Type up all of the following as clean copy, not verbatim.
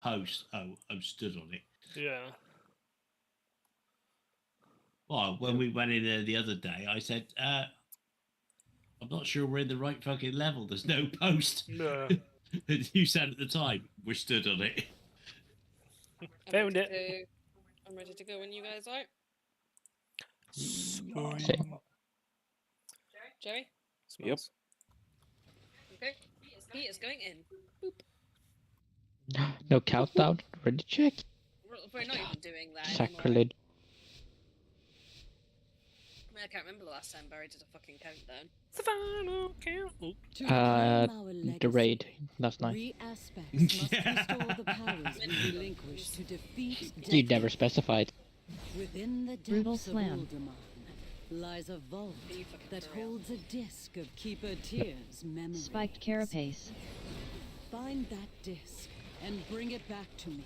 post. Oh, I'm stood on it. Yeah. Well, when we went in there the other day, I said, I'm not sure we're in the right fucking level. There's no post. No. And you said at the time, we're stood on it. Found it. I'm ready to go when you guys are. Sweet. Jerry? Yep. Okay. He is going in. Boop. No countdown. Ready? Check. We're not even doing that anymore. Sacrilege. I mean, I can't remember the last time Barry did a fucking countdown. The final count. The raid last night. You never specified. Within the Brutal depths of slam. Uldaman lies a vault Can you fucking that for real? holds a disc of Keeper Tyr's memories. Spiked carapace. Find that disc and bring it back to me.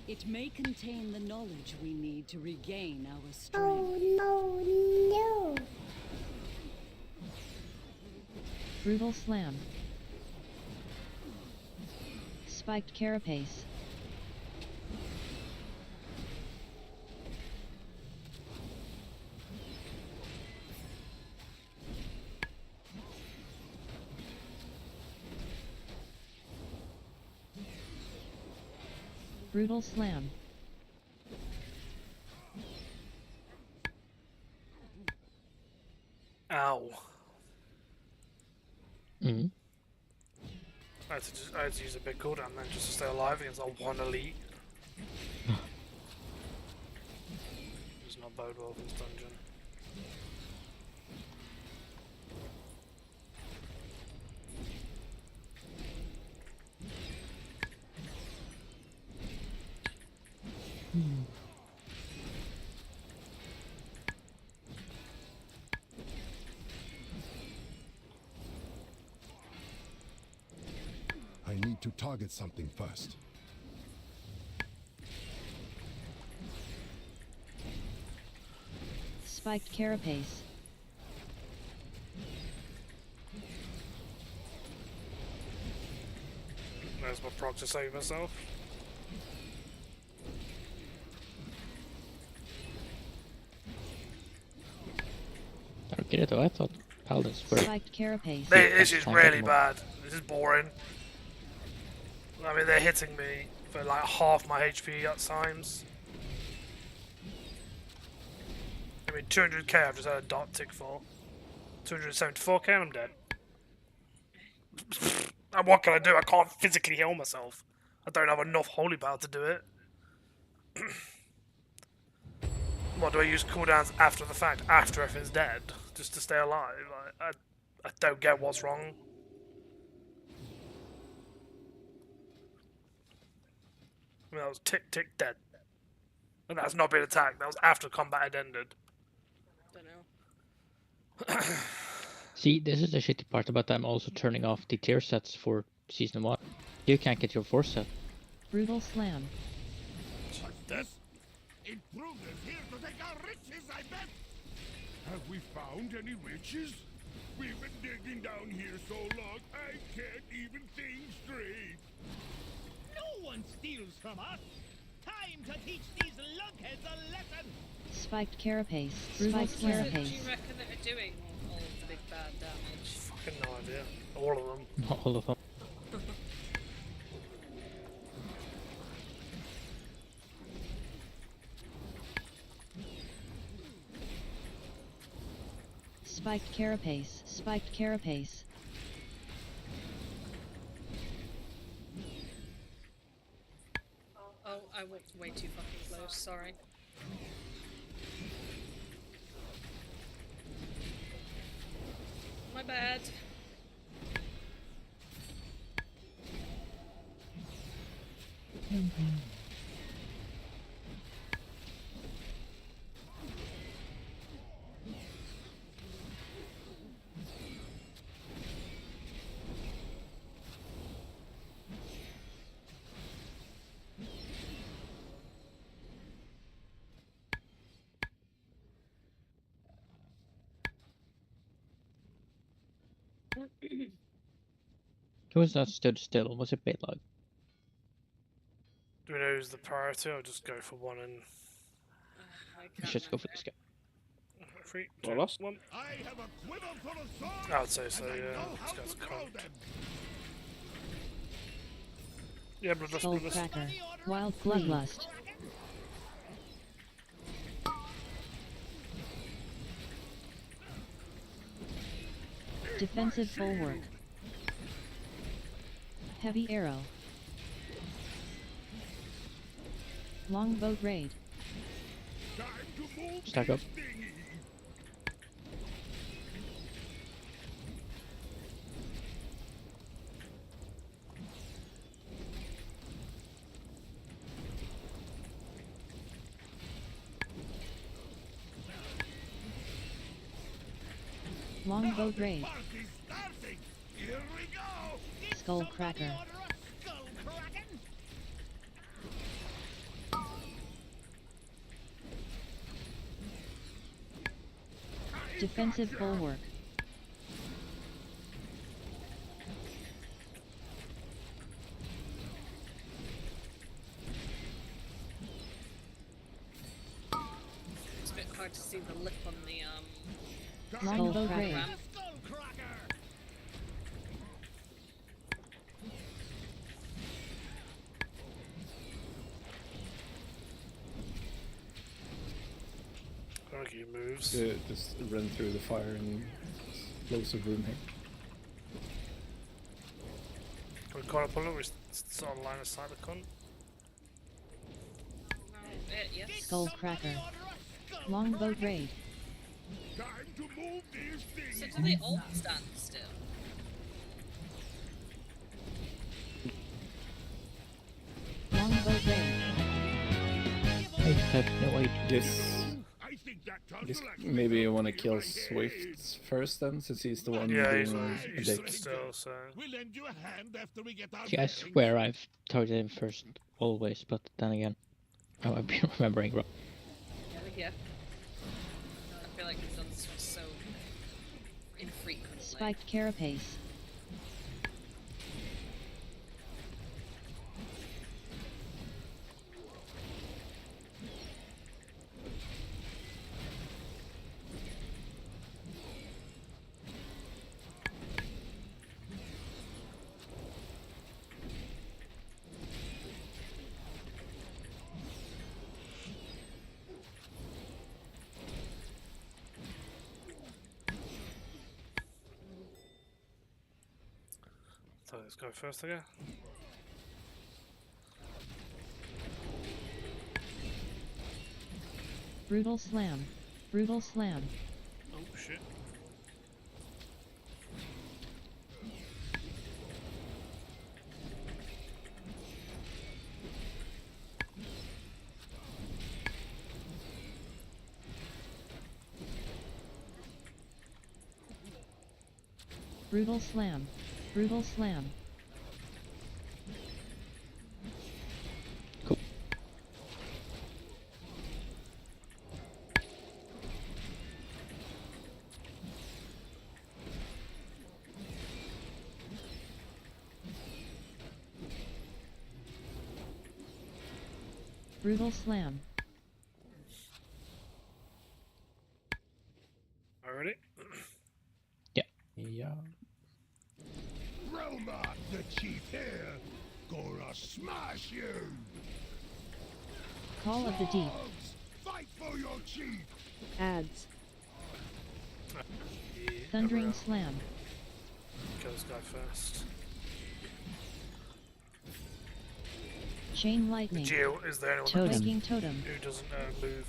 It may contain the knowledge we need to regain our strength. No. Brutal slam. Spiked carapace. Brutal slam. Ow. Mm. I had to use a big cooldown then just to stay alive against that one elite. Does not bode well for this dungeon. I need to target something first. Spiked carapace. There's my proc to save myself. I get it though. I thought paladins were. Spiked carapace. This is Tank really anymore. bad. This is boring. I mean, they're hitting me for like half my HP at times. I mean, 200k I've just had a dot tick for. 274k and I'm dead. And what can I do? I can't physically heal myself. I don't have enough holy power to do it. What, do I use cooldowns after the fact? After everything's dead? Just to stay alive? I don't get what's wrong. I mean, that was tick tick dead. And that's not been attacked. That was after combat had ended. Don't know. See, this is the shitty part about them also turning off the tier sets for season 1. You can't get your 4 set. Brutal slam. That intruders here to take our riches, I bet. Have we found any riches? We've been digging down here so long, I can't even think straight. No one steals from us. Time to teach these lunkheads a lesson. Spiked carapace. What Spiked is it do carapace. you reckon that are doing all of the big bad damage? Fucking no idea. All of them. Not all of them. Spiked carapace. Spiked carapace. Oh, I walked way too fucking close, sorry. My bad. Who was that stood still? Was it Baylog? Do we know who's the priority, or just go for one and I Let's can't just go for remember. this guy. 3, Well, 2, lost. 1? I have a quiver full of swords. I would say so. and I Yeah, know this how guy's to a throw cunt. them. Yeah, bloodlust, bloodlust. Skullcracker. Wild Bloodlust. Defensive bulwark. Heavy arrow. Longboat raid. Time to move Stack up. this thingy. Longboat raid. Party's starting. Here we go. Skullcracker. Defensive bulwark. It's a bit hard to see the lip on the Longboat raid. ram. Okay, moves. Just run through the fire and loads of room here. Can we call up on it? We sort of line of sight the cunt. Yes. Skullcracker. Longboat raid. Time to move these things. So do they all stand still? Longboat raid. I have no idea. I think that Guess tussle maybe you want to kill Swift first then, since he's the one Yeah, he's being a he's dick. still, so. We'll lend you a hand after we get our See, I bearings. swear I've targeted him first always, but then again, I might be remembering wrong. Yeah. I feel like we've done this so infrequently. Spiked carapace. So let's go first again. Brutal slam. Brutal slam. Oh shit. Brutal slam. Brutal slam. Cool. Brutal slam. Already? Yeah. Roma, the chief here, gonna smash you. Call of the Deep. Dogs, fight for your chief. Ads. Thundering slam. Kill this guy first. Chain lightning. Geo is the only one Totem. Viking totem. who doesn't move.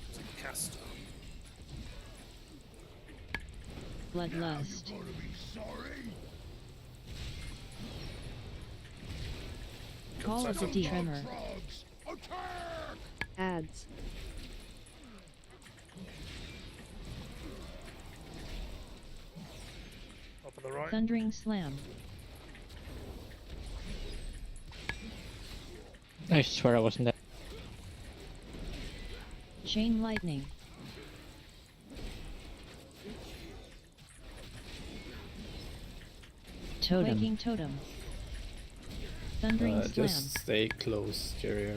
It's a caster. Bloodlust. You're gonna be sorry. Call of the Deep. Tremor. Frogs, attack! Ads. Up on the right. Thundering slam. I swear I wasn't there. Chain lightning. Totem. Viking totem. Thundering Slam. Just stay close, Jerry.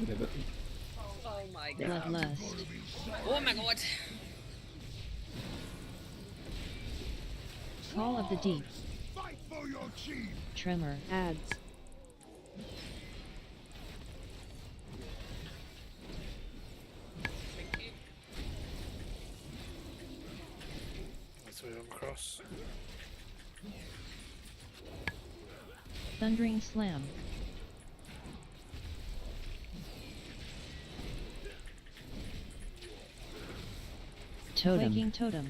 Oh my god. Bloodlust. Oh my god. Call of the Deep. Fight for your chief. Tremor. Ads. Thank you. Let's move across. Thundering Slam. Totem. Viking Totem.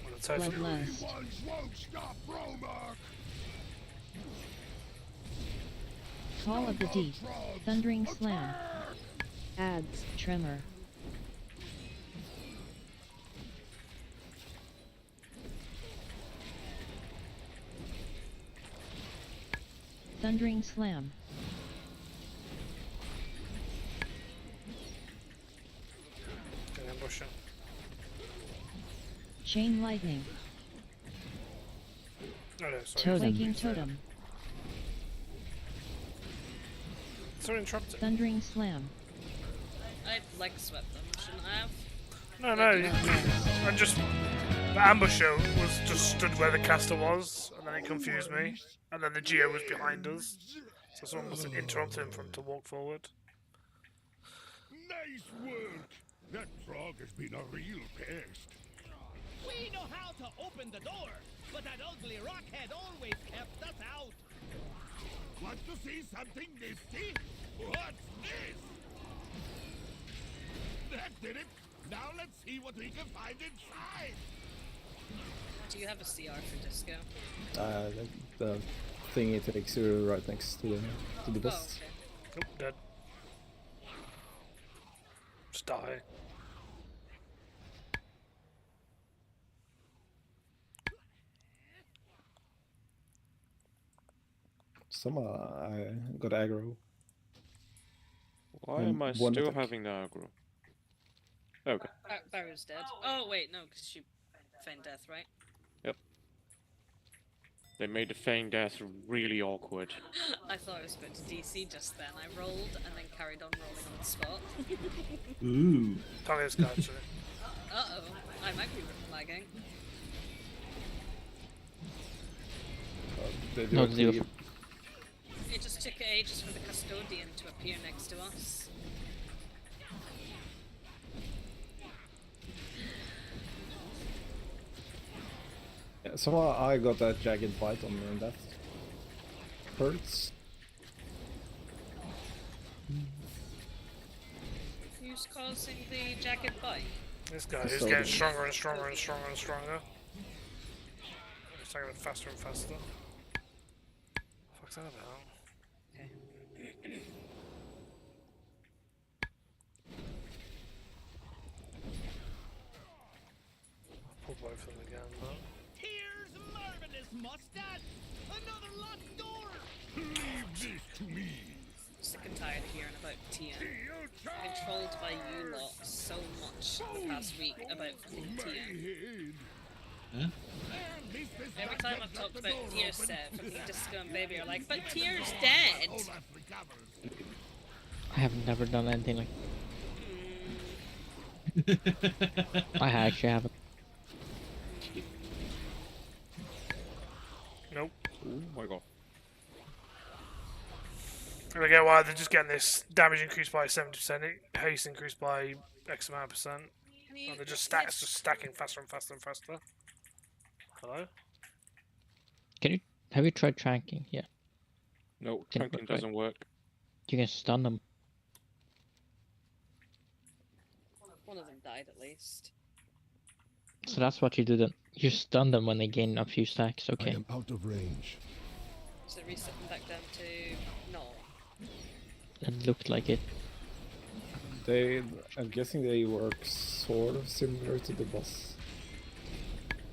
Well, it's actually Bloodlust. Ones won't stop Romark. Call of the Deep. Thundering Slam. Ads. Tremor. Thundering Slam. an ambush him. Chain Lightning. Oh no, sorry. Totem. Viking Totem. Sorry, interrupted. Thundering Slam. I'd leg swept them, shouldn't I have? No, I just the ambusher was just stood where the caster was, and then it confused me. And then the Geo was behind us, so someone must have interrupted him for him to walk forward. Nice work. That frog has been a real pest. We know how to open the door, but that ugly rockhead always kept us out. Want to see something nifty? What's this? That did it. Now let's see what we can find inside. Do you have a CR for Disco? The thing it takes you right next to the Oh, boss. okay. Nope, dead. Just die. Somehow I got aggro. Why And am I one still attack. having the aggro? Okay. Barrow's dead. Oh wait, no, because she feigned death, right? They made the feign death really awkward. I thought I was going to DC just then. I rolled and then carried on rolling on the spot. Ooh. Talia's guy actually. Uh-oh, I might be lagging. They No, directly- zero. It just took ages for the custodian to appear next to us. Yeah, somehow I got that jagged bite on me and that hurts. Who's causing the jagged bite? This guy who's getting stronger and stronger and stronger and stronger. It's taking it faster and faster. Fuck's that about? Okay. I'll pull both of them again, but... Here's marvelous mustard. Another locked door. Leave this to me. Sick and tired of hearing about TN. I've been trolled by you lot so much the past week about fucking TN. Huh? Every time I've talked about Tier's set, fucking Disco and Baby are like, but Tier's dead! I have never done anything like. I actually haven't. Nope. Oh my god. And I get why they're just getting this damage increased by 70%, haste increased by X amount of percent. And they're just stacking faster and faster and faster. Hello? Have you tried tranking? Yeah, No, Didn't tranking work, right? doesn't work. you can stun them. One of them died at least. So that's what you do then. You stun them when they gain a few stacks. I Okay. am out of range. So reset them back down to no. It looked like it. I'm guessing they work sort of similar to the boss.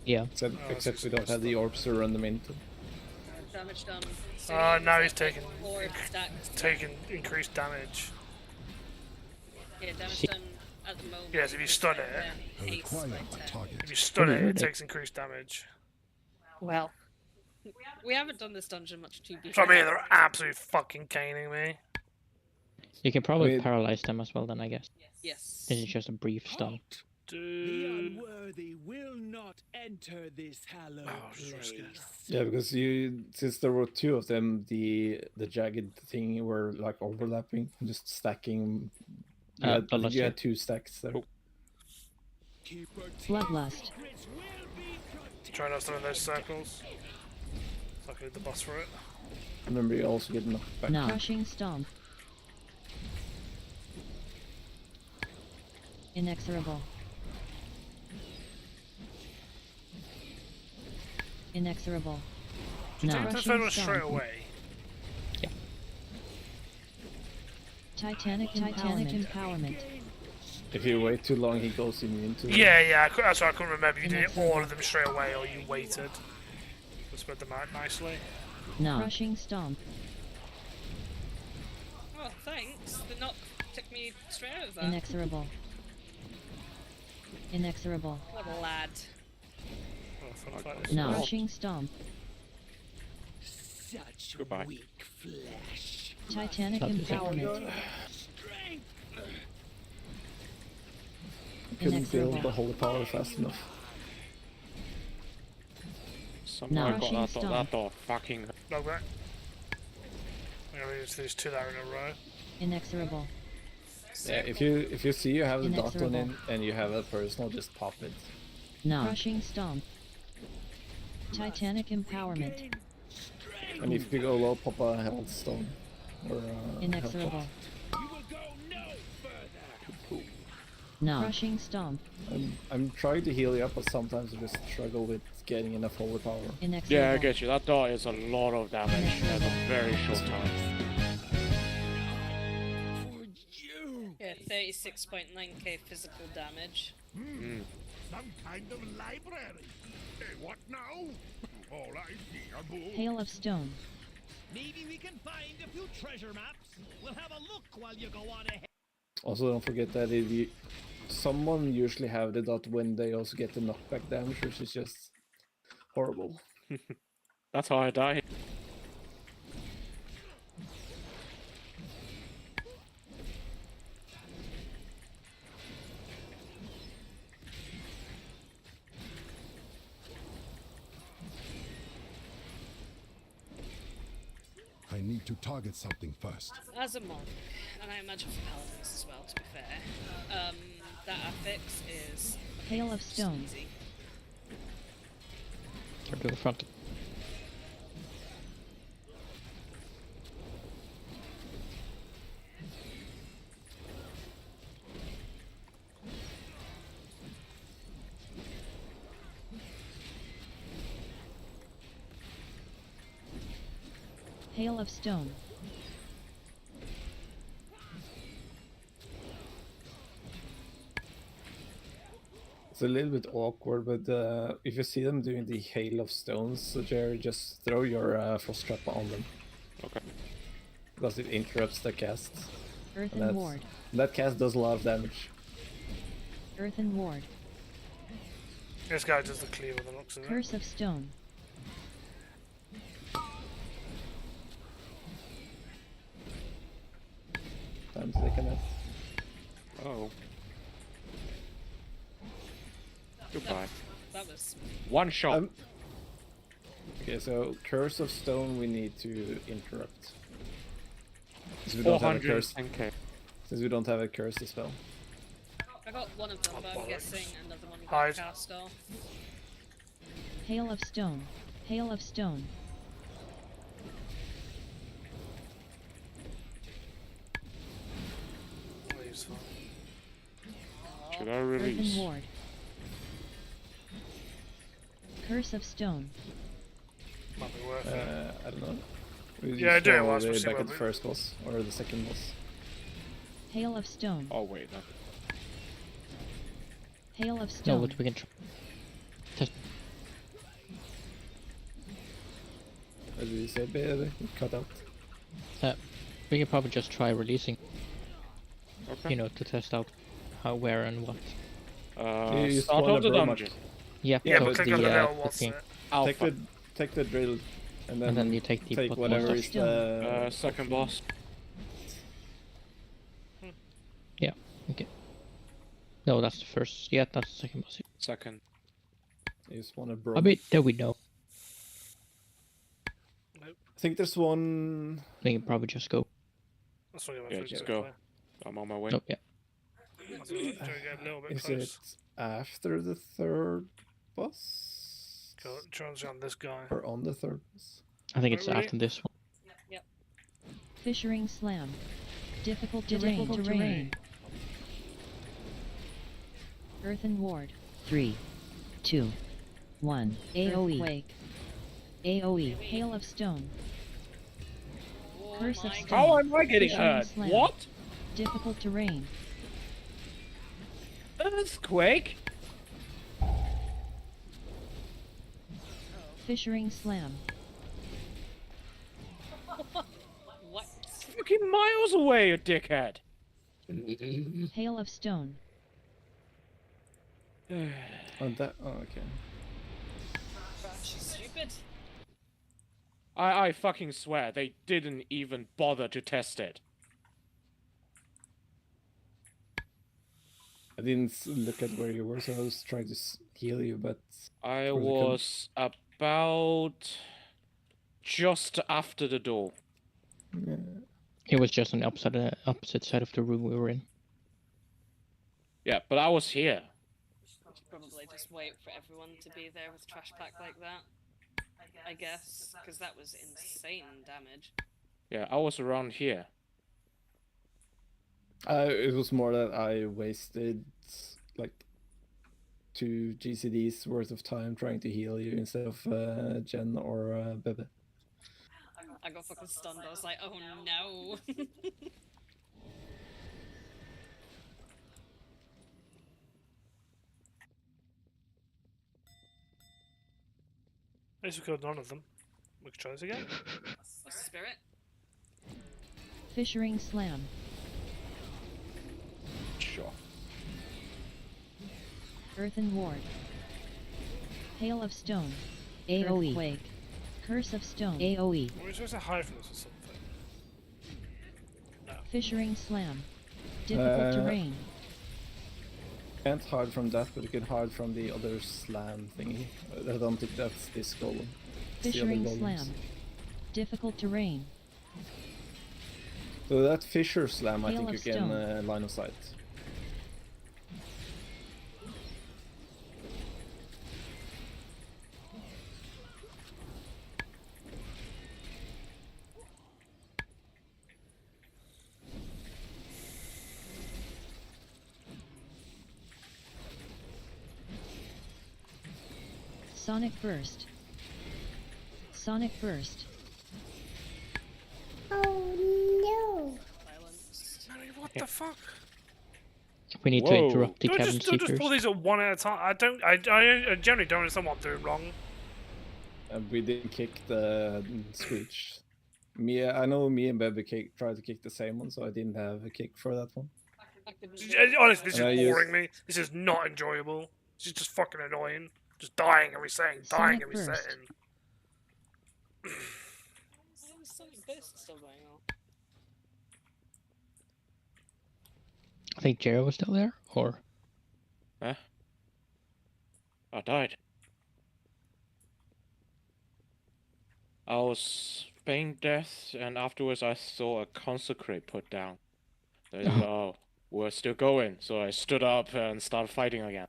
Yeah. Except we don't have the orbs to run them into. Damage done. So Now you he's reset taking four stacks. taking increased damage. Yeah, damage See- done at the moment. Yes, if you because stun they're- it. they're I haste require by my 10. target. If you stun it, it Weird. takes increased damage. Well, we haven't done this dungeon much to be So I mean, fair. they're absolutely fucking caning me. You can probably I mean- paralyze them as well then, I guess. Yes. This is just a brief stun. The Dude. unworthy will not enter this hallowed Oh, just risk it. place. Yeah, because since there were two of them, the jagged thing were like overlapping, just stacking. You had, I think Bloodlust, you yeah. had 2 stacks there. Oh. Bloodlust. Try not to in those circles. So I can hit the boss for it. Remember, you also get knocked back. No. Crushing stomp. Inexorable. Inexorable. Do you No. take the Crushing third one straight stomp. away? Titanic empowerment. If you wait too long, he goes immune to it. Yeah, that's why I couldn't remember. You did all of them straight away, or you waited to spread them out nicely. No. Crushing stomp. Oh, thanks. The knock took me straight out of that. Inexorable. Inexorable. What a lad. Oh, fun fight this. No. Crushing stomp. Such Goodbye. weak flesh. Titanic That'd be empowerment. Strength. Couldn't build Inexorable. the holy power fast enough. Somehow I got Rushing that stomp. that dog fucking. Log back. I'm gonna use these 2 that are in a row. Inexorable. Yeah, if you see you have the dot on it Inexorable. and you have a personal, just pop it. No. Crushing stomp. Titanic empowerment. And if you go low, pop a health stone. Or health Inexorable. pot. You will go no further. No. Crushing stomp. I'm trying to heal you up, but sometimes I just struggle with getting enough holy power. Inexorable. Yeah, I get you. That dot is a lot of damage at a very short time. For you. Yeah, 36.9k physical damage. Some kind of library. Hey, what now? All I see are books. Hail of stone. Maybe we can find a few treasure maps. We'll have a look while you go on ahead. Also, don't forget that if you, someone usually have the dot when they also get the knockback damage, which is just horrible. That's how I die. I need to target something first. As a monk, and I imagine for paladins as well, to be fair, that affix is Hail of stone. easy. Or to the front. Hail of stone. It's a little bit awkward, but if you see them doing the hail of stones, so Jerry, just throw your frost trap on them. Okay. Because it interrupts the cast. Earthen That's- ward. That cast does a lot of damage. Earthen ward. This guy does the clear with the looks of it. Curse of stone. Times they connect. Oh. Goodbye. That was One shot. Okay, so Curse of Stone we need to interrupt. Since we don't have a curse. 410k. Since we don't have a curse as well. I got one of them, but I'm guessing another one Hide. got cast off. Hail of stone. Hail of stone. Leaves fine. Should I Earthen release? ward. Curse of stone. Might be worth it. I don't know. We Yeah, just do it go once, all the we'll way see back what at the we- first boss, or the second boss. Hail of stone. Oh wait, no. Hail of No, stone. but we can try. Test. What did you say, baby? You cut out. We can probably just try releasing, Okay. you know, to test out. how, where, and what? You Start spawn of a the Burmak. dungeon. Yeah, Yeah, so but click the on the little what's cooking, it. Alpha. Take the drill, and then you take the bottom whatever stuff. is the Second boss. Yeah, okay. No, that's the first. Yeah, that's the second boss. Second. You spawn a I Burmak. mean, there we know. I think there's one. We can probably just go. Let's not get my Yeah, food just quickly. go. I'm on my way. Oh, yeah. Let's get a little bit Is close. it after the third boss? Go, John's on this guy. Or on the third boss? I think it's Really? after this one. Yep. Fissuring Slam. Difficult terrain. Earthen Ward. 3, 2, 1. AoE. Earthquake. AoE. Hail of Stone. Oh Curse of my Stone. How am I getting Fissuring hurt? Slam. What? Difficult terrain. Earthquake? Fissuring Slam. What? Fucking miles away, you dickhead. Hail of Stone. Oh, that. Oh, okay. She's stupid. I fucking swear they didn't even bother to test it. I didn't look at where you were, so I was trying to heal you, but I Probably was about just after the door. yeah. It was just on the opposite side of the room we were in. Yeah, but I was here. Should probably just wait for everyone to be there with trash pack like that. I guess, because that was insane damage. Yeah, I was around here. It was more that I wasted like 2 GCDs worth of time trying to heal you instead of Jen or Bebe. I got fucking stunned. I was like, oh no. At least we killed none of them. We could try this again. What's the spirit? Fissuring Slam. Sure. Earthen Ward. Hail of Stone. AoE. Earthquake. Curse of Stone. AoE. Were we supposed to hide from this or something? Fissuring Slam. Difficult terrain. Can't hide from that, but you can hide from the other slam thingy. I don't think that's this golem. It's the other Fissuring golems. Slam. Difficult terrain. So that Fisher slam, I Hail think of you can Stone. line of sight. Sonic Burst. Sonic Burst. Oh Silence. What the fuck? We need to Whoa. interrupt the Don't cabin just pull seekers. these at one at a time. I generally don't understand what I'm doing wrong. We didn't kick the Screech. I know me and Bebe tried to kick the same one, so I didn't have a kick for that one. Honestly, this is And I boring me. This is not enjoyable. This is just fucking annoying. Just dying and resetting, dying Sonic and Burst. resetting. Sonic Burst still going on. I think Jera was still there, or Huh? I died. I was feigned death, and afterwards I saw a consecrate put down. I said, oh, we're still going, so I stood up and started fighting again.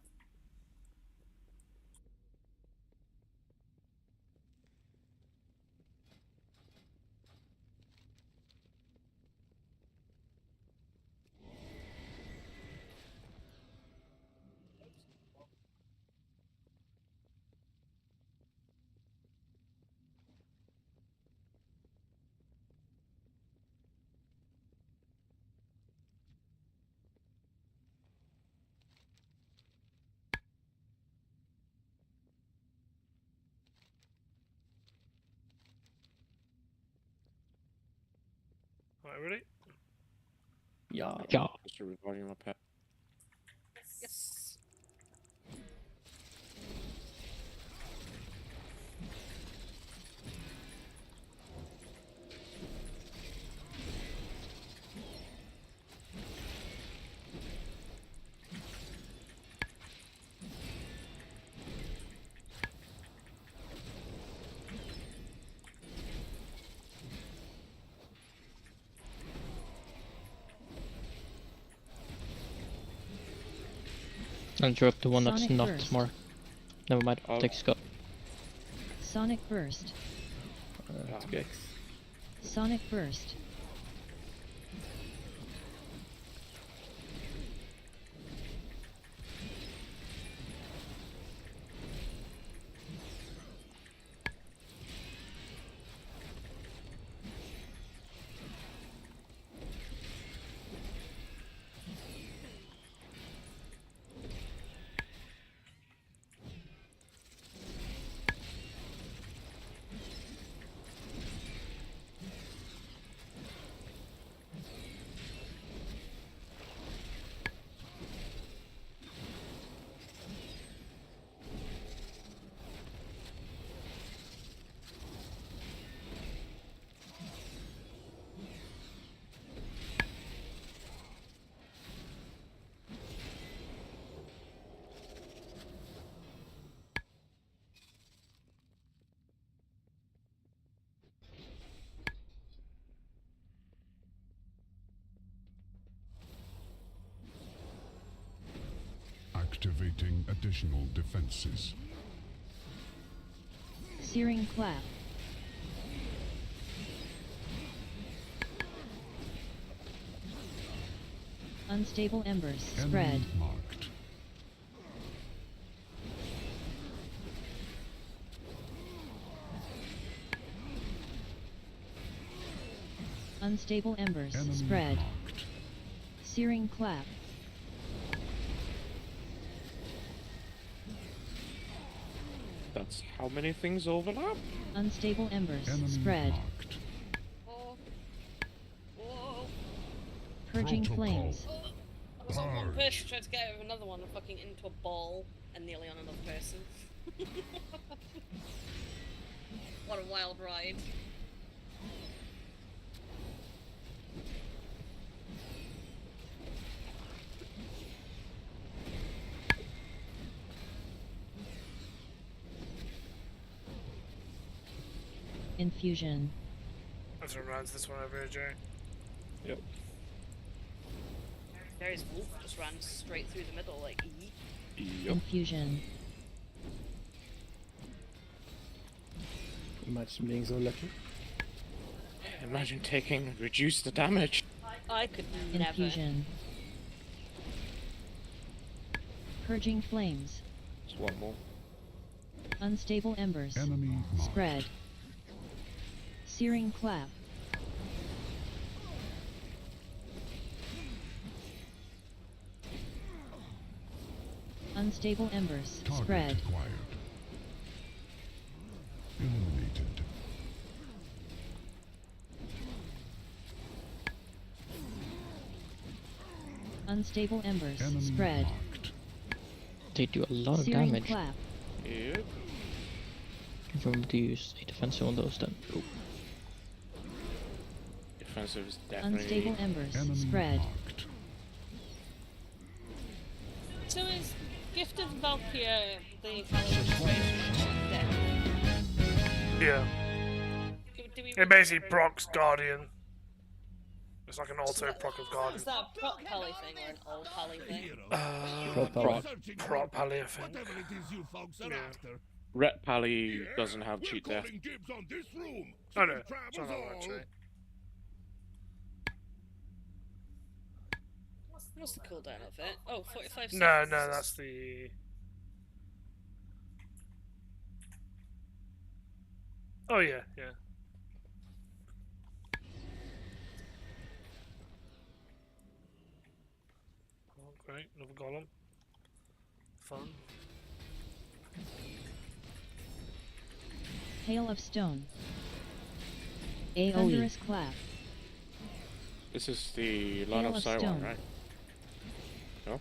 Alright, ready? Yeah. yeah. Just reviving my pet. And drop the one that's Sonic not Burst. marked. Never mind, Oh. take Scott. Sonic Burst. To Gex. Sonic Burst. Activating additional defenses. Searing Clap. Unstable Embers. Spread. Enemy marked. Unstable Embers. Enemy Spread. marked. Searing Clap. That's how many things overlap? Unstable Embers. Enemy Spread. marked. Oh. Whoa. Purging Protocol. Flames. I was on one Purge. person trying to get out of another one and fucking into a ball and nearly on another person. What a wild ride. Infusion. That's what runs this one over here, Jay. Yep. There's Wolf just ran straight through the middle, like, yeet. Yep. Infusion. Imagine being so lucky. Imagine taking reduce the damage. I could never. Infusion. Purging Flames. Just one more. Unstable Embers. Enemy marked. Spread. Searing Clap. Unstable Embers. Target Spread. acquired. Eliminated. Unstable Embers. Enemy Spread. marked. They do a lot of Searing damage. Clap. Yep. If you want to use a defensive on those, then go. Defensive is definitely. Unstable Embers. Enemy Spread. marked. So is Gifted Valkyrie the paladin dead? Yeah. Do we It basically procs Guardian. It's like an auto proc of Is Guardian. that a prop pally thing or an old pally thing? Prop pally, I think. Whatever it is you folks are Yeah. after. Ret Pally doesn't have We're cheat death. calling dibs on this room. Oh no, Safe it's not travels that all. one, actually. What's the cooldown of it? Oh, 45 seconds. No, no, that's the... Oh yeah, yeah. Oh, great, another golem. Fun. Hail of Stone. AoE. Thunderous Clap. This is the line Hail of of sight one, stone. right? No?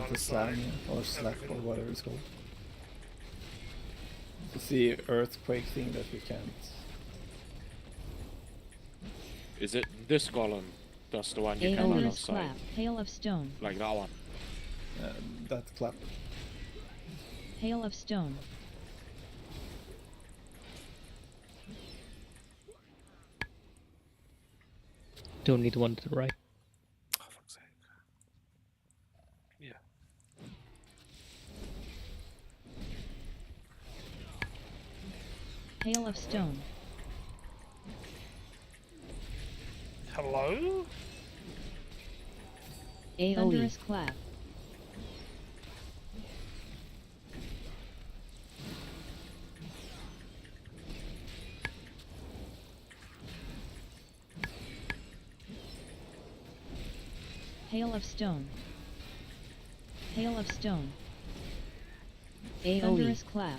The slang or slap or whatever it's called. It's the earthquake thing that we can't. Is it this golem? That's the one you can line of Thunderous sight. Clap. Hail of Stone. Like that one. That clap. Hail of Stone. Don't need one to the right. Oh, fuck's sake. Yeah. Hail of stone. Hello? AoE. Thunderous clap. Hail of stone. Hail of stone. AoE. Thunderous clap.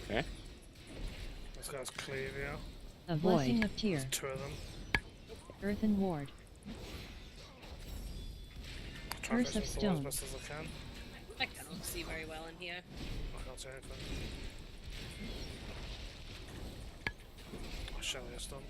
Okay. This guy's cleave, yeah. A blessing of tear. There's 2 of them. Earthen ward. Try Curse to of fix the wall as stone. best as I can. I cannot see very well in here. I can't see anything. I shall get stunned.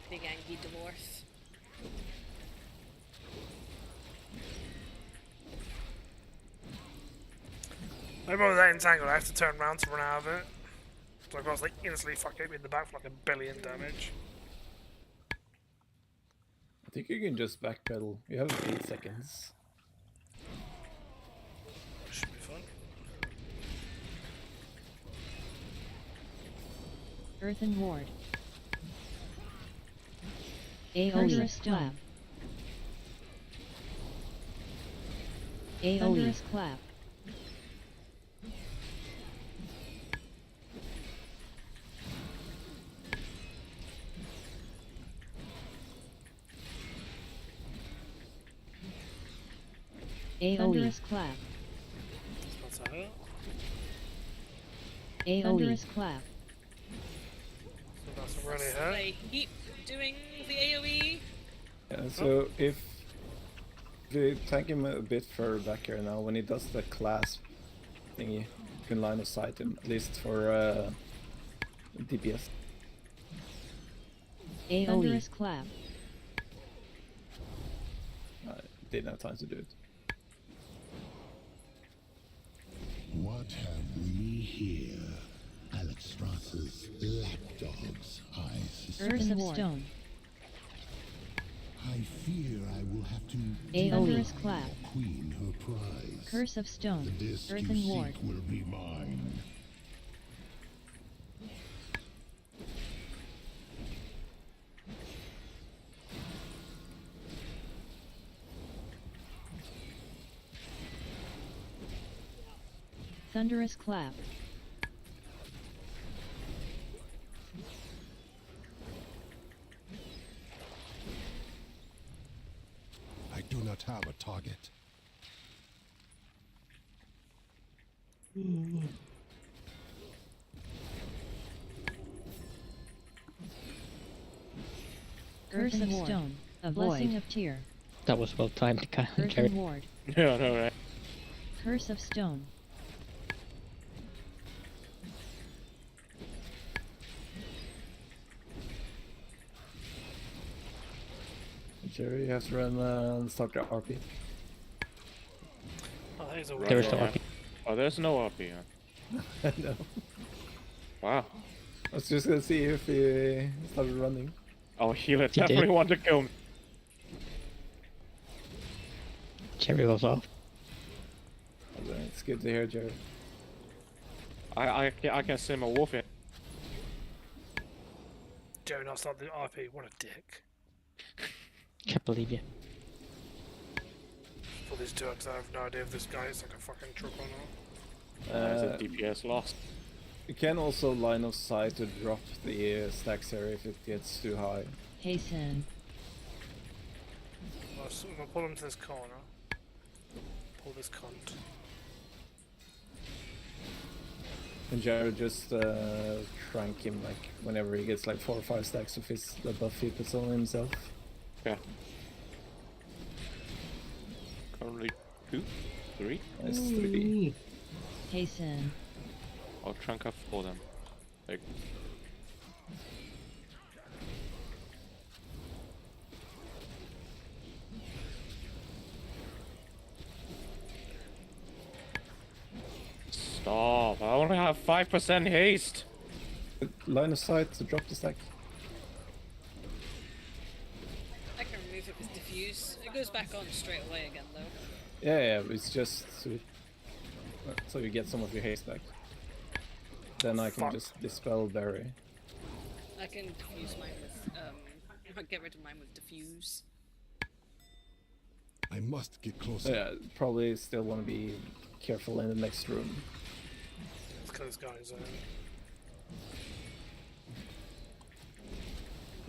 Big angry dwarf. Maybe with that entangled, I have to turn around to run out of it. So I got like instantly fuck hit me in the back for like 1 billion damage. I think you can just backpedal. You have 8 seconds. Should be fun. Earthen ward. AoE. Thunderous clap. AoE. Thunderous clap. AoE. Thunderous clap. That's a hit. AoE. Thunderous clap. So that's a really hurt. They keep doing the AoE. Yeah, so if you tank him a bit further back here now, when he does the clasp thingy, you can line of sight him, at least for DPS. AoE. Thunderous clap. I didn't have time to do it. What have we here? Alexstrasza's lapdogs, I suspect. Curse of stone. I fear I will have to AoE. Thunderous clap. queen her prize. Curse of stone. The disc Earthen you ward. seek will be mine. Thunderous clap. I do not have a target. Curse of stone. A blessing of tear. That was well timed, Jerry. Earthen ward. Yeah, I know, right? Curse of stone. Jerry, you have to run and start your RP. Oh, there's a Right, There is no right. RP. Oh, there's no RP. Huh? No. Wow. I was just gonna see if he started running. Oh, healer did. definitely want to kill me. Jerry was off. It's good to hear, Jerry. I can see my wolf in. Jerry not start the RP. What a dick. Can't believe you. For these two, because I have no idea if this guy is like a fucking trick or not. There's a DPS lost. You can also line of sight to drop the stacks here if it gets too high. Hasten. Well, so I'm gonna pull him to this corner. Pull this cunt. And Jared just crank him like whenever he gets like 4 or 5 stacks of his the buff he puts on himself. Yeah. Currently 2, 3. Nice 3. Hasten. I'll trunk up for them. Like, stop! I only have 5% haste. Line of sight to drop the stack. I can remove it with diffuse. It goes back on straight away again though. Yeah, it's just so you get some of your haste back. Then I can Fuck. just dispel berry. I can diffuse mine with get rid of mine with diffuse. I must get closer. Yeah, probably still want to be careful in the next room. Let's kill this guy's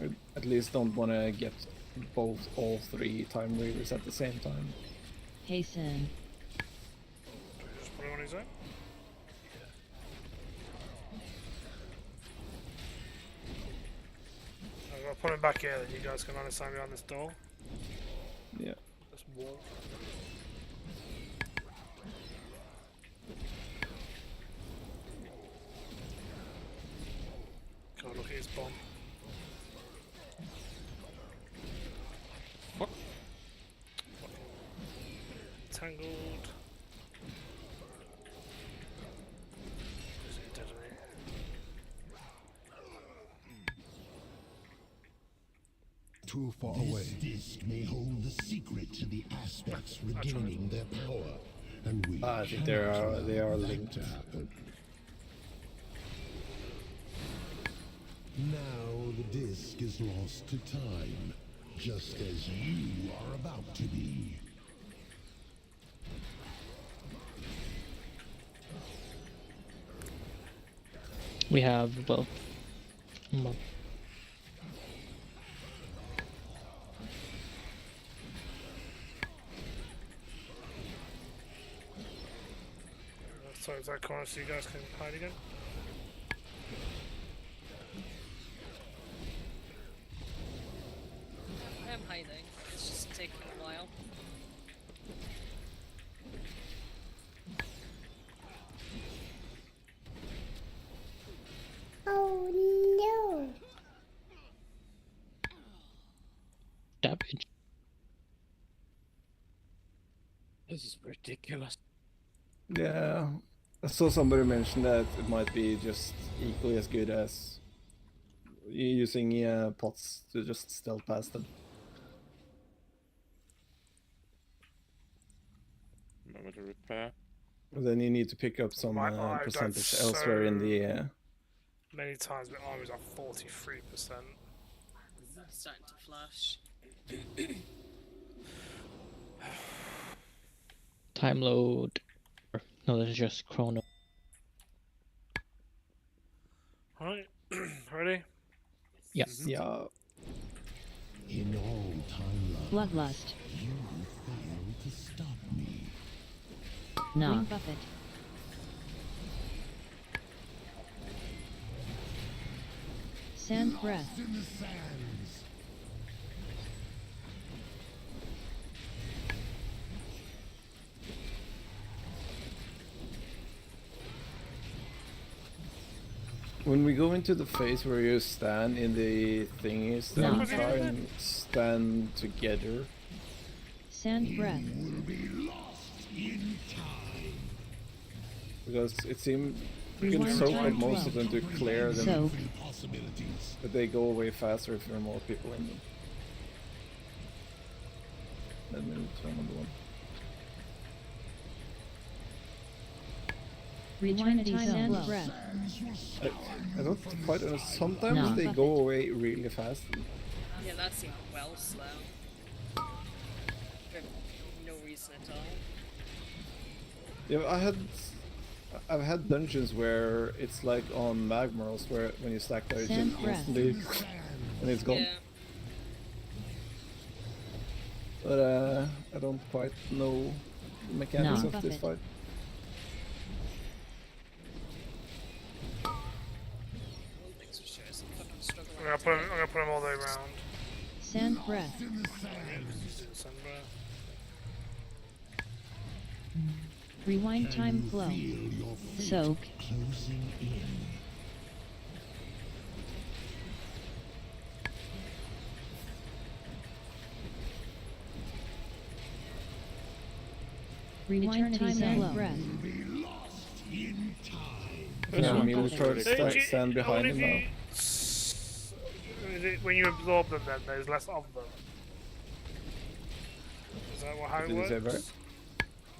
Or at least don't want to get all 3 time readers at the same time. Hasten. Just put him on his own. I'll put him back here, then you guys can understand behind this door. Yeah. This wall. God, look at his bomb. Fuck. Tangled. Is he dead, isn't he? Too far away. This disc may hold the secret to the aspects regaining their power, and we I think they are linked. to happen. Now the disc is lost to time, just as you are about to be. We have, well, So is that corner so you guys can hide again? I am hiding. It's just taking a while. Oh no! damage. This is ridiculous. Yeah. I saw somebody mention that it might be just equally as good as using pots to just stealth past them. Remember to repair. Then you need to pick up some My eye died percentage elsewhere in the. Many times my arm is at 43%. It's starting to flash. Time load. No, that's just chrono. Alright, ready? Yeah. Yeah. In all timelines, Bloodlust. you failed to stop me. No. Wing buffet. Sand breath. In the sands. When we go into the phase where you stand in the thingies, then No. try and stand together. Sand breath. Will be lost in time. Because it seems you can Rewind soak time up most of them to clear them, So, Possibilities. but they go away faster if there are more people in them. Let me turn on the one. rewind time sand breath. I don't quite understand. Sometimes No. they go away really fast. Yeah, that seemed well slow. For no reason at all. Yeah, I've had dungeons where it's like on Magmaros where when you stack there, it Sand just breath. instantly and it's gone. Yeah. But I don't quite know the mechanics No. of this Buffet. fight. I'm gonna put 'em all the way around. Sand breath. Sand breath. Rewind time flow. Soak. Closing in. Rewind time flow. Be lost in time. This Yeah, one Mule goes turrets really quick. stand behind him now. When you absorb them, then there's less of them. Is that how it Did you say works? Barry?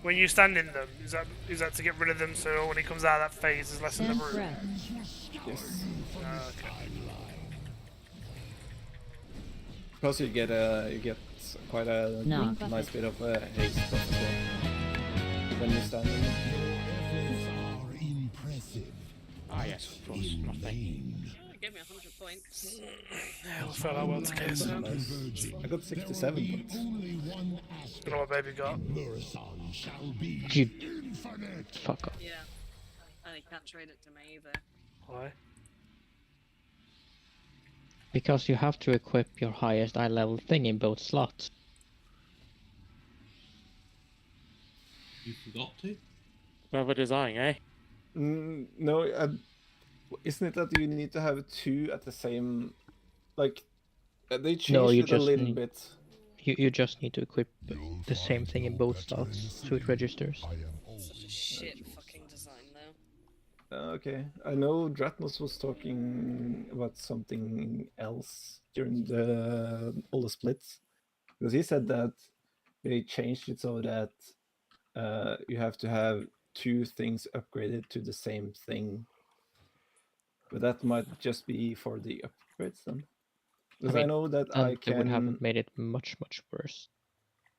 When you stand in them, is that to get rid of them so when he comes out of that phase, there's less in the Sand room? breath. Yes. Okay. Because you get quite a No. nice bit of haste as well when you stand in them. Efforts are impressive. Ah, yes, of course. Nothing. Oh, it gave me 100 points. Yeah, we'll feel out well to case then. Nice. I got 67 points. Only one Don't know what baby got. Murison shall be You infinite. fuck off. Yeah. And he can't trade it to me either. Why? Because you have to equip your highest eye level thing in both slots. You forgot to? Clever design, eh? No, isn't it that you need to have two at the same? Like, they changed No, you it a just little need- bit. You just need to equip the same thing in both slots, so it registers. Such a shit fucking design, though. Okay, I know Dratnos was talking about something else during all the splits, because he said that they changed it so that you have to have two things upgraded to the same thing. But that might just be for the upgrades then. Because I mean, know that And I they would have can, made it much worse.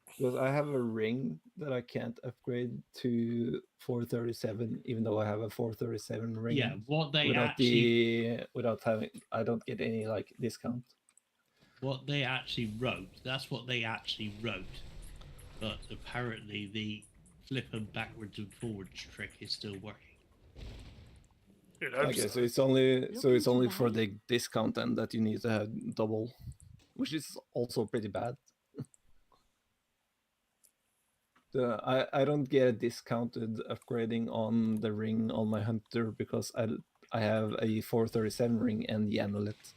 because I have a ring that I can't upgrade to 437, even though I have a 437 ring. Yeah, what they without actually without having, I don't get any like discount. what they actually wrote. That's what they actually wrote. But apparently the flipping backwards and forwards trick is still working. Dude, I hope Okay, so. so it's only for the discount then that you need to have double, which is also pretty bad. I don't get discounted upgrading on the ring on my hunter because I have a 437 ring and the amulet.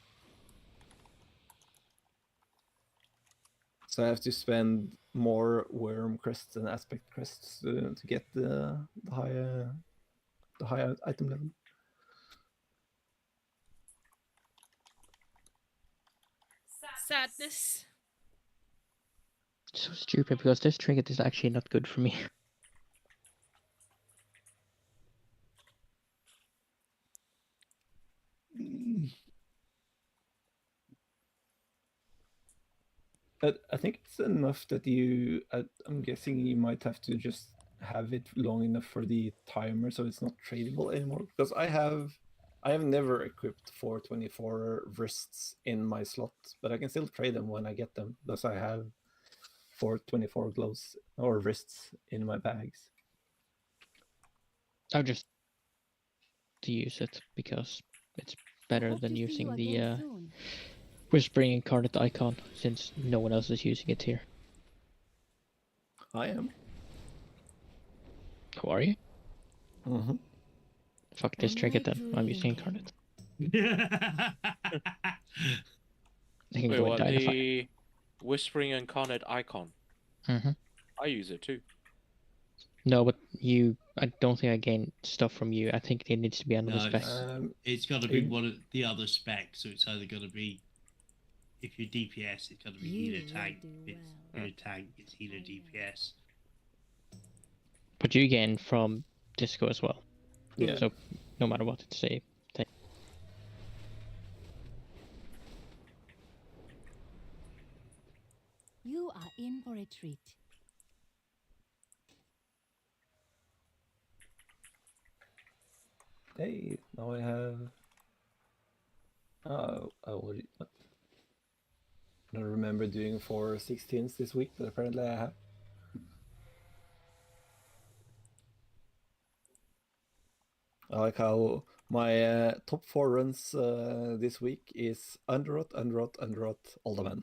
So I have to spend more worm crests and aspect crests to get the higher item level. Sadness. So stupid because this trinket is actually not good for me. I think it's enough that I'm guessing you might have to just have it long enough for the timer so it's not tradable anymore. Because I have never equipped 424 wrists in my slot, but I can still trade them when I get them. Thus I have 424 gloves or wrists in my bags. I'll just to use it because it's better than using the Whispering Incarnate icon, since no one else is using it here. I am. Who are you? Mm-hmm. Fuck this trinket then. I'm using Incarnate. I can Wait, go what? and die in a fire. The Whispering Incarnate icon. Mm-hmm. I use it too. No, but I don't think I gain stuff from you. I think it needs to be another No, spec. it's got to be one of the other specs. So it's either got to be, if you're DPS, it's got to be healer tank. If you're a tank, it's healer DPS. But you gain from Disco as well. Yeah. So no matter what it's a thing. You are in for a treat. Hey, now I have. Oh, what? I don't remember doing 416s this week, but apparently I have. I like how My top 4 runs this week is Underrot, Alderman.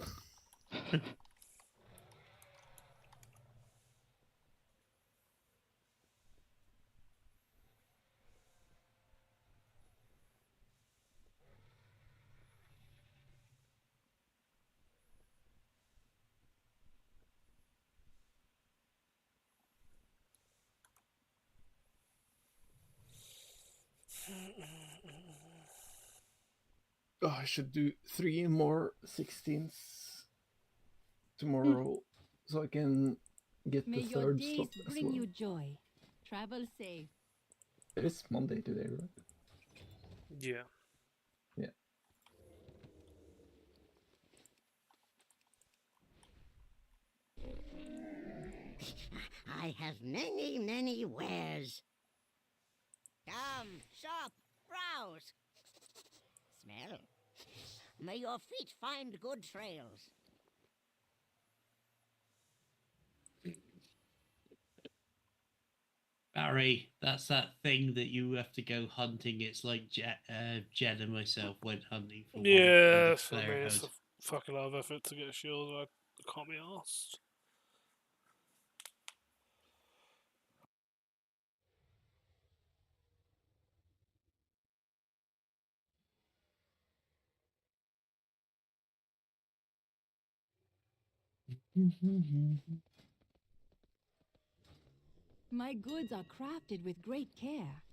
Oh, I should do 3 more 16s tomorrow, so I can get May the your third days slot as bring well. you joy. Travel safe. It is Monday today, right? Yeah. Yeah. I have many wares. Come, shop, browse. Smell. May your feet find good trails. Barry, that's that thing that you have to go hunting. It's like Jen and myself went hunting for one. Yeah, for the I mean, it's Clarehood. a fucking lot of effort to get a shield. I can't be asked. My goods are crafted with great care.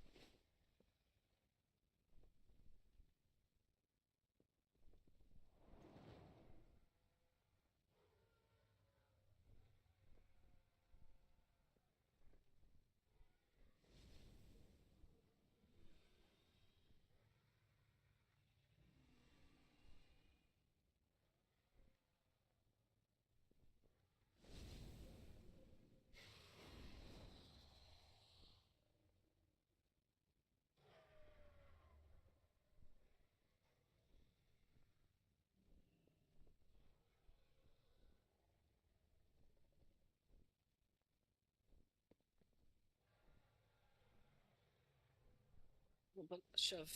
A bunch of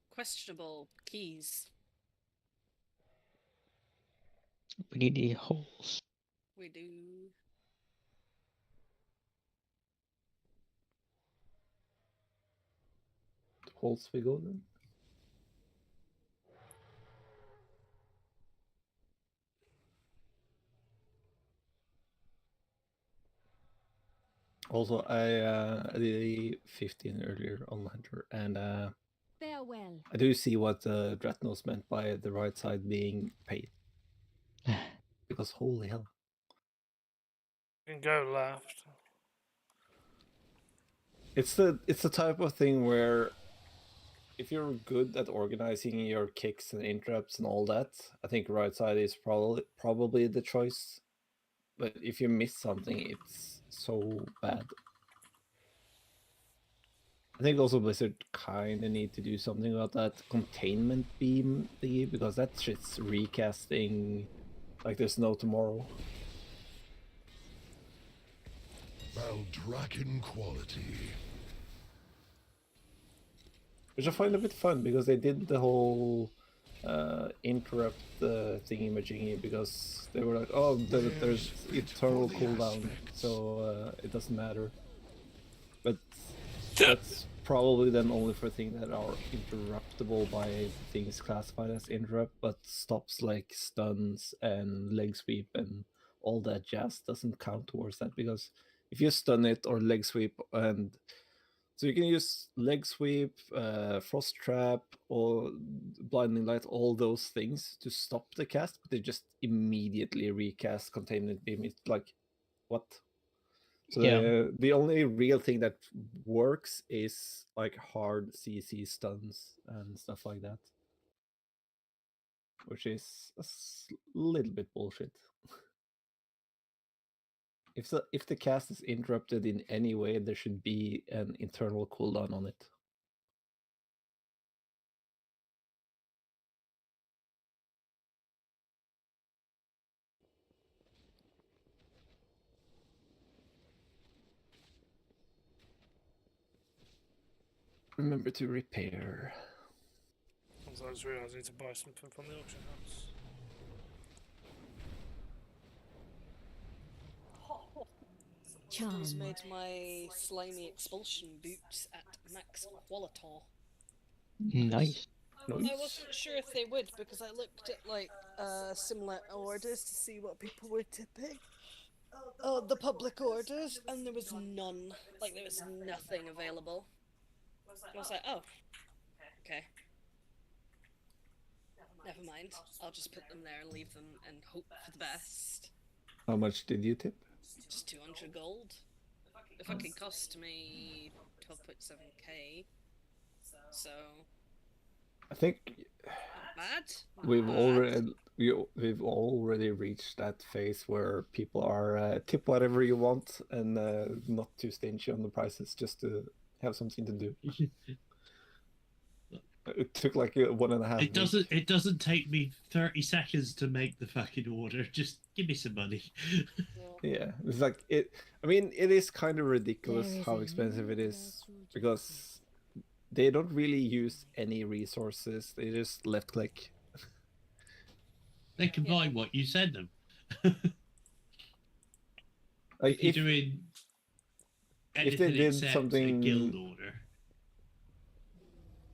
questionable keys. We need the holes. We do. Holes we go then. Also, I did a 15 earlier on Hunter, and Farewell. I do see what Dratnos meant by the right side being paid. Because holy hell. You can go left. It's the type of thing where if you're good at organizing your kicks and interrupts and all that, I think right side is probably the choice. But if you miss something, it's so bad. I think also Blizzard kind of need to do something about that containment beam thingy, because that shit's recasting like there's no tomorrow. Valdraken quality. Which I find a bit fun, because they did the whole interrupt thingy-majingy, because they were like, oh, there's eternal cooldown, so it doesn't matter. But that's probably then only for things that are interruptible by things classified as interrupt, but stops like stuns and leg sweep and all that jazz doesn't count towards that, because if you stun it or leg sweep, and so you can use leg sweep, frost trap, or blinding light, all those things to stop the cast, but they just immediately recast containment beam. It's like, what? So Yeah. the only real thing that works is like hard CC stuns and stuff like that, which is a little bit bullshit. If the cast is interrupted in any way, there should be an internal cooldown on it. Remember to repair. I just realised I need to buy something from the auction house. Someone's made my slimy expulsion boots at max quality. Nice. I wasn't sure if they would because I looked at like similar orders to see what people were tipping. The public orders, and there was none. Like there was nothing available. I was like, oh, okay. Never mind. I'll just put them there and leave them and hope for the best. How much did you tip? Just 200 gold. It fucking cost me 12.7k. So. I think Not bad. we've already reached that phase where people are tip whatever you want and not too stingy on the prices just to have something to do. It took like 1.5 weeks. It doesn't take me 30 seconds to make the fucking order. Just give me some money. Yeah, it's like it. I mean, it is kind of ridiculous how expensive it is because they don't really use any resources. They just left click. They can buy what you send them. Like if you're doing if they anything did except something a guild order.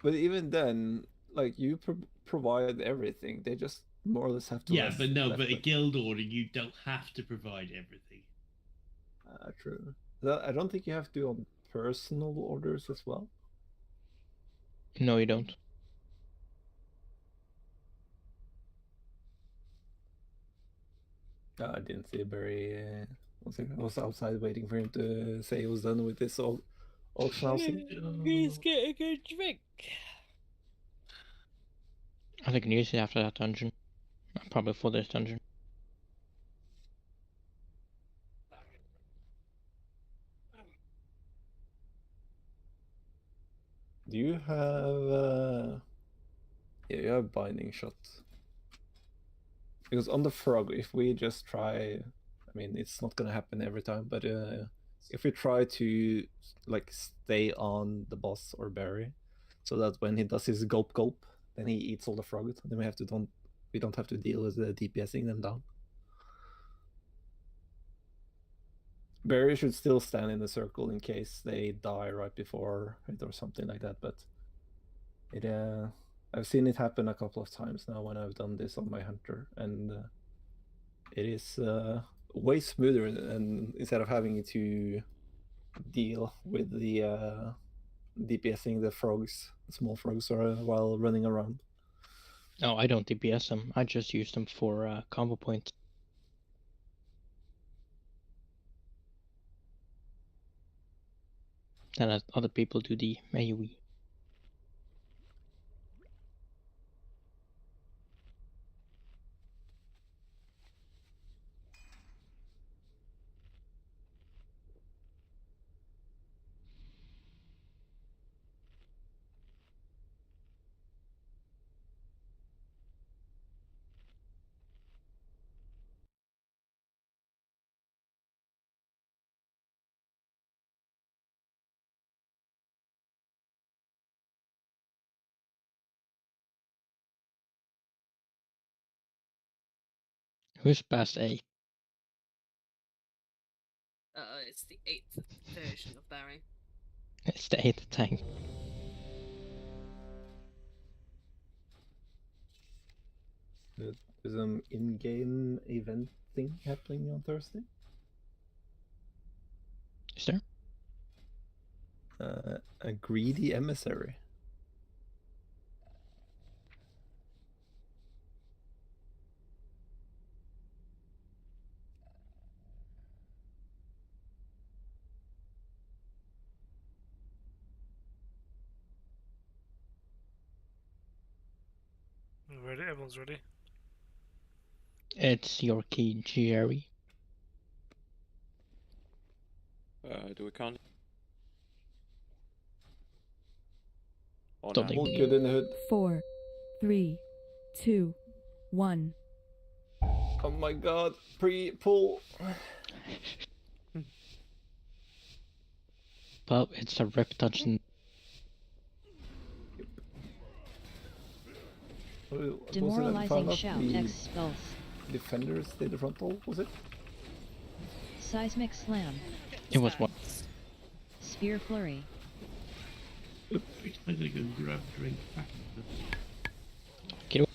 But even then, like you provide everything. They just more or less have to. Yeah, but no, but a guild order, you don't have to provide everything. True. I don't think you have to on personal orders as well. No, you don't. I didn't see Barry. I was outside waiting for him to say he was done with this auction housing. He's getting a drink. I think usually after that dungeon. Probably for this dungeon. Do you have yeah, you have binding shot. Because on the frog, if we just try, I mean, it's not gonna happen every time, but if we try to like stay on the boss or Barry, so that when he does his gulp gulp, then he eats all the frog, then we don't have to deal with the DPSing them down. Barry should still stand in the circle in case they die right before it or something like that, but it I've seen it happen a couple of times now when I've done this on my hunter, and it is way smoother, and instead of having to deal with the DPSing the frogs, the small frogs, while running around. No, I don't DPS them. I just use them for combo points. And other people do the AoE. Who's past A? It's the 8th version of Barry. It's the 8th tank. There's an in-game event thing happening on Thursday. Is there? A greedy emissary. Ready? Everyone's ready. It's your key, Jerry. Do we count? Or Don't not? All good in the hood. 4, 3, 2, 1. Oh my god, pre-pull. Well, it's a rip dungeon. Was it at Demoralizing Fallout shout. the Expulse. defenders did the frontal? Was it? Seismic slam. It was what? Spear flurry. I'm gonna go grab a drink back. Get away.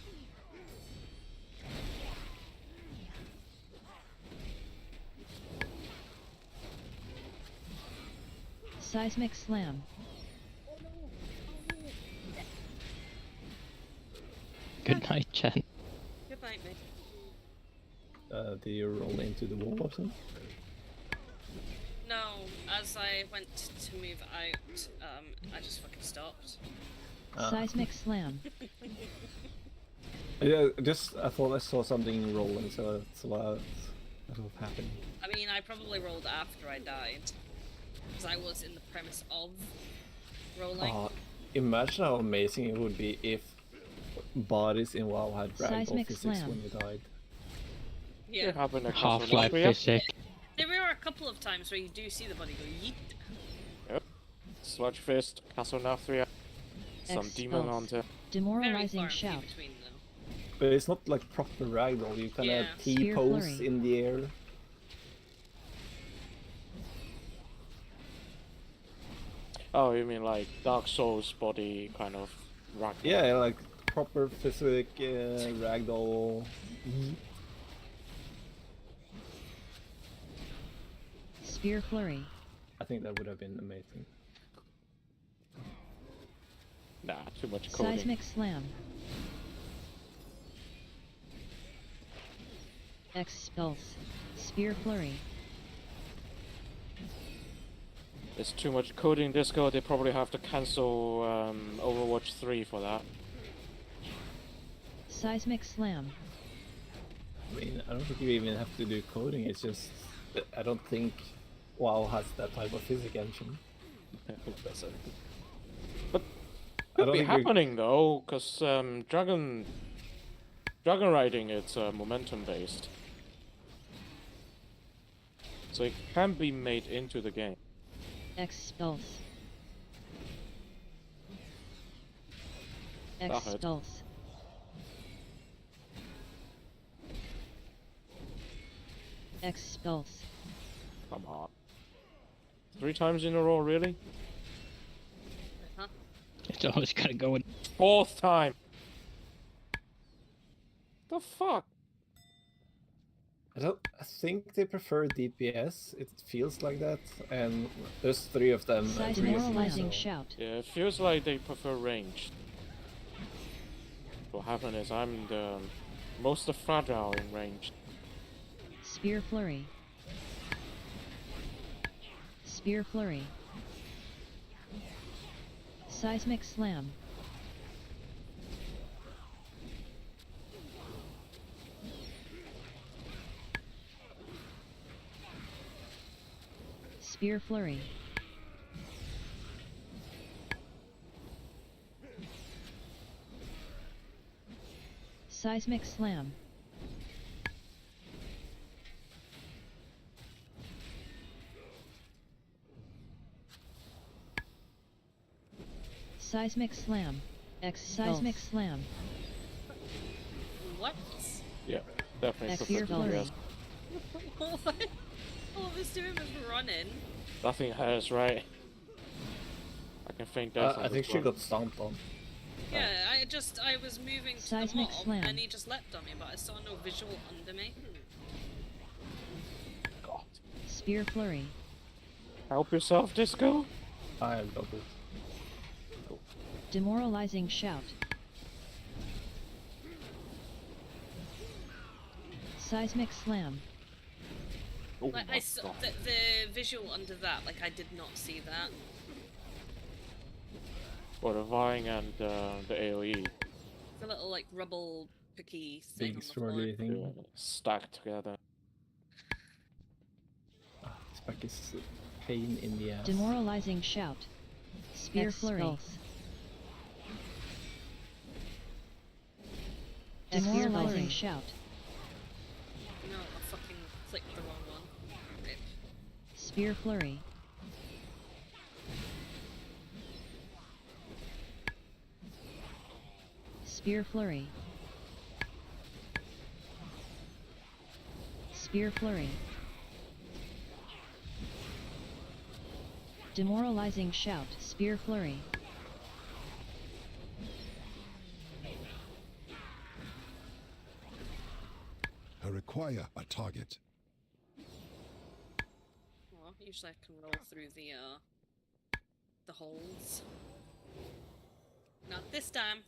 Seismic slam. Good night, Chen. Good night, mate. Did you roll into the wall or something? No, as I went to move out, I just fucking stopped. Seismic slam. Yeah, I thought I saw something rolling, so that's what happened. I mean, I probably rolled after I died. Because I was in the premise of rolling. Imagine how amazing it would be if bodies in WoW had ragdoll Seismic physics slam. when you died. Yeah. Half-Life physics. There are a couple of times where you do see the body go yeet. Yep. Sludge Fist, Castle Nathria, some Demon Expulse. Hunter. Demoralizing Very far shout. in between them. But it's not like proper ragdoll, you kind of Yeah. Spear T-pose flurry. in the air. Oh, you mean like Dark Souls body kind of rag? Yeah, like proper physic ragdoll. Spear flurry. I think that would have been amazing. Nah, too much coding. Seismic slam. Expulse. Spear flurry. There's too much coding in Discord, they probably have to cancel Overwatch 3 for that. Seismic slam. I mean, I don't think you even have to do coding, it's just... I don't think WoW has that type of physics engine. But I could don't be think we- happening though, because Dragon Riding, it's momentum based. So it can be made into the game. Expulse. That hurt. Expulse. Expulse. Come on. 3 times in a row, really? Huh? It's always gotta go in. 4th time! The fuck? I think they prefer DPS, it feels like that, and there's 3 of them. and 3 of them, Demoralizing so- shout. Yeah, it feels like they prefer range. What happened is I'm the most fragile in range. Spear flurry. Spear flurry. Seismic slam. Spear flurry. Seismic slam. Seismic slam. Seismic slam. What? Yeah, definitely Spear prefer flurry. DPS. What? All I was doing was running. Nothing has, right? I can feint death. I think she got stomped on. Yeah, I was moving to the Seismic mob slam. and he just leapt on me, but I saw no visual under me. God. Spear flurry. Help yourself, Disco. I have doubled. Demoralizing shout. Seismic slam. Oh Like my I saw God. the visual under that, like I did not see that. For the Vying and the AoE. The little like rubble picky thing Big on the floor. swirly thing. Yeah, stacked together. This back is a pain in the ass. Demoralizing shout. Spear flurry. Demoralizing shout. No, I fucking clicked the wrong one. Rip. Spear flurry. Spear flurry. Spear Flurry. Demoralizing Shout, Spear Flurry. I require a target. Well, usually I can roll through the holes. Not this time.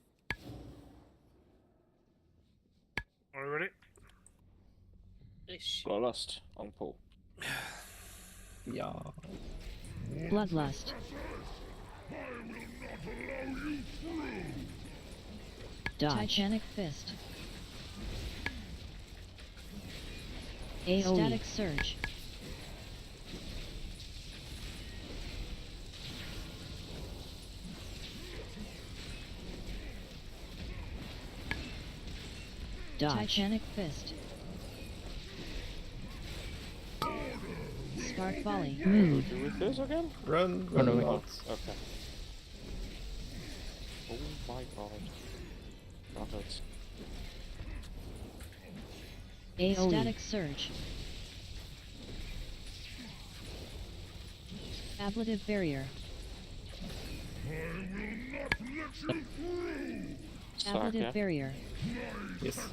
Are we ready? Ish. Bloodlust on Paul. Yeah. Bloodlust. Dodge. Titanic Fist. AoE. Static Surge. Dodge. Titanic Fist. Spark Volley. Move. Do with this again? Run away. out. Okay. Oh my god. That hurts. AoE. Static Surge. Ablative Barrier. Ablative Barrier. Yes.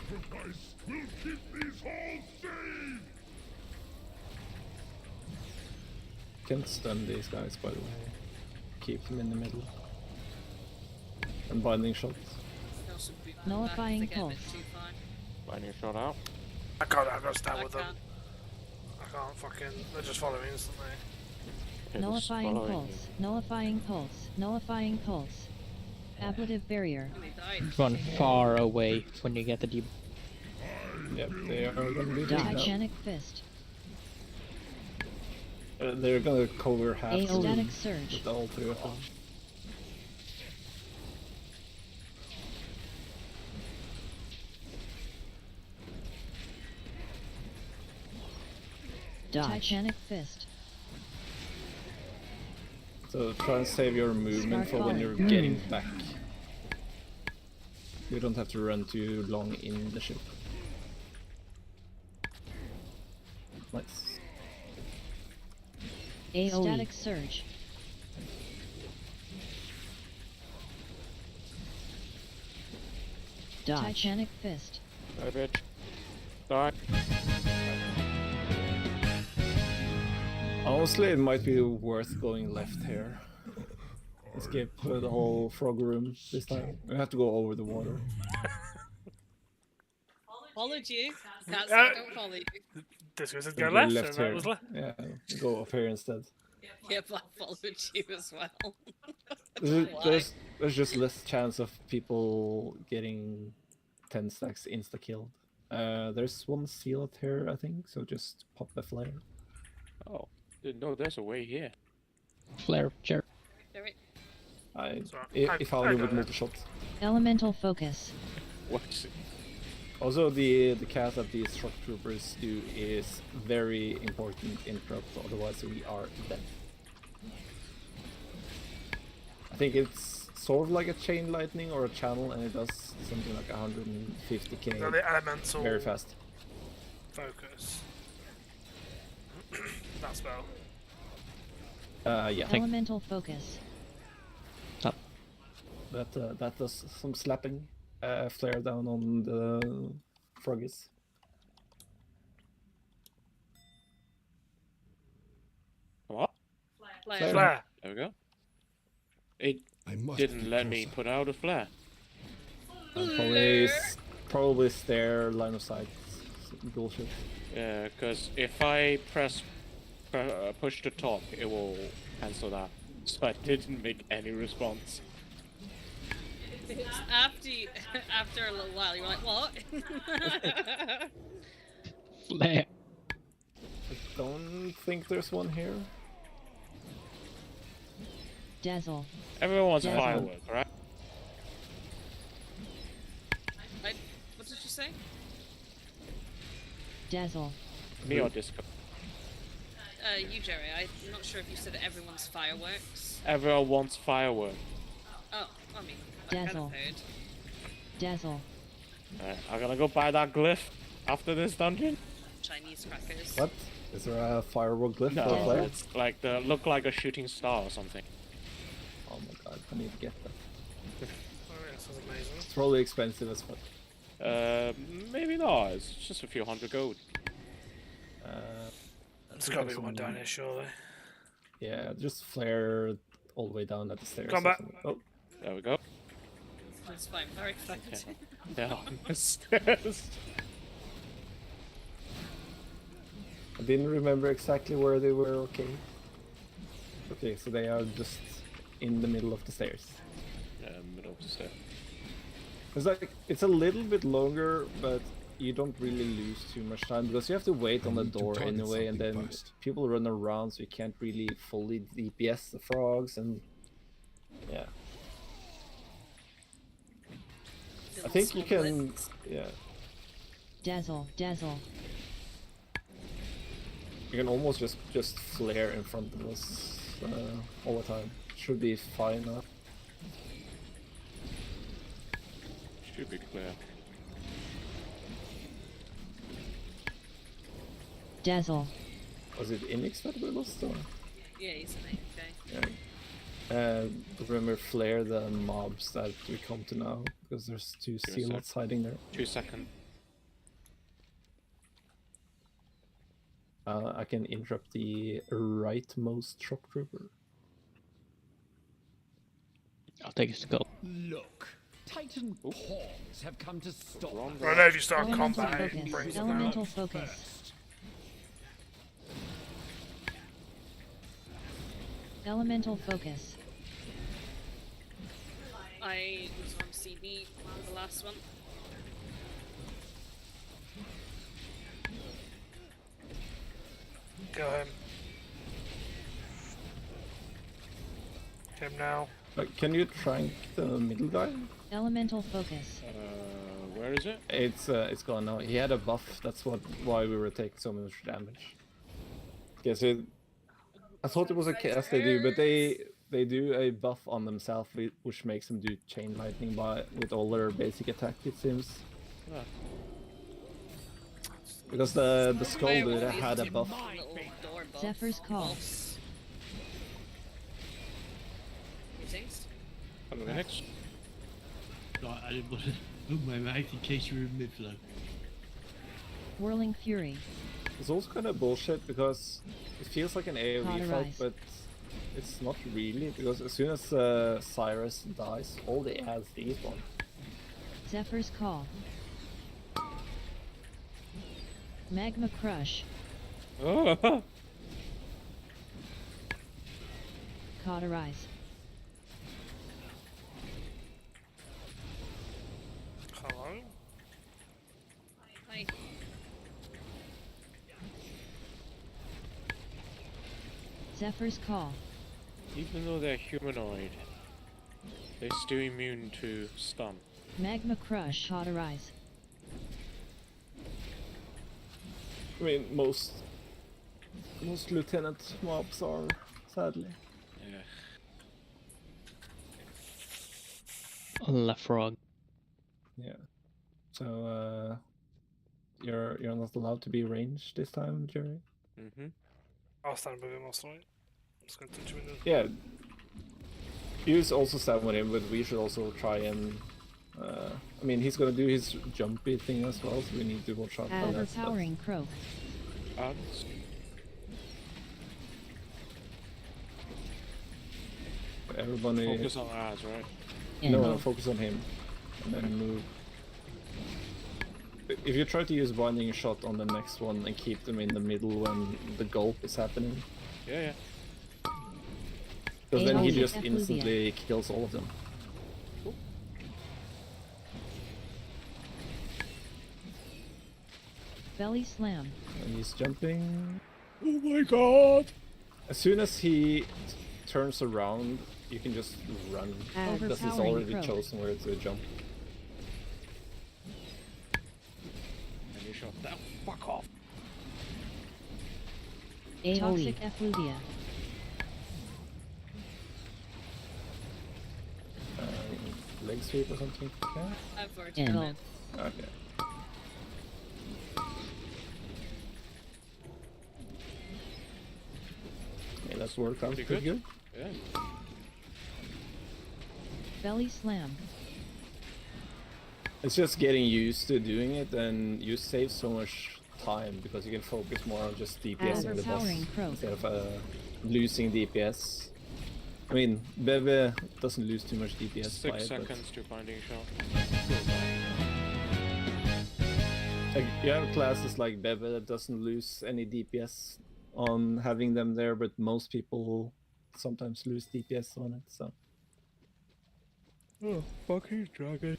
Can't stun these guys, by the way. Keep them in the middle. And binding shots. Nullifying Pulse. Binding shot out. I got stabbed with them. I can't fucking. They just follow me instantly. Nullifying Pulse. Nullifying Pulse. Nullifying Pulse. Ablative Barrier. Run far away when you get the deep. Yep, they are gonna be big now. Titanic Fist. They're gonna cover half the Static room Surge. with all three of them. Dodge. Titanic Fist. So try and save your movement for when you're Volley. getting back. You don't have to run too long in the ship. Nice. AoE. Static Surge. Dodge. Titanic Fist. Die, bitch. Die. Honestly, it might be worth going left here. Skip the whole frog room this time. We have to go over the water. Followed you. Can't say I don't follow you. This was a go left, and that here. was left. Yeah, go up here instead. Yeah, but I followed you as well. There's just less chance of people getting 10 stacks insta-killed. There's one seal out here, I think, so just pop a flare. Oh, didn't know there's a way here. Flare, sure. If I would multi-shot. Elemental Focus. What's it? Also, the cast that these shock troopers do is very important in prep, otherwise we are dead. I think it's sort of like a chain lightning or a channel, and it does something like 150k. So the elemental very fast. Focus. That spell. Yeah. Elemental Focus. That does some slapping. Flare down on the froggies. What? Flare. There we go. It didn't let me put out a flare. Probably stare line of sight bullshit. Yeah, because if I push the top, it will cancel that. So I didn't make any response. After a little while, you're like, what? Flare. I don't think there's one here. Dazzle. Everyone wants firework, right? What did you say? Dazzle. Me or Disco? You, Jerry. I'm not sure if you said everyone's fireworks. Everyone wants firework. Oh, I mean, Dazzle. Dazzle. Alright, I'm gonna go buy that glyph after this dungeon. Chinese crackers. What? Is there a firewall glyph No, for a flare? it's like the look like a shooting star or something. Oh my god, I need to get that. Oh yeah, this is amazing. It's probably expensive as fuck. Maybe not. It's just a few hundred gold. There's gotta be one down here, surely. Yeah, just flare all the way down at the stairs. Come back. Oh, there we go. That's fine. Very excited. Down the stairs. I didn't remember exactly where they were. Okay. Okay, so they are just in the middle of the stairs. Yeah, middle of the stairs. It's like it's a little bit longer, but you don't really lose too much time because you have to wait on the door anyway, and then people run around, so you can't really fully DPS the frogs, and yeah. I think you can, yeah. Dazzle, dazzle. You can almost just flare in front of us all the time. Should be fine now. Should be clear. Dazzle. Was it Inix that we lost or? Yeah, he's an okay. Yeah. Remember flare the mobs that we come to now because there's two sealots hiding there. 2 seconds. I can interrupt the rightmost shock trooper. I'll take us to go. Look, Titan pawns have come to stop. I know if you start Elemental combat, it focus. brings them Elemental out. focus. Elemental focus. I was on CB for the last one. Go ahead. Him now. Can you trank the middle guy? Elemental focus. Where is it? It's gone now. He had a buff. That's why we were taking so much damage. Okay, so I thought it was a cast they do, but they do a buff on themselves, which makes them do chain lightning with all their basic attack. It seems. Ah. Because the skull dude had a buff. Zephyr's call. Greetings. Hello, Linux. Right, I didn't want to move my mouth in case you were in mid-flow. Whirling fury. It's also kind of bullshit because it feels like an AoE fight, Cauterize. but it's not really, because as soon as Cyrus dies, all they add is these one. Zephyr's call. Magma crush. Oh. Cauterize. Hello? Hi. Zephyr's call. Even though they're humanoid, they're still immune to stun. Magma crush. Cauterize. I mean, most lieutenant mobs are, sadly. Yeah. La frog. Yeah. So you're not allowed to be ranged this time, Jerry. Mm-hmm. I'll stand with him, I'll start. I'm just gonna touch him in the... Yeah. You also stand with him, but we should also try and. I mean, he's gonna do his jumpy thing as well, so we need to watch out for that stuff. Overpowering croak. Everybody. Focus on ours, right? No, focus on him, and then move. If you try to use binding shot on the next one and keep them in the middle when the gulp is happening. Yeah, yeah. Because then he AoE just effluvia. instantly kills all of them. Belly slam. And he's jumping. Oh my god! As soon as he turns around, you can just run. Because he's Overpowering already croak. chosen where to jump. And you shot that. Fuck off! Toxic effluvia. Leg sweep or something? Yeah? I've already N. done it. Okay. just worked out pretty good. Yeah. Belly slam. It's just getting used to doing it, and you save so much time because you can focus more on just DPSing the boss Overpowering croak. instead of losing DPS. I mean, Bebe doesn't lose too much DPS by 6 it, seconds to binding shot. like, you have classes like Bebe that doesn't lose any DPS on having them there, but most people sometimes lose DPS on it, so... Oh, fucking dragon.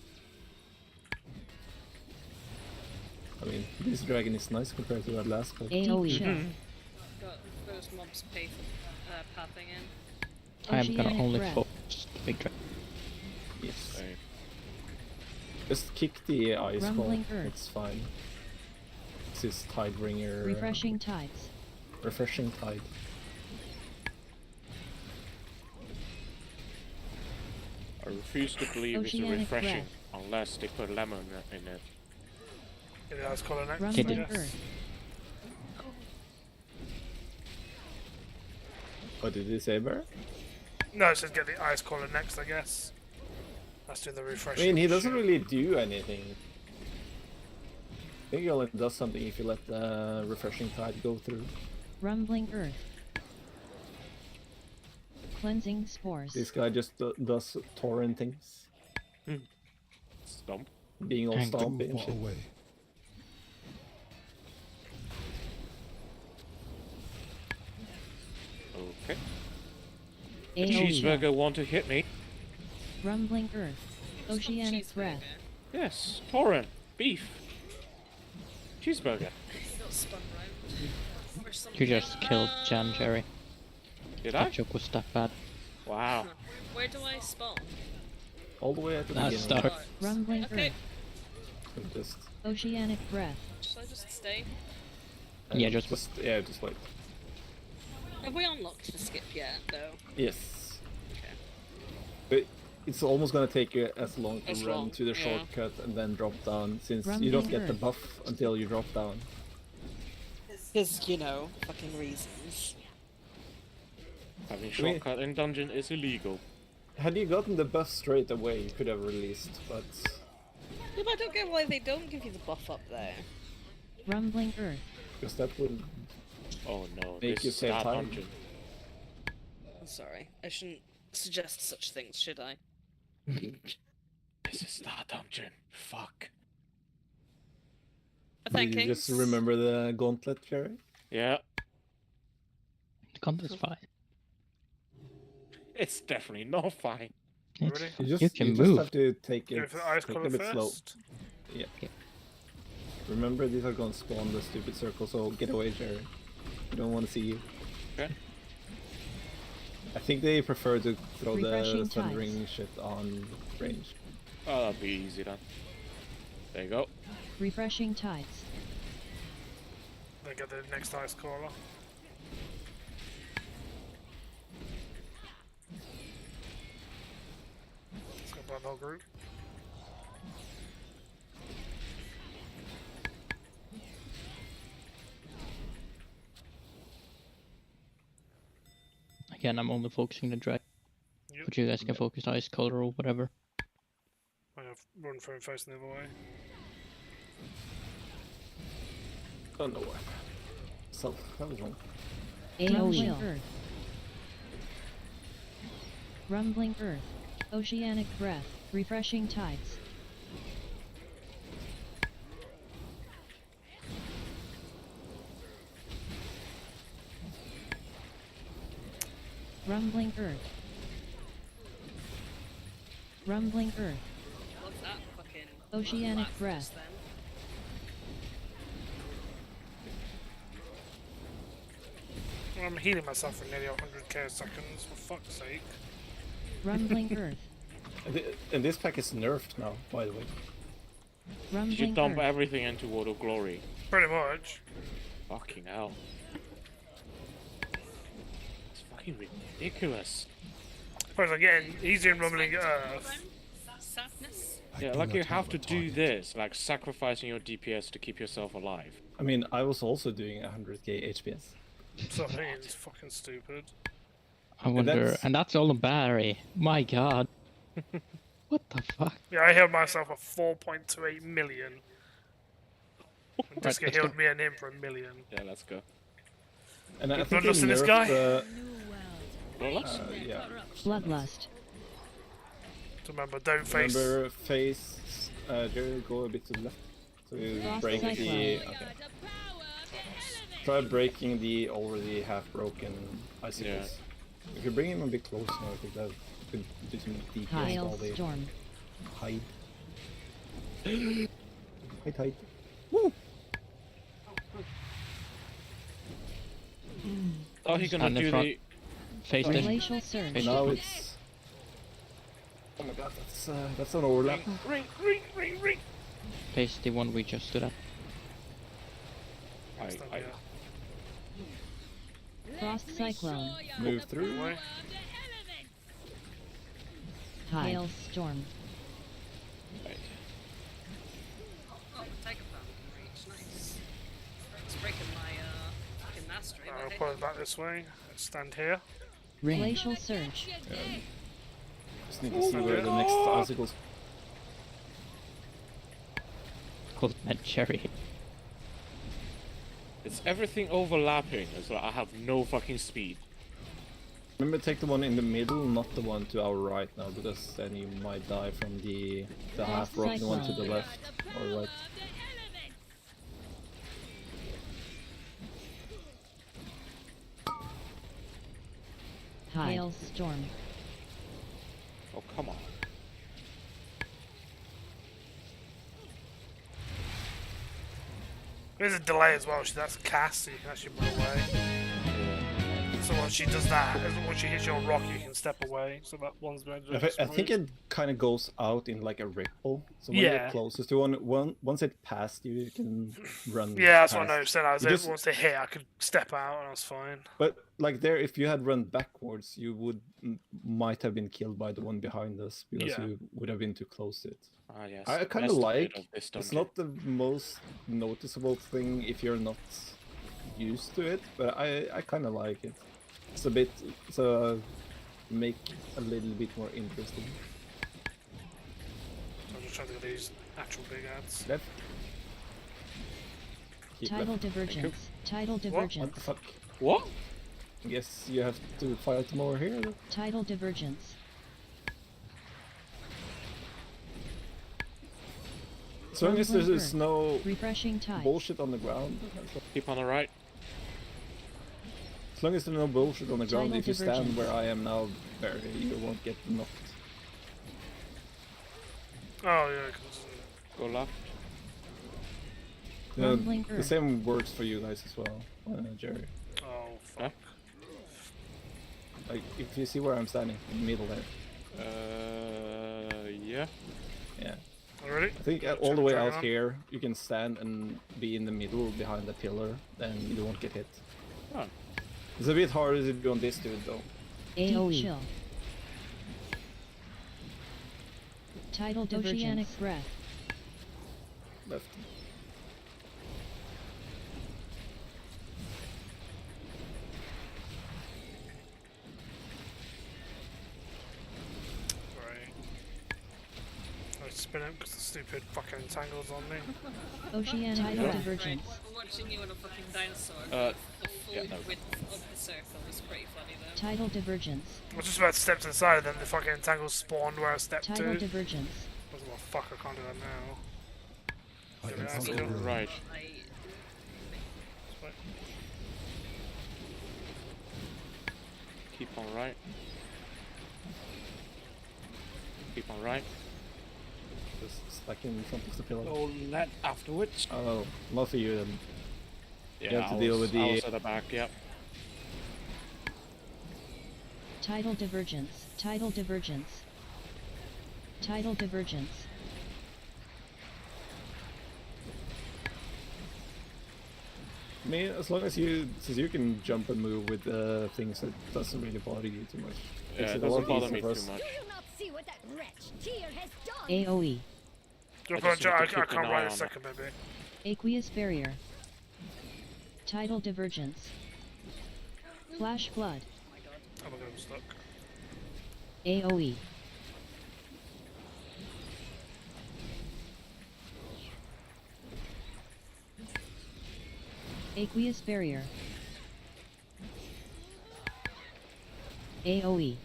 I mean, this dragon is nice compared to that last one. AoE. Got those mobs pay for pathing in. I am gonna Oceanic only breath. focus the big dragon. Yes. Okay. Just kick the ice ball, Rumbling earth. it's fine. It's his Tidebringer... Refreshing tides. Refreshing Tide. I refuse to believe it's a Oceanic refreshing breath. unless they put lemon in it. Get the ice collar next. Rumbling I guess. earth. What did he say, Bear? No, it says get the ice collar next, I guess. Let's do the I refreshing. mean, he doesn't shit. really do anything. I think he only does something if you let the Refreshing Tide go through. Rumbling earth. Cleansing spores. This guy just does torrent things. Stomp. Being all And stompy and shit. away. Okay. The AoE. cheeseburger want to hit me. Rumbling earth. Oceanic Cheeseburger. breath. Yes, torrent, beef, cheeseburger. He got spun round. Or something. You just killed Jan Jerry. Did I? That joke was that bad. Wow. Where do I spawn? All the way at the That's beginning. start. Rumbling Okay. earth. Just, Oceanic breath. Should I just stay? Yeah, just yeah, just wait. Have we unlocked the skip yet, though? Yes. Okay. But it's almost gonna take you as long to As run long, to the yeah. shortcut and then drop down, since you Rumbling don't get the earth. buff until you drop down. Because, you know, fucking reasons. Having shortcut in dungeon is illegal. Had you gotten the buff straight away, you could have released, but... Yeah, but I don't get why they don't give you the buff up there. Rumbling earth. Because that would... Oh no, Make this you is save that time. dungeon. I'm sorry. I shouldn't suggest such things, should I? This is that dungeon. Fuck. Did you just remember the gauntlet, Jerry? Yeah, the content's fine. it's definitely not fine. It's Really? fine. You just, You can you move. just have to take Go it, for the ice take collar it a bit slow. first. Yeah. Remember, these are going to spawn the stupid circle, so get away, Jerry. We don't want to see you. Okay. I think they prefer to throw the Refreshing thundering shit on range. Oh, that'll be easy then. There you go. Refreshing tides. Then get the next ice collar. Let's go by the whole group. Again, I'm only focusing the drag, Yep. but you guys can focus ice color or whatever. I have run through and facing the other way. Oh no. So, that was wrong. Rumbling earth. Rumbling earth. Oceanic breath. Refreshing tides. Rumbling earth. Rumbling earth. What's that fucking... Oceanic laugh breath. just then? I'm healing myself for nearly 100k seconds, for fuck's sake. Rumbling earth. And this pack is nerfed now, by the way. You Rumbling should dump earth. everything into World of Glory. Pretty much. Fucking hell. It's fucking ridiculous. Whereas again, easy in rumbling earth. Sadness? Yeah, like you have to do this, like sacrificing your DPS to keep yourself alive. I mean, I was also doing 100k HPS. So I mean, it's fucking stupid. I wonder, and that's all on battery. My god. What the fuck? Yeah, I healed myself for 4.28 million. And Right, Disco let's healed go. me and him for 1 million. Yeah, let's go. And I Good think they bloodlust in this nerfed. Bloodlust? Yeah. Bloodlust. So remember, don't face. Remember, face. Jerry, go a bit to the left. So you Frost break the. cyclone. Okay. Try breaking the already half broken icicles. If you bring him a bit closer, I think that could do some DPS while they Hailstorm. hide. Hide. Woo! Oh, he's gonna Stand in do front. the... Face this. Glacial surge. Face Now this. it's. Oh my god, that's an overlap. Ring. Face the one we just stood at. Frost cyclone. Move through. Away. Hailstorm. Oh, take a fan. Reach, nice. It's breaking my fucking mastery. I'll pull it back this way. Stand here. Glacial surge. Just need to see where the next icicles. Called Mad Cherry. It's everything overlapping. It's like I have no fucking speed. Remember, take the one in the middle, not the one to our right now, because then you might die from the half broken one to the left or right. Hailstorm. Oh, come on. There's a delay as well. That's a cast, so you can actually move away. So once she does that, once she hits your rock, you can step away. So that one's been. I think it kind of goes out in like a ripple. So when Yeah. you're closest to one, once it passed you, you can run. Yeah, that's what I past. noticed. Then I was You just- once they hit, I could step out and I was fine. But like there, if you had run backwards, you would might have been killed by the one behind us because Yeah. you would have been too close to it. Ah, yes. I kind That's of the like. bit of this It's dungeon. not the most noticeable thing if you're not used to it, but I kind of like it. It's a bit. It's a make a little bit more interesting. So I'm just trying to get these actual big ads. Left. Keep Tidal left. divergence. Tidal What the divergence. fuck? What? Guess you have to fight them over here. Then. Tidal divergence. As long as Crumbling there's earth. no Refreshing tide. bullshit on the ground. Keep on the right. As long as there's no bullshit on the ground, Tidal if you stand divergence. where I am now, Barry, you won't get knocked. Oh yeah, 'cause, Go left. Crumbling The earth. same works for you guys as well, Jerry. oh fuck. Like, if you see where I'm standing, in the middle there. Yeah. Yeah. Already? I think all the way Turn out on. here, you can stand and be in the middle behind the pillar, then you won't get hit. Oh. It's a bit harder to do on this dude though. AOE. Chill. Tidal divergence. Oceanic breath. Left. Right. I spin it because the stupid fucking entangles on me. Oceanic Tidal breath. Right, watching you on a fucking dinosaur. Uh, The full yeah, no. width of the circle was pretty funny though. Tidal divergence. I was just about to step to the side and then the fucking entangles spawned where I stepped Tidal to. divergence. I was like, well, fuck, I can't do that now. Like, Yeah, it's that's not cool. over. Right. Keep on right. Keep on right. Just stuck in front of the pillar. Go left afterwards. Oh, not for you then. Yeah, have to I deal was, with I the- was at the back, yep. Tidal divergence. Tidal divergence. Tidal divergence. I mean, as long as since you can jump and move with things, that doesn't really bother you too much. Yeah, Makes it a lot doesn't bother easier me for too us. much. Do you not see what that wretch Tyr has done? AOE. Jump I on, just need to I keep an can't eye ride on a it. second, baby. Aqueous barrier. Tidal divergence. Flash flood. Oh my god, I'm stuck. AoE. Aqueous barrier. AoE.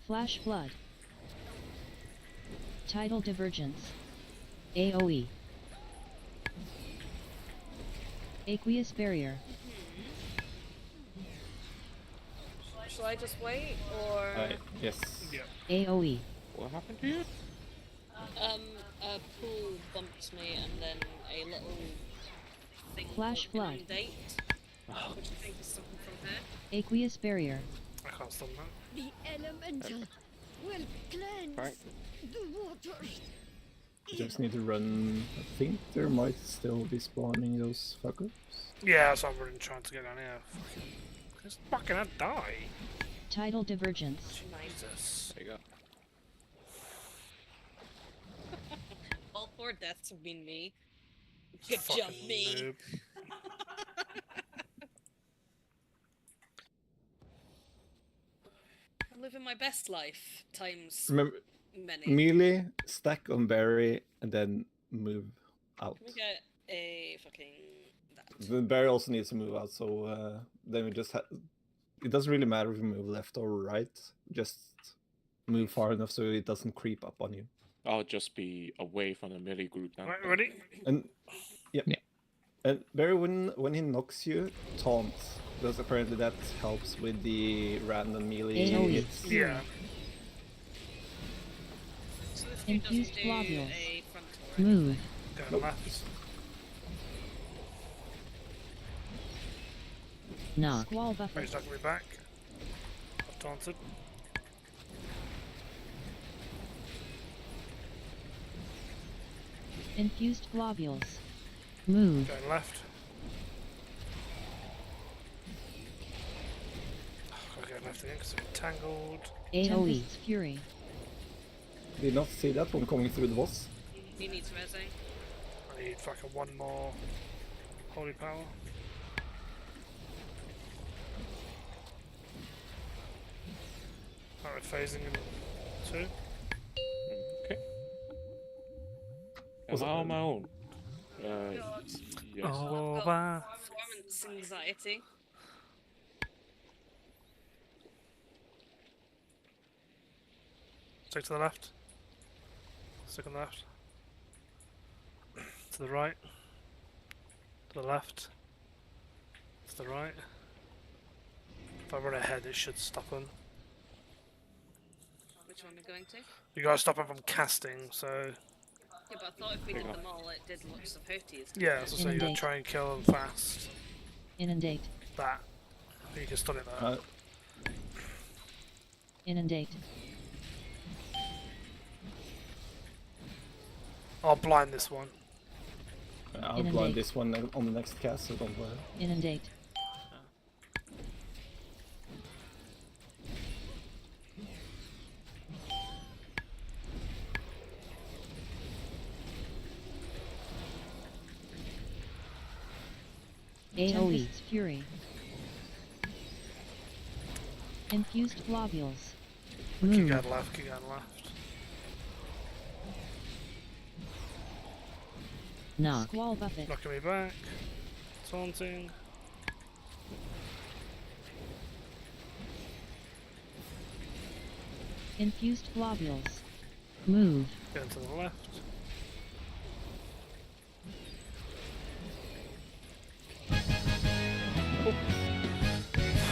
Flash flood. Tidal divergence. AoE. Aqueous barrier. Shall I just wait, or Yes. Yeah. AoE. What happened to you? a pool bumped me, and then a little thing Flash called flood. inundate, which I think is something from her. Aqueous barrier. I can't stop that. The elemental will cleanse Right. the waters. You just need to run. I think there might still be spawning those fuckers. Yeah, that's what I'm really trying to get down here. Just fucking I die. Tidal divergence. Jesus. There you go. All 4 deaths have been me. Good Fucking job, me. noob. I'm living my best life times Remember, many. melee, stack on berry, and then move out. Can we get a fucking that? The berry also needs to move out, so then we just have. It doesn't really matter if you move left or right. Just move far enough so it doesn't creep up on you. I'll just be away from the melee group now. Right, ready? And yeah. And Barry, when he knocks you, taunt. Because apparently that helps with the random melee AoE. hits. Yeah. So this dude doesn't Infused do globules. a frontal, right? Move. Go left. Knock. Squall buffer. He's knocking me back. I've taunted. Infused globules. Move. Going left. Oh, gotta go left again because I'm entangled. AoE. Tempest's Fury. Did not see that one coming through the boss. He needs rezzing. I need fucking one more holy power. Alright, phasing in 2. Okay. Was Am I it- on my own? God. Yes. Oh, I've got performance anxiety. Stick to the left. Stick on the left. To the right. To the left. To the right. If I run ahead, it should stop him. Which one are we going to? You gotta stop him from casting, so Yeah, but I thought if we did them all, it did lots of hurties. yeah, that's what I'm saying. You gotta Inundate. try and kill him fast. Inundate. That. You can stun it there. Inundate. I'll blind this one. I'll Inundate. blind this one on the next cast, so don't worry. Inundate. AoE's Fury. Infused globules. Keep Move. going left, keep going left. Knock. Squall buffet. Knocking me back. Taunting. Infused globules. Move. Going to the left.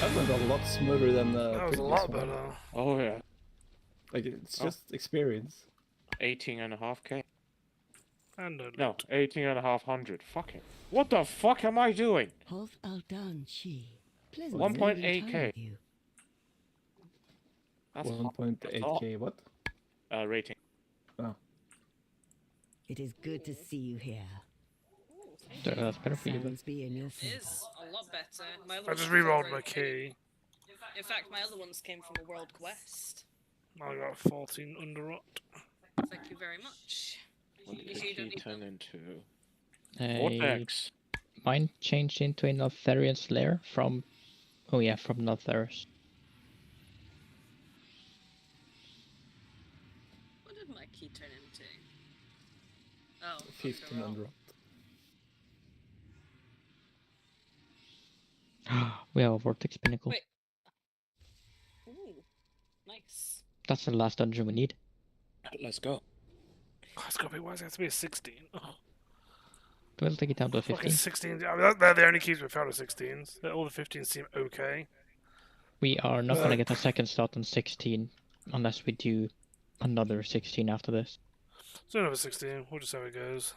That went a lot smoother than the That was a previous lot one. better. Oh yeah. Like it's Oh. just experience. 18.5k. And a No, 18,500. Fucking. What the fuck am I doing? Hoth Aldan Chi. Pleasant 1.8K. spending time with you. That's 1.8k. What? rating. Oh. It is good to see you here. That's better for you then. Sounds be in your It favor. is a lot better. My other I just ones were rerolled very my good. key. In fact, my other ones came from a world quest. I got 14 under rot. Thank you very much. What did If the you don't key need turn them. into? A Vortex. mine changed into a Neltharian's lair from... Oh yeah, from Neltharis. What did my key turn into? Oh, 15 underworld. unwrapped. We have a Vortex Pinnacle. Wait. Ooh, nice. That's the last dungeon we need. Let's go. Oh, it's gotta be, why does it have to be a 16? Oh. We'll take it down to a Fucking 15. 16. I mean, they're the only keys we've found are 16s. All the 15s seem okay. We are not gonna get a second slot on 16 unless we do another 16 after this. So another 16. We'll just see how it goes.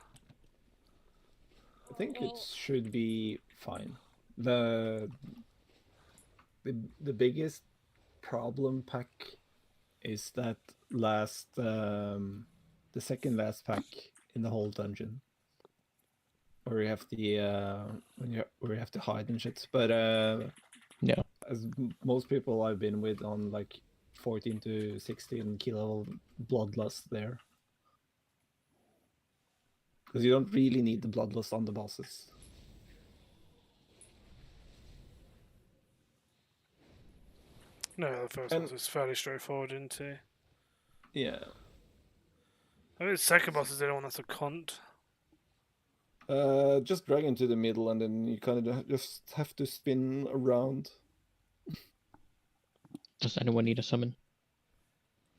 I think it should be fine. The biggest problem pack is that the second last pack in the whole dungeon, where you have the where you have to hide and shit. But yeah, as most people I've been with on like 14 to 16 key level bloodlust there, because you don't really need the bloodlust on the bosses. No, the first boss is fairly straightforward, isn't he? Yeah. I think the second boss is the only one that's a cunt. Just drag into the middle and then you kind of just have to spin around. Does anyone need a summon?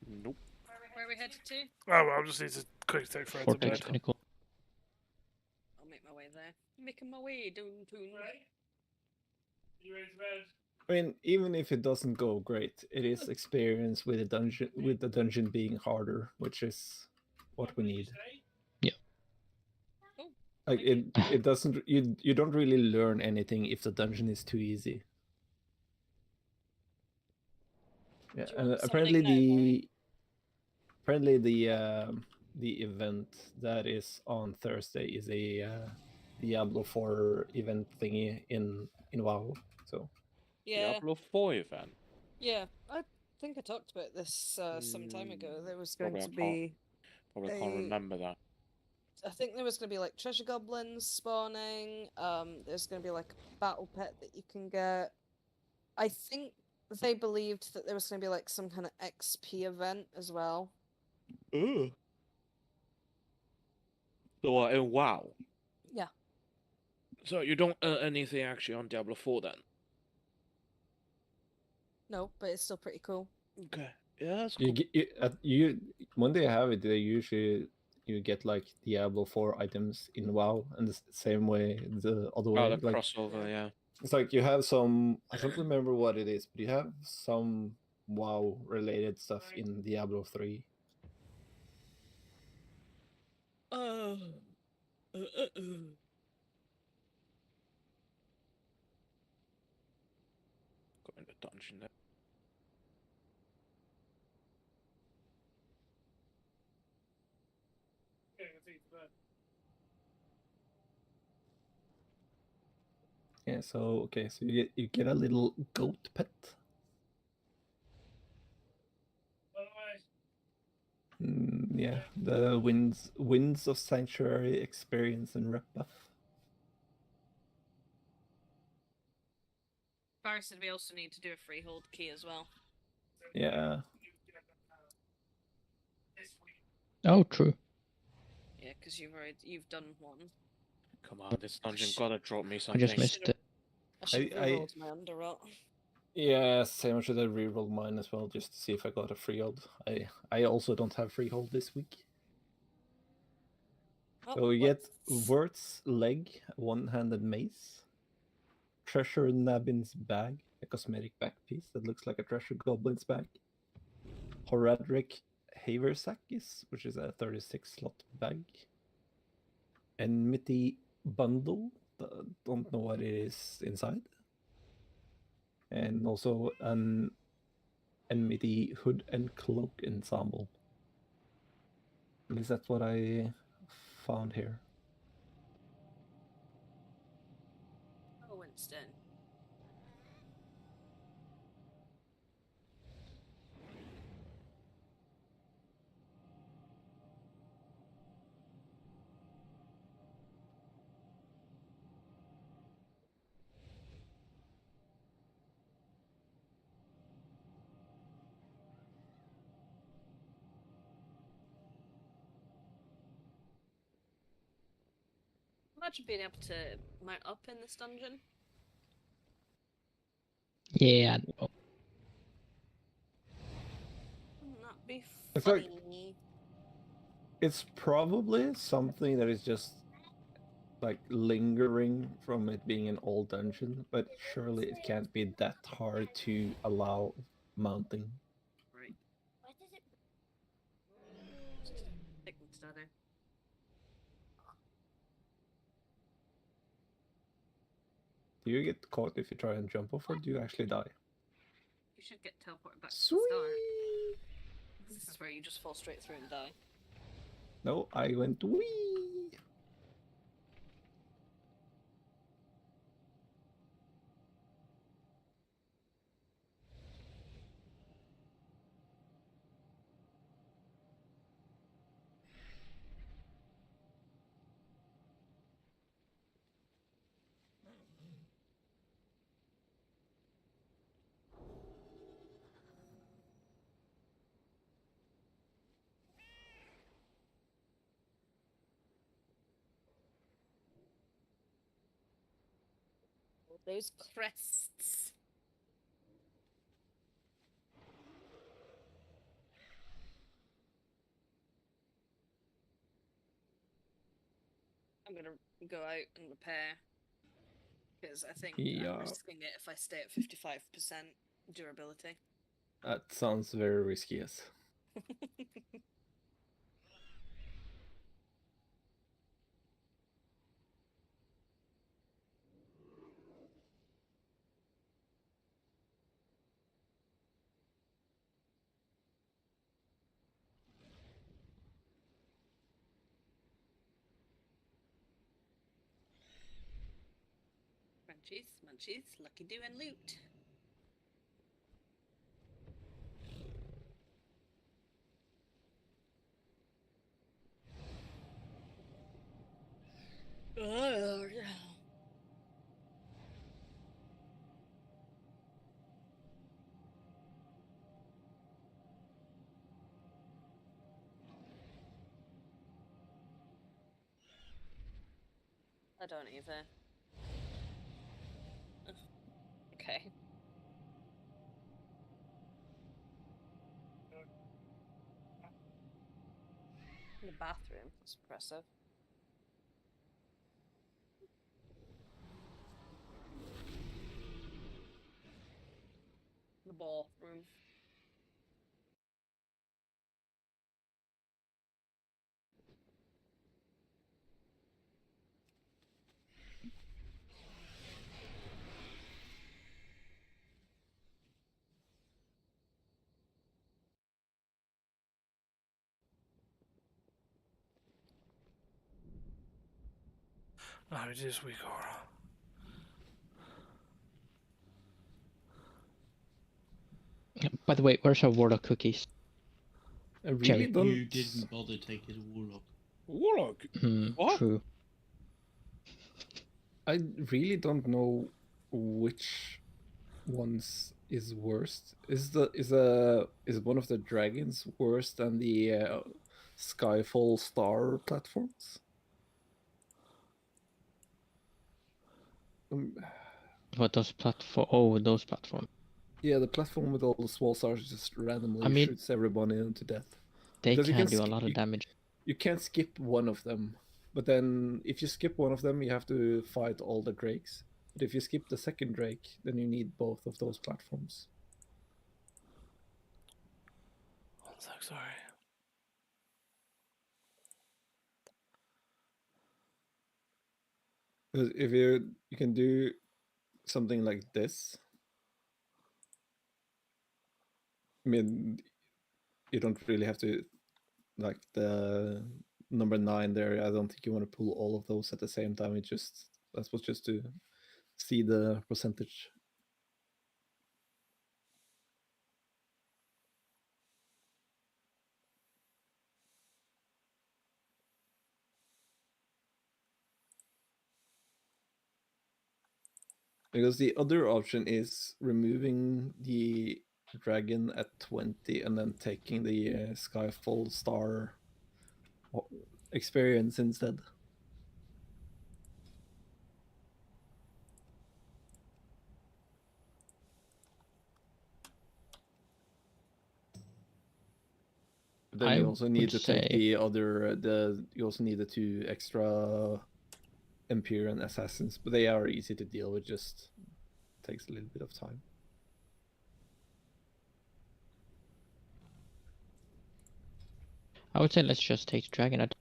Nope. Where are we headed to? Oh, well, I'll just need to quickly take Fred to Vortex bed. Pinnacle. I'll make my way there. Making my way downtown. You ready to bed? I mean, even if it doesn't go great, it is experience with the dungeon being harder, which is what we need. Yeah. Like it doesn't you don't really learn anything if the dungeon is too easy. Yeah, and apparently the event that is on Thursday is a Diablo 4 event thingy in WoW. So Yeah. Diablo 4 event. Yeah, I think I talked about this some time ago. There was going Probably to be. Probably can't remember that. I think there was going to be like treasure goblins spawning. There's going to be like a battle pet that you can get. I think they believed that there was going to be like some kind of XP event as well. Ooh. So in WoW. Yeah. So you don't earn anything actually on Diablo 4 then? No, but it's still pretty cool. Okay. Yeah, that's cool. you when they have it, they usually you get like Diablo 4 items in WoW, and the same way the other way. Oh, the like, crossover, yeah. It's like you have some. I don't remember what it is, but you have some WoW related stuff in Diablo 3. Go in the dungeon there. Yeah. So okay. So you get a little goat pet. Yeah, the winds of sanctuary experience and rep buff. Barry said we also need to do a freehold key as well. Yeah. Oh, true. Yeah, because you've done one. Come on, this dungeon gotta drop me something. I just missed it. I should have rolled my underrot. Yeah, same. I should have rerolled mine as well, just to see if I got a freehold. I also don't have freehold this week. So we get Wirt's leg, one-handed mace, Treasure Nabbin's bag, a cosmetic back piece that looks like a Treasure Goblin's bag, Horadric Haversakis, which is a 36-slot bag, Enmity Bundle, don't know what it is inside, and also an Enmity Hood and Cloak ensemble. At least that's what I found here. Oh, Winston. Imagine being able to mount up in this dungeon. Yeah. Well, Wouldn't that be It's like- funny? It's probably something that is just like lingering from it being an old dungeon, but surely it can't be that hard to allow mounting. Right. Picnic starter. Do you get caught if you try and jump off, or do you actually die? You should get teleported back to Sweet. the start. This is where you just fall straight through and die. No, I went wee. Those crests. I'm gonna go out and repair because I think Yeah. I'm risking it if I stay at 55% durability. That sounds very risky, yes. Munchies, munchies, lucky do and loot. Oh, yeah. I don't either. Okay. In the bathroom, that's impressive. The bathroom. How it is, we go. by the way, where's our warlock cookies? I really Cherry. don't. You didn't bother taking a warlock. Warlock? What? True. I really don't know which ones is worst. Is one of the dragons worse than the Skyfall Star platforms? What those platform? Oh, those platforms. Yeah, the platform with all the small stars just randomly I mean, shoots everybody into death. They Because you can can do a sk- lot of damage. You can't skip one of them, but then if you skip one of them, you have to fight all the drakes. But if you skip the second drake, then you need both of those platforms. One sec, sorry. Because if you can do something like this, I mean, you don't really have to, like the number 9 there. I don't think you want to pull all of those at the same time. That was just to see the percentage. Because the other option is removing the dragon at 20 and then taking the Skyfall Star experience instead. But then I you also need would to take say- the other you also need the 2 extra Empyrean assassins, but they are easy to deal with. Just takes a little bit of time. I would say let's just take the dragon. I don't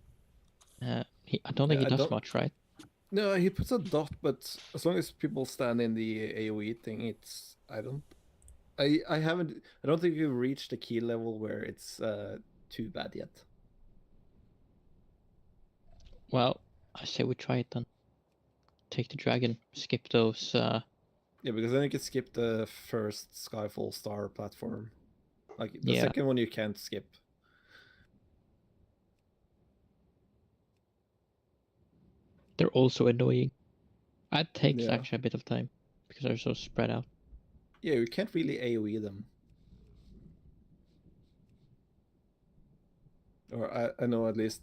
think Yeah, he I does don't- much, right? No, he puts a dot, but as long as people stand in the AoE thing, it's I don't think we've reached the key level where it's too bad yet. Well, I say we try it then. Take the dragon, skip those. Yeah, because then you can skip the first Skyfall Star platform. Like the Yeah. second one you can't skip. They're also annoying. It takes Yeah. actually a bit of time because they're so spread out. Yeah, you can't really AoE them. Or I know at least,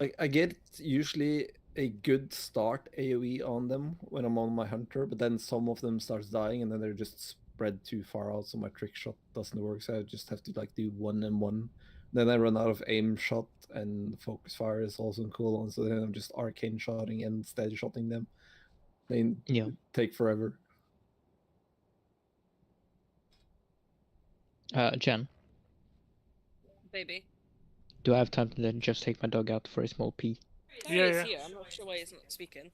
like I get usually a good start AoE on them when I'm on my hunter, but then some of them starts dying and then they're just spread too far out, so my trick shot doesn't work. So I just have to like do 1 and 1. Then I run out of aim shot, and focus fire is also cool on. So then I'm just arcane shotting and steady shotting them. They take forever. Jen, Baby. do I have time to then just take my dog out for a small pee? There he is here. I'm not sure why he's not speaking.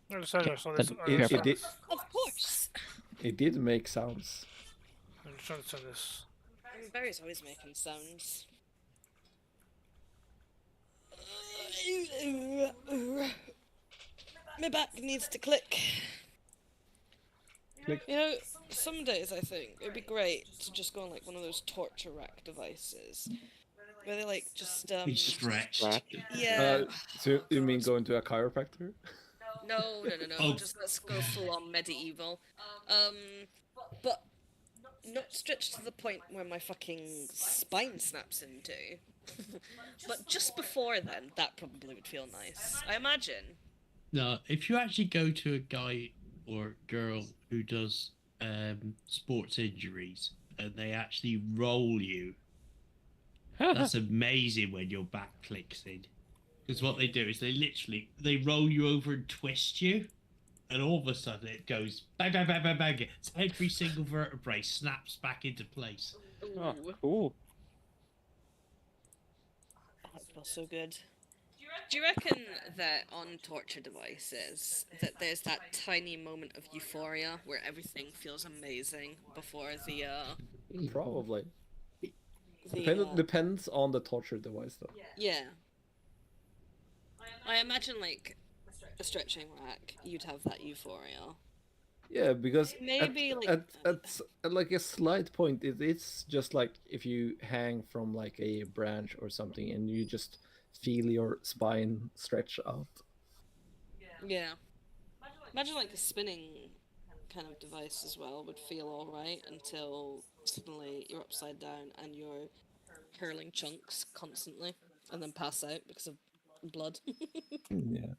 No, Okay, then It did, Of course. it did make sounds. I'm just trying to turn this. Barry's always making sounds. My back needs to click. Click. You know, some days I think it'd be great to just go on like one of those torture rack devices, where they like just Be stretched. Yeah. So you mean going to a chiropractor? No. Oh. Just let's go full on medieval. But not stretched to the point where my fucking spine snaps into. But just before then, that probably would feel nice. I imagine. No, if you actually go to a guy or girl who does sports injuries and they actually roll you, that's amazing when your back clicks in. Because what they do is they roll you over and twist you, and all of a sudden it goes bang, bang, bang, bang, bang. So every single vertebrae snaps back into place. Oh, cool. That feels so good. Do you reckon that on torture devices that there's that tiny moment of euphoria where everything feels amazing before the Probably. the Depends on the torture device, though. yeah. I imagine like a stretching rack, you'd have that euphoria. Yeah, because Maybe, at like a slight point, it's just like if you hang from like a branch or something, and you just feel your spine stretch out. Yeah. Imagine like a spinning kind of device as well would feel alright until suddenly you're upside down and you're hurling chunks constantly and then pass out because of blood. Yeah,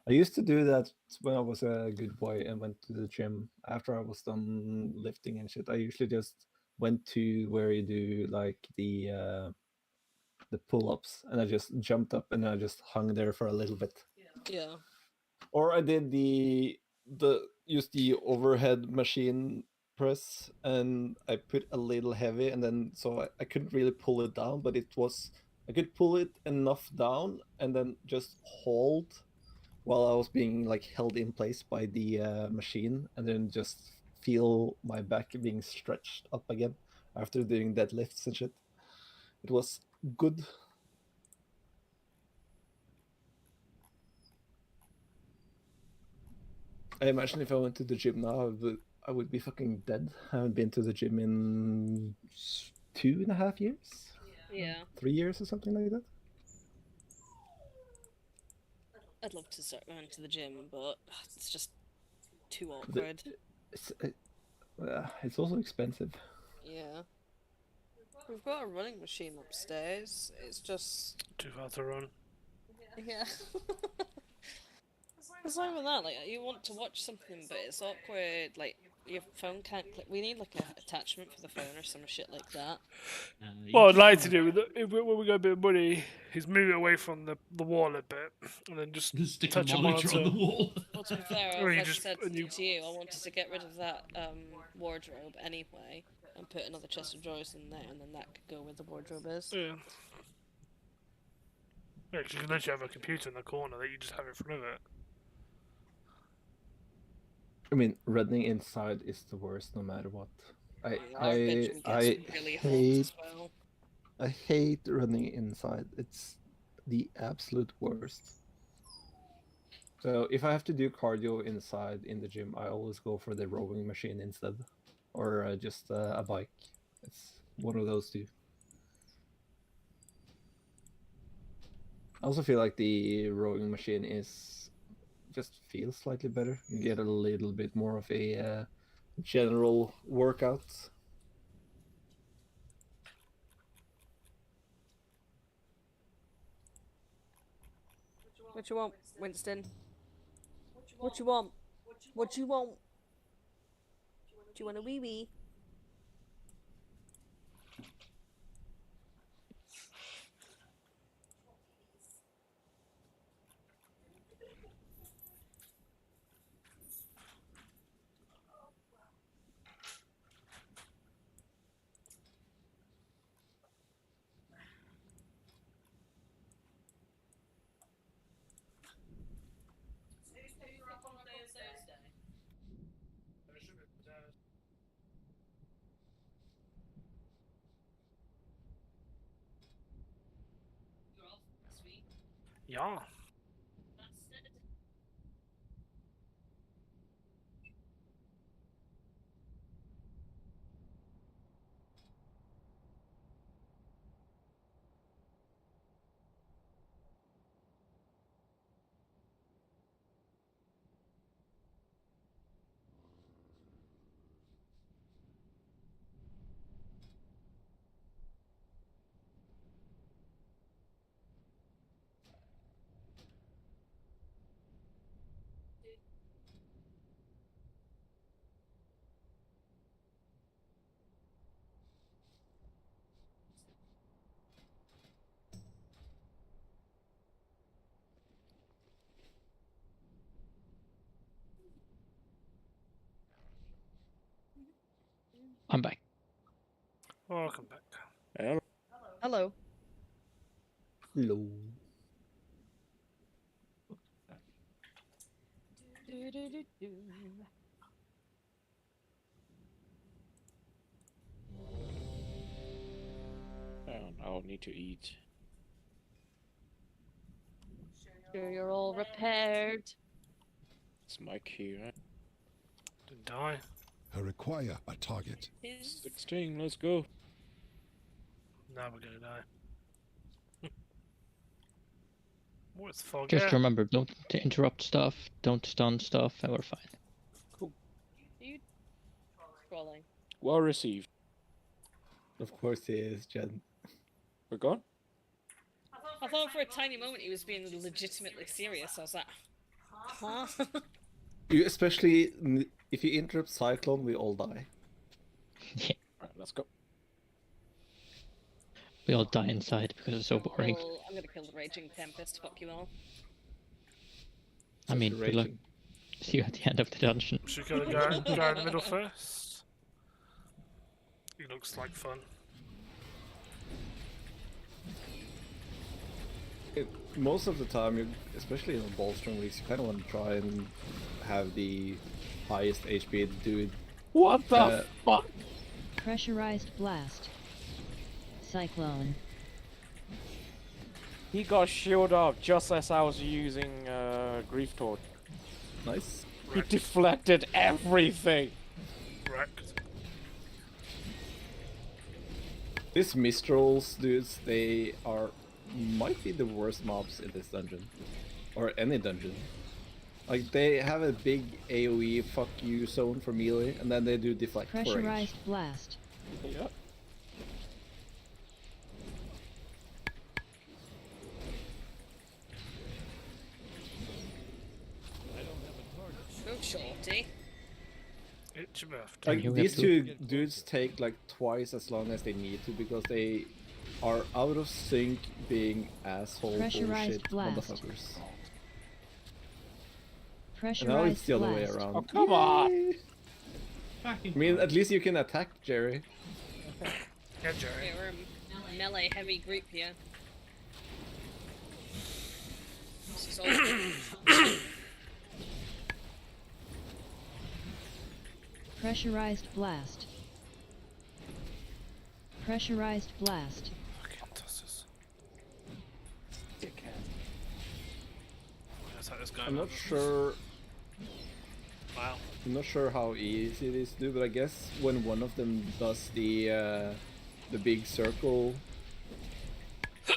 I used to do that when I was a good boy and went to the gym. After I was done lifting and shit, I usually just went to where you do like the pull-ups, and I just jumped up and I just hung there for a little bit. Yeah. Or I did the use the overhead machine press, and I put a little heavy, and then so I couldn't really pull it down, but I could pull it enough down and then just hold while I was being like held in place by the machine, and then just feel my back being stretched up again after doing deadlifts and shit. It was good. I imagine if I went to the gym now, I would be fucking dead. I haven't been to the gym in 2.5 years. Yeah. 3 years or something like that. I'd love to start going to the gym, but it's just too awkward. It's also expensive. Yeah. We've got a running machine upstairs. It's just Too far to run. yeah. It's not even that. Like you want to watch something, but it's awkward. Like your phone can't click. We need like a attachment for the phone or some shit like that. What I'd like to do with when we got a bit of money is move it away from the wall a bit, and then just stick touch a monitor on the monitor. wall. Well, to be fair, Or you like I just said and you to you, I wanted to get rid of that wardrobe anyway, and put another chest of drawers in there, and then that could go where the wardrobe is. yeah. Yeah, 'cause you can literally have a computer in the corner that you just have in front of it. I mean, running inside is the worst no matter what. Our I bedroom gets I really hot hate as well. I hate running inside. It's the absolute worst. So if I have to do cardio inside in the gym, I always go for the rowing machine instead, or just a bike. It's one of those two. I also feel like the rowing machine just feels slightly better. You get a little bit more of a general workout. What you want, Winston? What you want? What you want? Do you want a wee wee? Yeah. I'm back. Welcome back. Hello. Hello. Hello. And I'll need to eat. Sure, you're all repaired. It's my key, right? Didn't die. I require a target. 16, let's go. Now we're gonna die. What's the fog? Just remember, don't interrupt stuff, don't stun stuff, and we're fine. Are you scrolling? Well received. Of course he is, Jen. We're gone? I thought for a tiny moment he was being legitimately serious. I was like, huh? You especially if you interrupt Cyclone, we all die. Yeah. Right, let's go. We all die inside because it's so boring. Well, I'm gonna kill the Raging Tempest, fuck you all. I mean, good luck. See you at the end of the dungeon. Should we kill the guy in the middle first? He looks like fun. Most of the time, especially in the ball strong leagues, you kind of want to try and have the highest HP dude. What the fuck? Pressurized blast. Cyclone. He got shielded up just as I was using Grief Torch. Nice. He deflected everything. Wrecked. These Mistrals dudes, they might be the worst mobs in this dungeon. Or any dungeon. Like, they have a big AoE fuck you zone for melee, and then they do deflect for range. Pressurized blast. Yep. Go, shorty. It's your birthday. Like you these have two dudes take like twice as long as they need to because they are out of sync being asshole Pressurized bullshit blast. motherfuckers. And Pressurized now it's the other way blast. around. Oh, come on! Yay! I mean, at least you can attack Jerry. Yeah, Jerry. Okay, we're a melee heavy group here. This is all. Pressurized blast. Pressurized blast. Fucking tosses. Let's let this go. I'm not sure. Wow. I'm not sure how easy it is to do, but I guess when one of them does the big circle,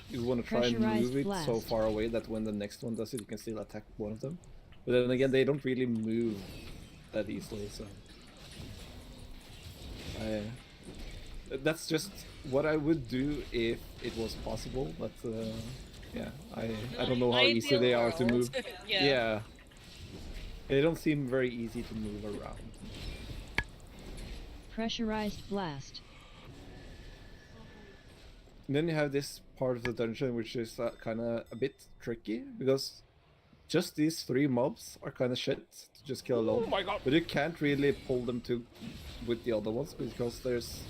you want to try and Pressurized move it so blast. far away that when the next one does it, you can still attack one of them. But then again, they don't really move that easily, so that's just what I would do if it was possible. But yeah, I don't know how easy they are to move. Yeah. They don't seem very easy to move around. Pressurized blast. And then you have this part of the dungeon which is kind of a bit tricky because just these 3 mobs are kind of shit to just kill alone. Oh my god! But you can't really pull them to with the other ones because there's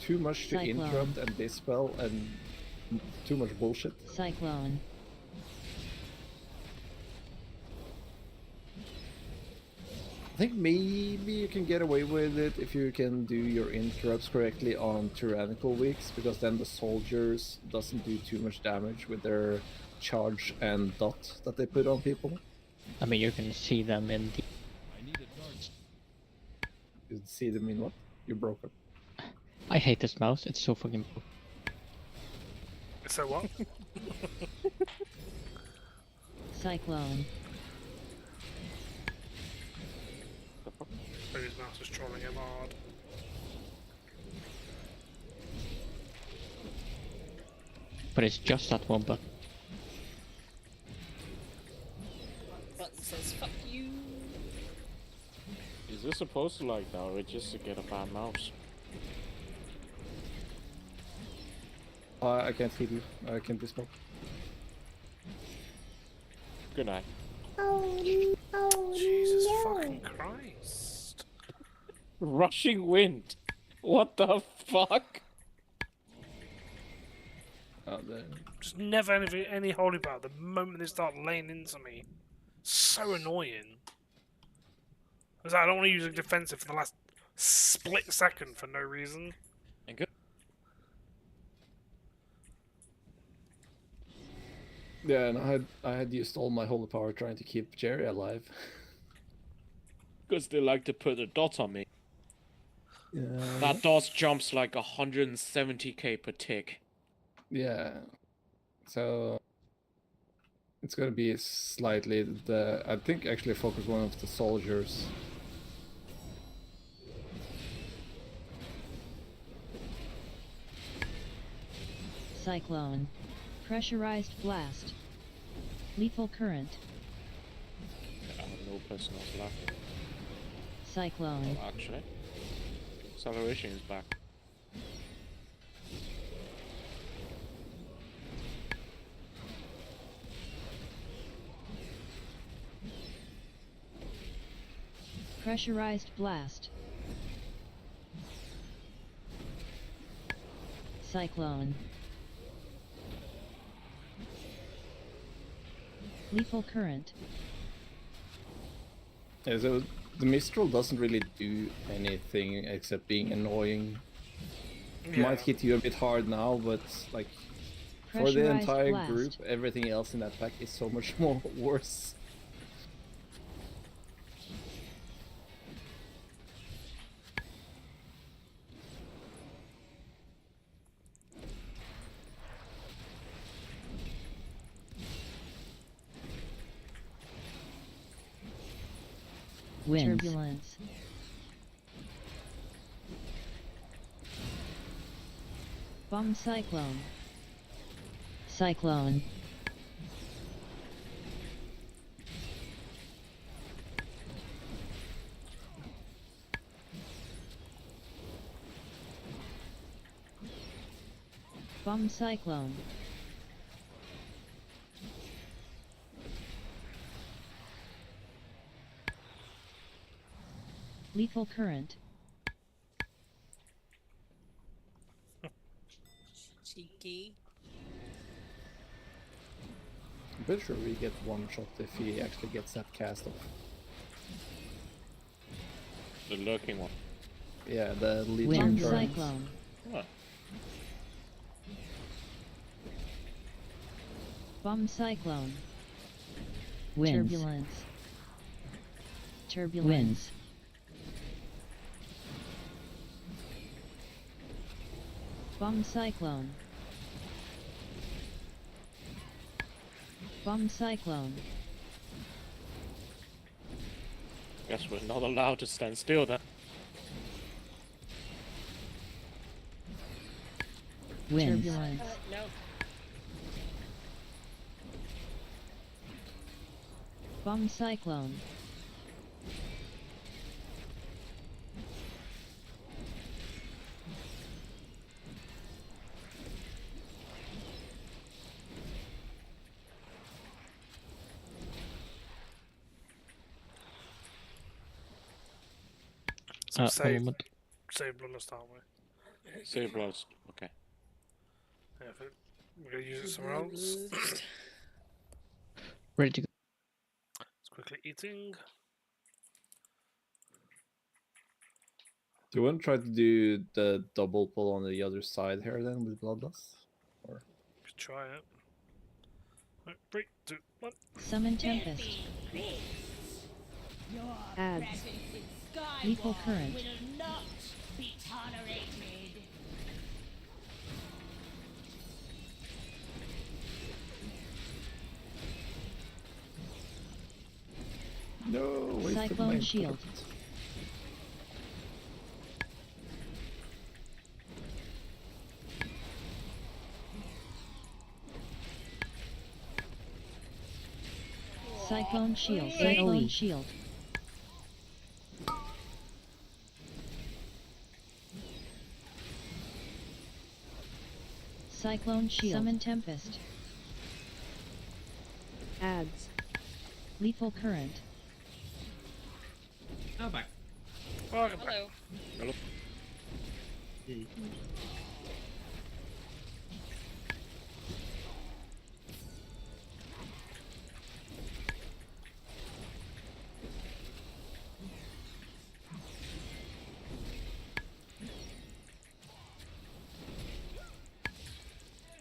too much to Cyclone. interrupt and dispel and too much bullshit. Cyclone. I think maybe you can get away with it if you can do your interrupts correctly on tyrannical weeks, because then the soldiers doesn't do too much damage with their charge and dot that they put on people. I mean, you can see them in the... You see them in what? You broke up. I hate this mouse, it's so fucking... So what? Cyclone. Whose mouse is trolling him hard? But it's just that one button. Button says fuck you. Is this supposed to like that, or just to get a bad mouse? I can't hear you. I can't dispel. Good night. Jesus fucking Christ. Rushing wind. What the fuck? Just never any holy power. The moment they start laying into me, so annoying. Because I don't want to use a defensive for the last split second for no reason. And good. Yeah, and I had used all my holy power trying to keep Jerry alive. Because they like to put a dot on me. Yeah. That dot jumps like 170k per tick. Yeah. So it's gonna be slightly I think actually focus one of the soldiers. Cyclone. Pressurized blast. Lethal current. I have no personals left. Cyclone. Oh, actually, acceleration is back. Pressurized blast. Cyclone. Lethal current. Yeah, so the Mistral doesn't really do anything except being annoying. It might hit you a bit hard now, but like for the Pressurized entire blast. group, everything else in that pack is so much more worse. Winds. Turbulence. Bomb cyclone. Cyclone. Bomb cyclone. Lethal current. Cheeky. I'm pretty sure we get one shot if he actually gets that cast off. The lurking one. Yeah, the lead Bomb turret. cyclone. Oh. Bomb cyclone. Winds. Turbulence. Turbulence. Winds. Bomb cyclone. Bomb cyclone. Guess we're not allowed to stand still then. Winds. No. Bomb cyclone. So save, moment. save bloodlust, aren't we? Save lost. Okay. Yeah, I think we're gonna use it somewhere else. Ready to go. It's quickly eating. Do you want to try to do the double pull on the other side here then with Bloodlust? Or Could try it. Right, 3, 2, 1. Summon Tempest. Ads. Lethal current. Will not be tolerated. no, waste of Cyclone main shield. turret. Cyclone shield. Cyclone shield. Cyclone shield. Summon Tempest. Ads. Lethal current. Oh, back. Welcome back. Hello. Hello.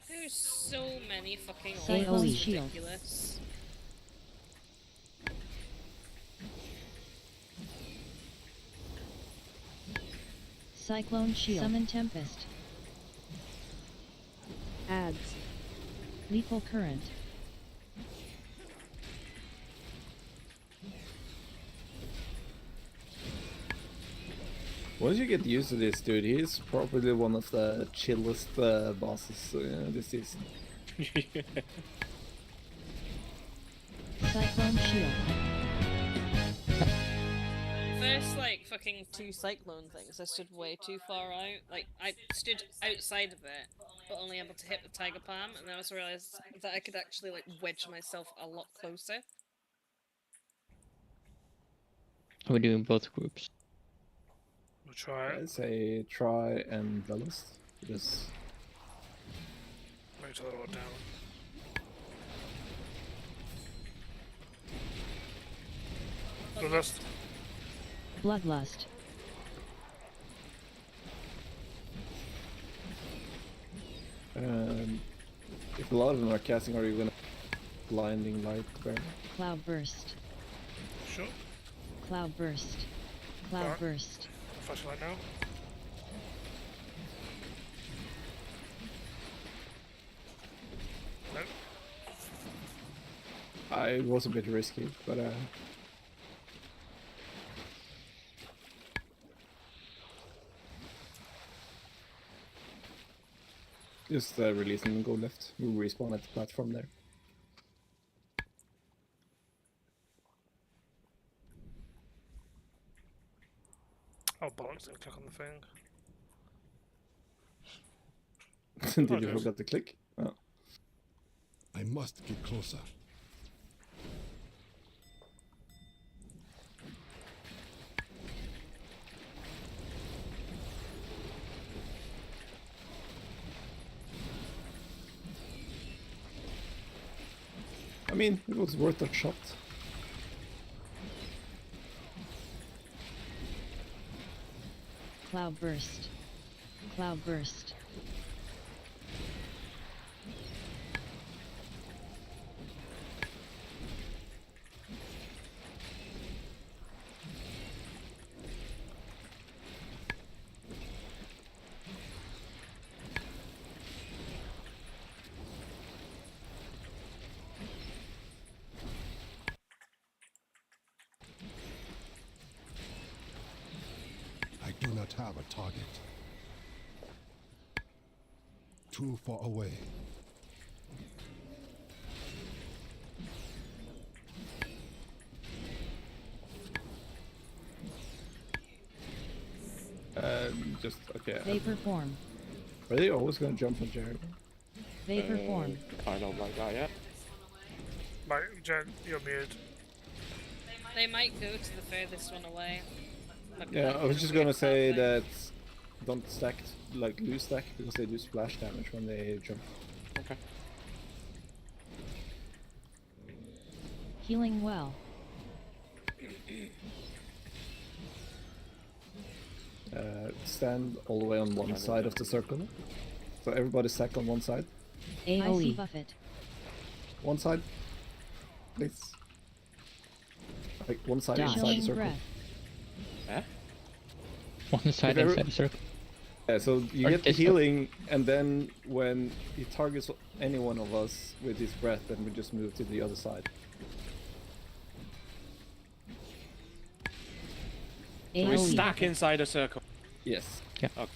There's so many fucking Cyclone orbs, it's shield. ridiculous. Cyclone shield. Summon Tempest. Ads. Lethal current. Once you get used to this dude, he's probably one of the chillest bosses this season. Cyclone shield. First, like, fucking 2 cyclone things, I stood way too far out. Like, I stood outside of it, but only able to hit the tiger palm, and then I also realized that I could actually, like, wedge myself a lot closer. We're doing both groups. We'll try it. I'd say try and Bloodlust. Just Wait till they're all down. Bloodlust. Bloodlust. if a lot of them are casting, are you gonna blinding light burn? Cloud burst. Sure. Cloud burst. Cloud Alright. burst. Flashlight now. No. It was a bit risky, but just release them and go left. We'll respawn at the platform there. Oh bollocks, didn't click on the thing. Did you forget to click? Oh. I must get closer. I mean, it was worth a shot. Cloudburst. Cloudburst. I do not have a target. Too far away. Just okay. Vapor form. Are they always gonna jump on Jared? Vapor form. Kind of like that, yeah. Right, Jen, you're muted. They might go to the furthest one away. Yeah, I was just gonna say that don't stack, like loose stack, because they do splash damage when they jump. Okay. Healing well. Stand all the way on one side of the circle. So everybody stack on one side. AoE. Buffet. One side. Please. Like one side inside the circle. Eh? One side inside the circle. Yeah, so you Or get the this healing, and then when he targets any one of us with his breath, then we just move to the other side. So we stack inside a circle. Yes. Yeah. Okay.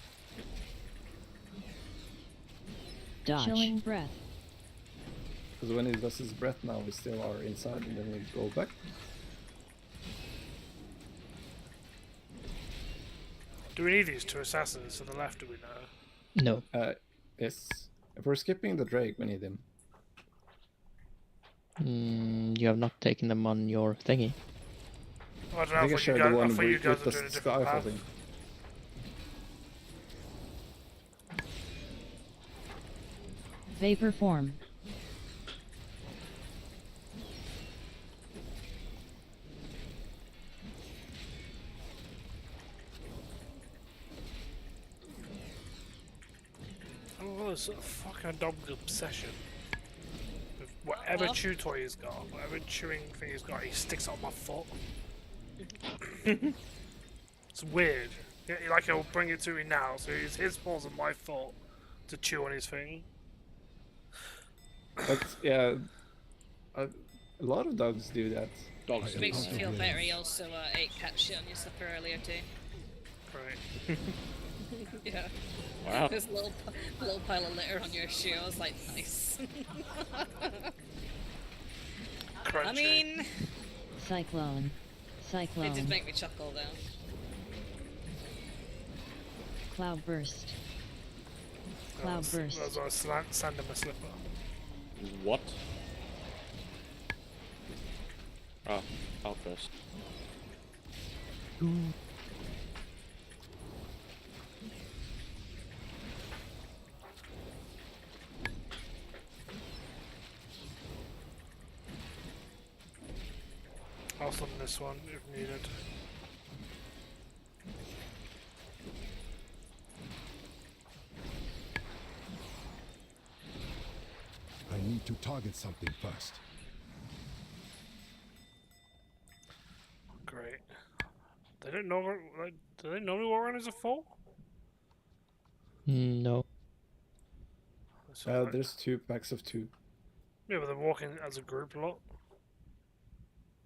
Dodge. Chilling breath. Because when he does his breath now, we still are inside, and then we go back. Do we need these two assassins to the left, do we know? No. Yes. If we're skipping the Drake, we need him. You have not taken them on your thingy. I don't know, I think I I shared the one thought you guys with were the doing a different Skyfall path. thing. Vapor form. Oh, this sort of fucking dog obsession. With whatever What? chew toy he's got, whatever chewing thing he's got, he sticks it on my foot. It's weird. Yeah, like he'll bring it to me now, so his paws on my foot to chew on his thing. But yeah, a lot of dogs do that. Dogs It makes you feel better. He also ate cat shit on your slipper earlier too. Right. Yeah. Wow. There's a little pile of litter on your shoe. I was like, nice. Crunchy. I mean, Cyclone. Cyclone. it did make me chuckle though. Cloudburst. That was Cloudburst. a sand in my slipper. What? Oh, outburst. I'll summon this one if needed. I need to target something first. Great. They don't know. Like, do they normally walk around as a four? No. There's 2 packs of 2. Yeah, but they're walking as a group a lot.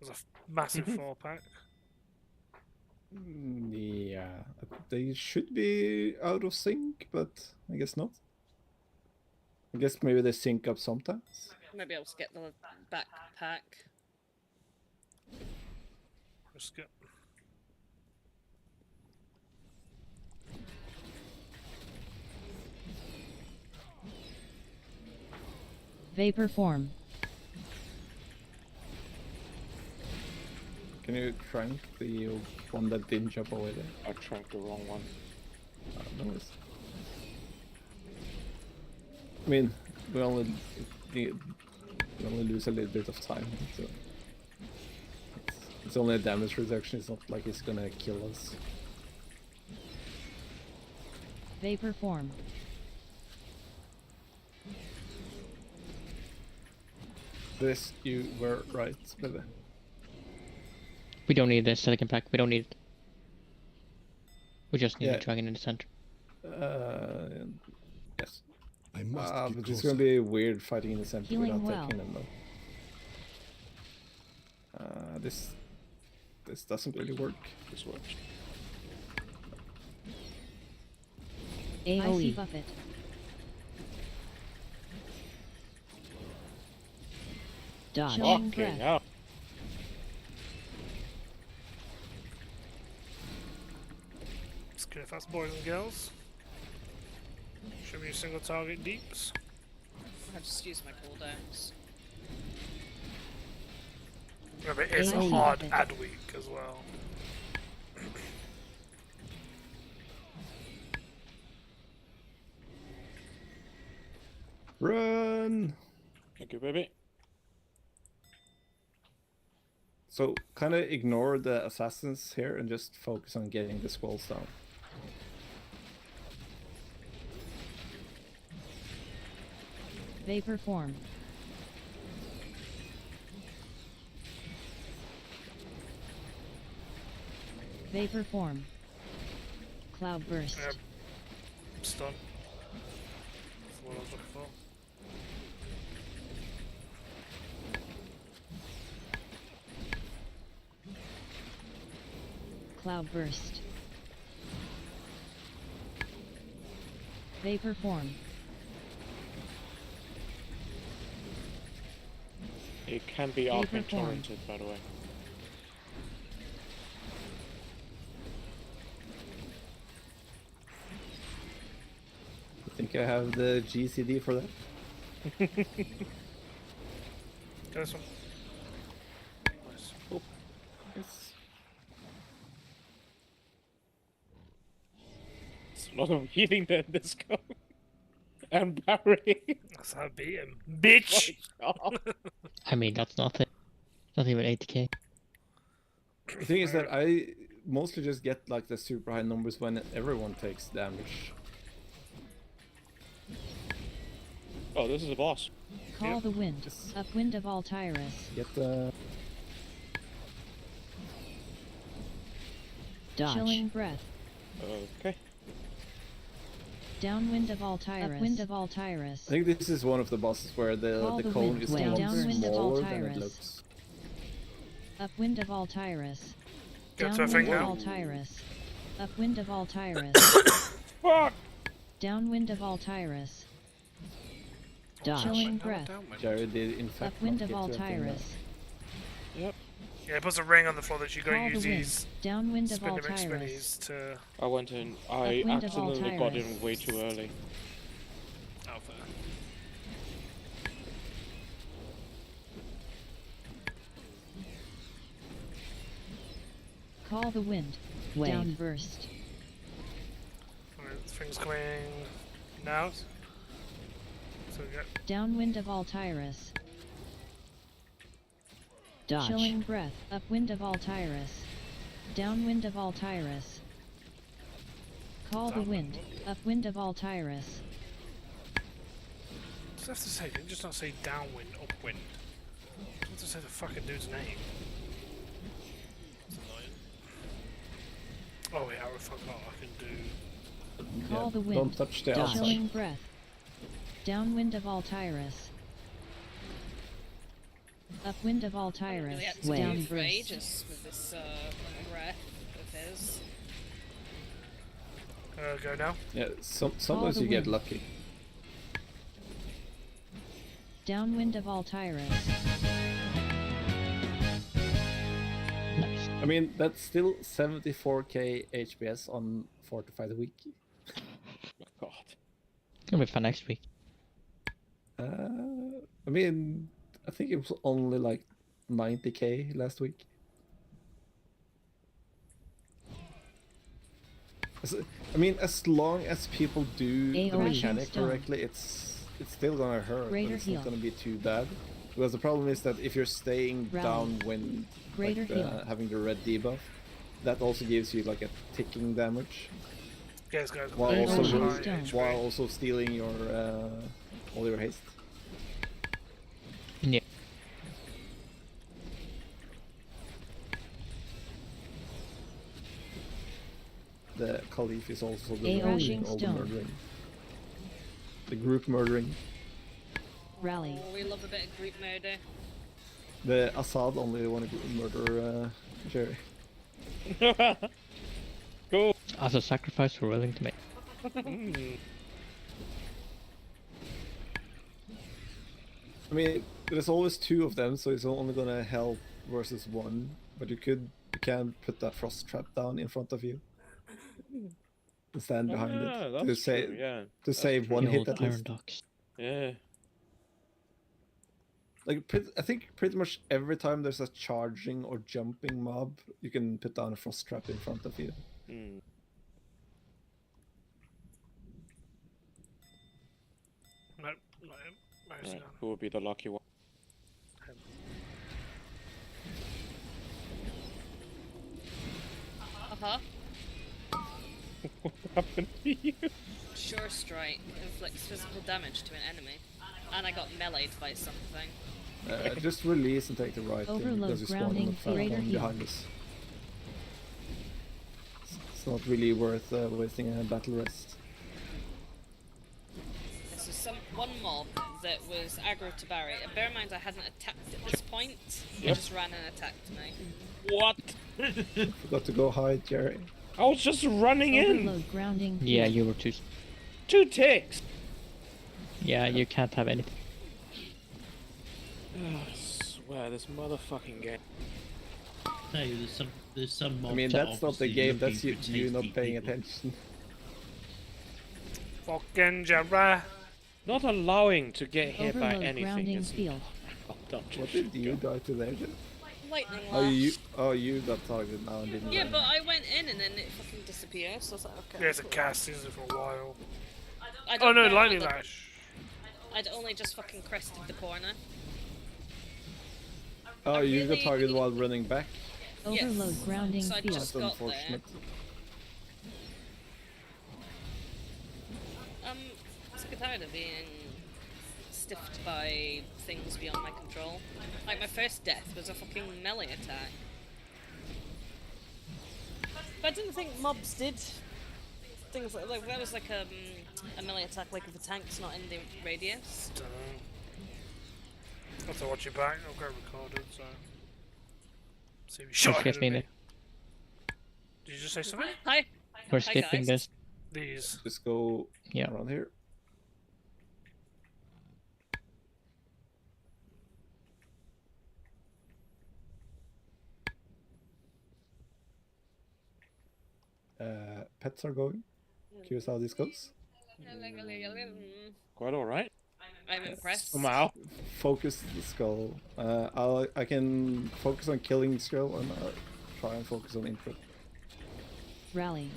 There's a massive 4-pack. Yeah, they should be out of sync, but I guess not. I guess maybe they sync up sometimes. Maybe I'll just get the backpack. Just get. Vapor form. Can you trank the one that didn't jump away there? I tranked the wrong one. No worries. I mean, we only lose a little bit of time, so it's only a damage reduction. It's not like it's gonna kill us. Vapor form. This, you were right, Bebe. We don't need a silicon pack. We don't need it. We just need Yeah. a dragon in the center. Yes. I must But get it's closer. gonna be weird fighting in the center Healing without well. taking them though. This doesn't really work. This works. AoE. Icy buffet. Dodge. Chilling Okay, breath. yeah. Let's get fast, boys and girls. Show me single target deeps. I've just used my cooldowns. Remember, it is a AoE. hard ad week as well. Run! Thank you, baby. So kind of ignore the assassins here and just focus on getting the squalls down. Vapor form. Vapor form. Cloud burst. Yep. Stun. That's what I was looking for. Cloud burst. Vapor form. It can be Vapor arcane form. torrented, by the way. I think I have the GCD for that. Get this one. Nice. Oh. Yes. It's a lot of healing there in this go. And Barry. That's how I beat him. Bitch! I mean, that's nothing. Not even 80k. The thing is that I mostly just get like the super high numbers when everyone takes damage. Oh, this is a boss. Call Yep. the wind. Yes. Upwind of Altyrus. Get the Dodge. Chilling breath. Okay. Downwind of Altyrus. Upwind of Altyrus. I think this is one of the bosses where Call the the cone wind. is Wait. a lot Downwind of smaller than it Altyrus. looks. Upwind of Altyrus. Get to a thing Downwind of now. Altyrus. Upwind of Altyrus. Fuck! Downwind of Altyrus. Dodge. Chilling breath. Jared did in fact Upwind not of get to a thing there. Altyrus. Yep. Yeah, it puts a ring on the floor that you gotta Call use the wind. these Downwind of spin and Altyrus. spinnies to. I went in. I Upwind of accidentally got Altyrus. in way too early. Oh, fair. Call the wind. Wave. Downburst. Alright, this thing's coming now. So we got Downwind of Altyrus. Dodge. Chilling breath. Upwind of Altyrus. Downwind of Altyrus. Call the Downwind. wind. Upwind of Altyrus. Does it have to say? Did it just not say downwind, upwind? It have to say the fucking dude's name. That's annoying. Oh wait, I forgot I can do. Call the wind. Don't touch the Dodge. outside. Chilling breath. Downwind of Altyrus. Upwind of Altyrus. Really had to Wave. do for Downburst. ages with this breath of his. Go now. Yeah, sometimes the you get wind. lucky. Downwind of Altyrus. Nice. I mean, that's still 74k HPS on Fortified Week. God. Gonna be fun next week. I mean, I think it was only like 90k last week. I mean, as long as people do the AoE mechanic stone. correctly, it's still gonna hurt, Greater but it's heal. not gonna be too bad. Because the problem is that if you're staying Rally. downwind, Greater like heal. having the red debuff, that also gives you like a ticking damage, Yes, guys. while Greater also heal. re- Stone. while also stealing your all your haste. Yeah. The Caliph is also the AoE one doing all the stone. murdering. The group murdering. Rally. Oh, we love a bit of group murder. The Assad only want to murder Jerry. Cool. As a sacrifice we're willing to make. I mean, there's always two of them, so it's only gonna help versus one. But you can put that frost trap down in front of you and stand behind Yeah, it that's to save true, yeah. to That's save true. one The hit old at iron least. dogs. Yeah. Like I think pretty much every time there's a charging or jumping mob, you can put down a frost trap in front of you. Mm. No, not him. Where's he Right. gone? Who would be the lucky one? Uh-huh. What happened to you? Sure strike inflicts physical damage to an enemy. And I got meleeed by something. Just release and take the right thing Overload because you spawn on grounding, the flat greater one heal. behind us. It's not really worth wasting a battle rest. So one mob that was aggro to Barry. And bear in mind I hadn't attacked at this point. He Yep. just ran and attacked me. What? Forgot to go hide, Jerry. I was just running in. Overload grounding. Yeah, heal. you were too. 2 ticks. Yeah, you can't have anything. I swear, this motherfucking game. No, there's some I mean, mobs that that's not the obviously game. looking That's you, for you not tasty paying people. attention. Fucking Jerry. Not allowing to get hit by Overload anything grounding is field. What did you die to there? Jen? Lightning lash. You got targeted now and didn't. Yeah, die. but I went in and then it fucking disappeared, so I was like, okay. Yeah, it's a cool. cast, isn't it, for a while. I Oh don't no, know lightning whether- lash. I'd only just fucking crested the corner. Oh, you got really- targeted while running back. Overload Yes. grounding So I field. just That's got there. unfortunate. Sick and tired of being stiffed by things beyond my control. Like my first death was a fucking melee attack. But I didn't think mobs did things like that was like a melee attack, like if the tank's not in the radius. Dunno. I'll have to watch it back. I've got it recorded, so. See if you shot We're ahead of skipping me. it. Did you just say something? Hi. We're Hi, skipping guys. this. These. Just go Yeah. around here. Pets are going. Curious how this goes. Quite alright. I'm impressed. Somehow. Focus the skull. I can focus on killing the skull and try and focus on input. Rally.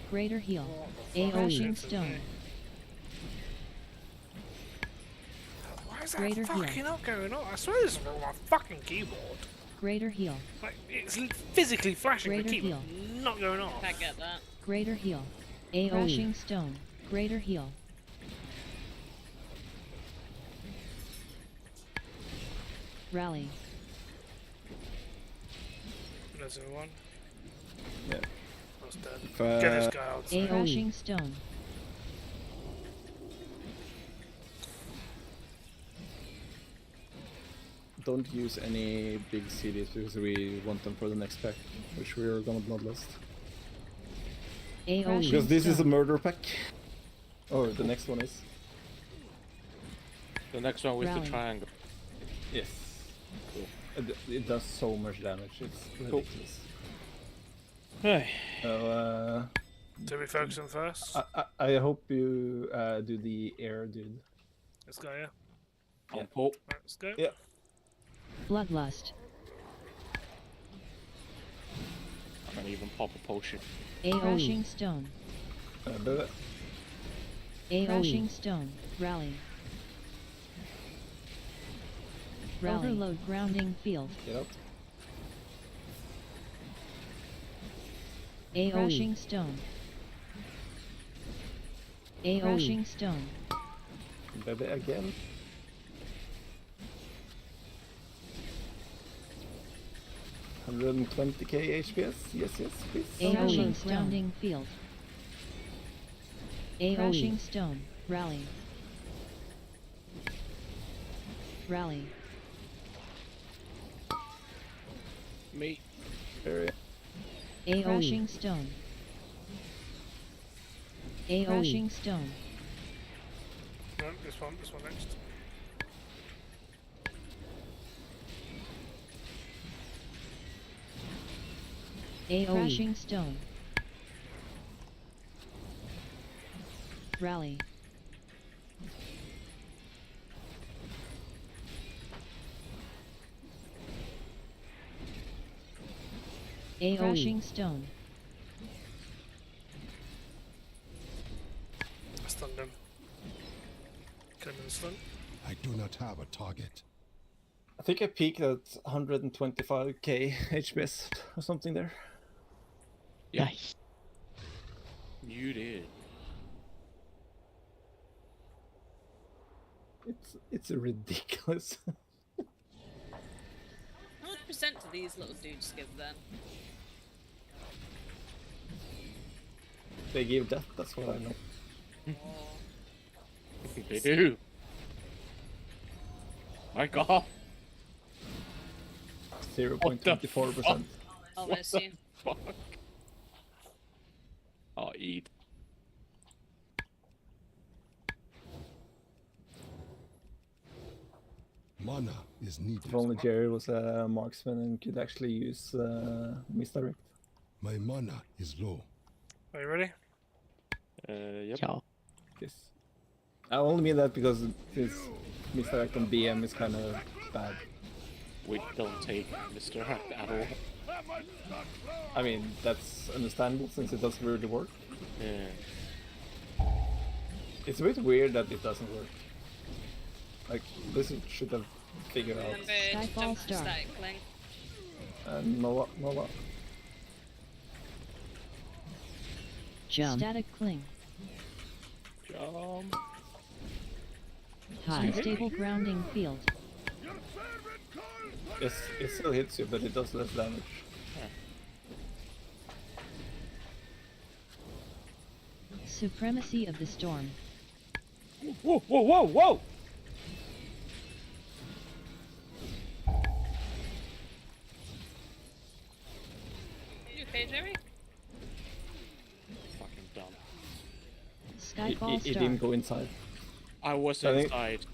Greater heal. Crashing stone. Why is that Greater heal. fucking not going on? I swear this is on my fucking keyboard. Greater heal. Like, it's physically flashing the Greater keyboard, not going off. Can't get that. Greater heal. E. Crashing stone. Greater heal. Rally. There's the one. Yeah. That's dead. If, Get this guy out. AoE. Crashing stone. Don't use any big CDs because we want them for the next pack, which we're gonna bloodlust. AoE. Because this is a murder pack. Oh, the next one is. The next one with Rally. the triangle. Yes. Cool. It does so much damage. It's ridiculous. Hey. So So we focus on first. I hope you do the air, dude. Let's go, yeah. On pull. Right, let's go. Yeah. Bloodlust. I can't even pop a potion. Crashing stone. But Crashing stone. Rally. Overload grounding field. get up. Crashing stone. Crashing stone. Baby again. $120k HPS. Yes, please. Crashing grounding field. Crashing stone. Rally. Rally. Me. Area. Crashing stone. Crashing stone. No, this one next. Crashing stone. Rally. Crashing stone. Stunned him. Kill him in the stun. I do not have a target. I think I peaked at 125k HPS or something there. Yeah. Nice. You did. It's ridiculous. How much percent do these little dudes give then? They give death, that's what I know. They do. My god. 0.24%. I'll What miss the you. fuck? I'll eat. Mana is needed. If only Jerry was a marksman and could actually use misdirect. My mana is low. Are you ready? Yep. Yeah. Yes. I only mean that because this misdirect on BM is kind of bad. We don't take Mr. Hack at all. I mean, that's understandable since it doesn't really work. Yeah. It's a bit weird that it doesn't work. Like, this should have figured out. Remember to Skyfall jump to star. static cling. Nova. Jump. Static cling. Jump. High. Stable grounding field. Yes, it still hits you, but it does less damage. Supremacy of the storm. Whoa, whoa, whoa, whoa! You okay, Jerry? Fucking dumb. Skyfall It star. didn't go inside. I was I think- inside.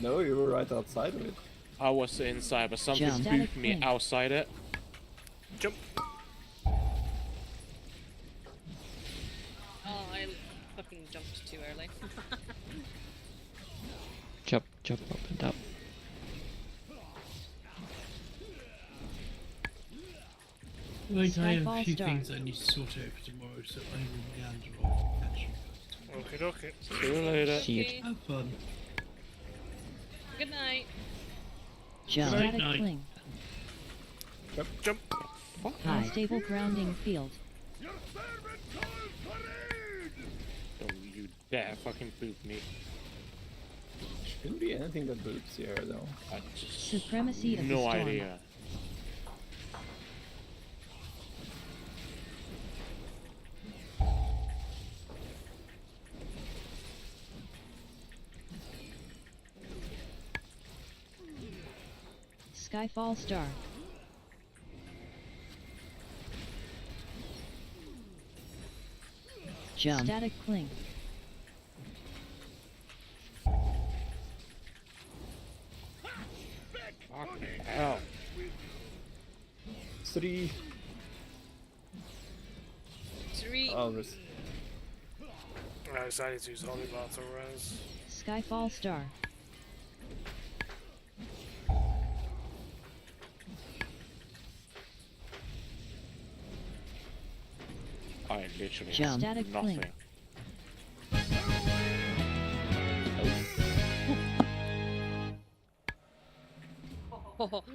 No, you were right outside of it. I was inside, but something Jump. moved Static me cling. outside it. Jump. Oh, I fucking jumped too early. Jump up and up. I think I have a Skyfall few star. things I need to sort out for tomorrow, so I will meander off and catch you guys. Okay. See you later. See you. Okay. Have fun. Good night. Jump. Good Static night. cling. Jump. High. Stable grounding field. Don't you dare fucking boot me. Shouldn't be anything that boots here, though. I just Supremacy of the no storm. idea. Skyfall star. Jump. Static cling. Fucking hell. 3. 3, We. I'll res- Right, so I need to use Holy Battle Res. Skyfall Star. I literally Jump. have Static nothing. Link.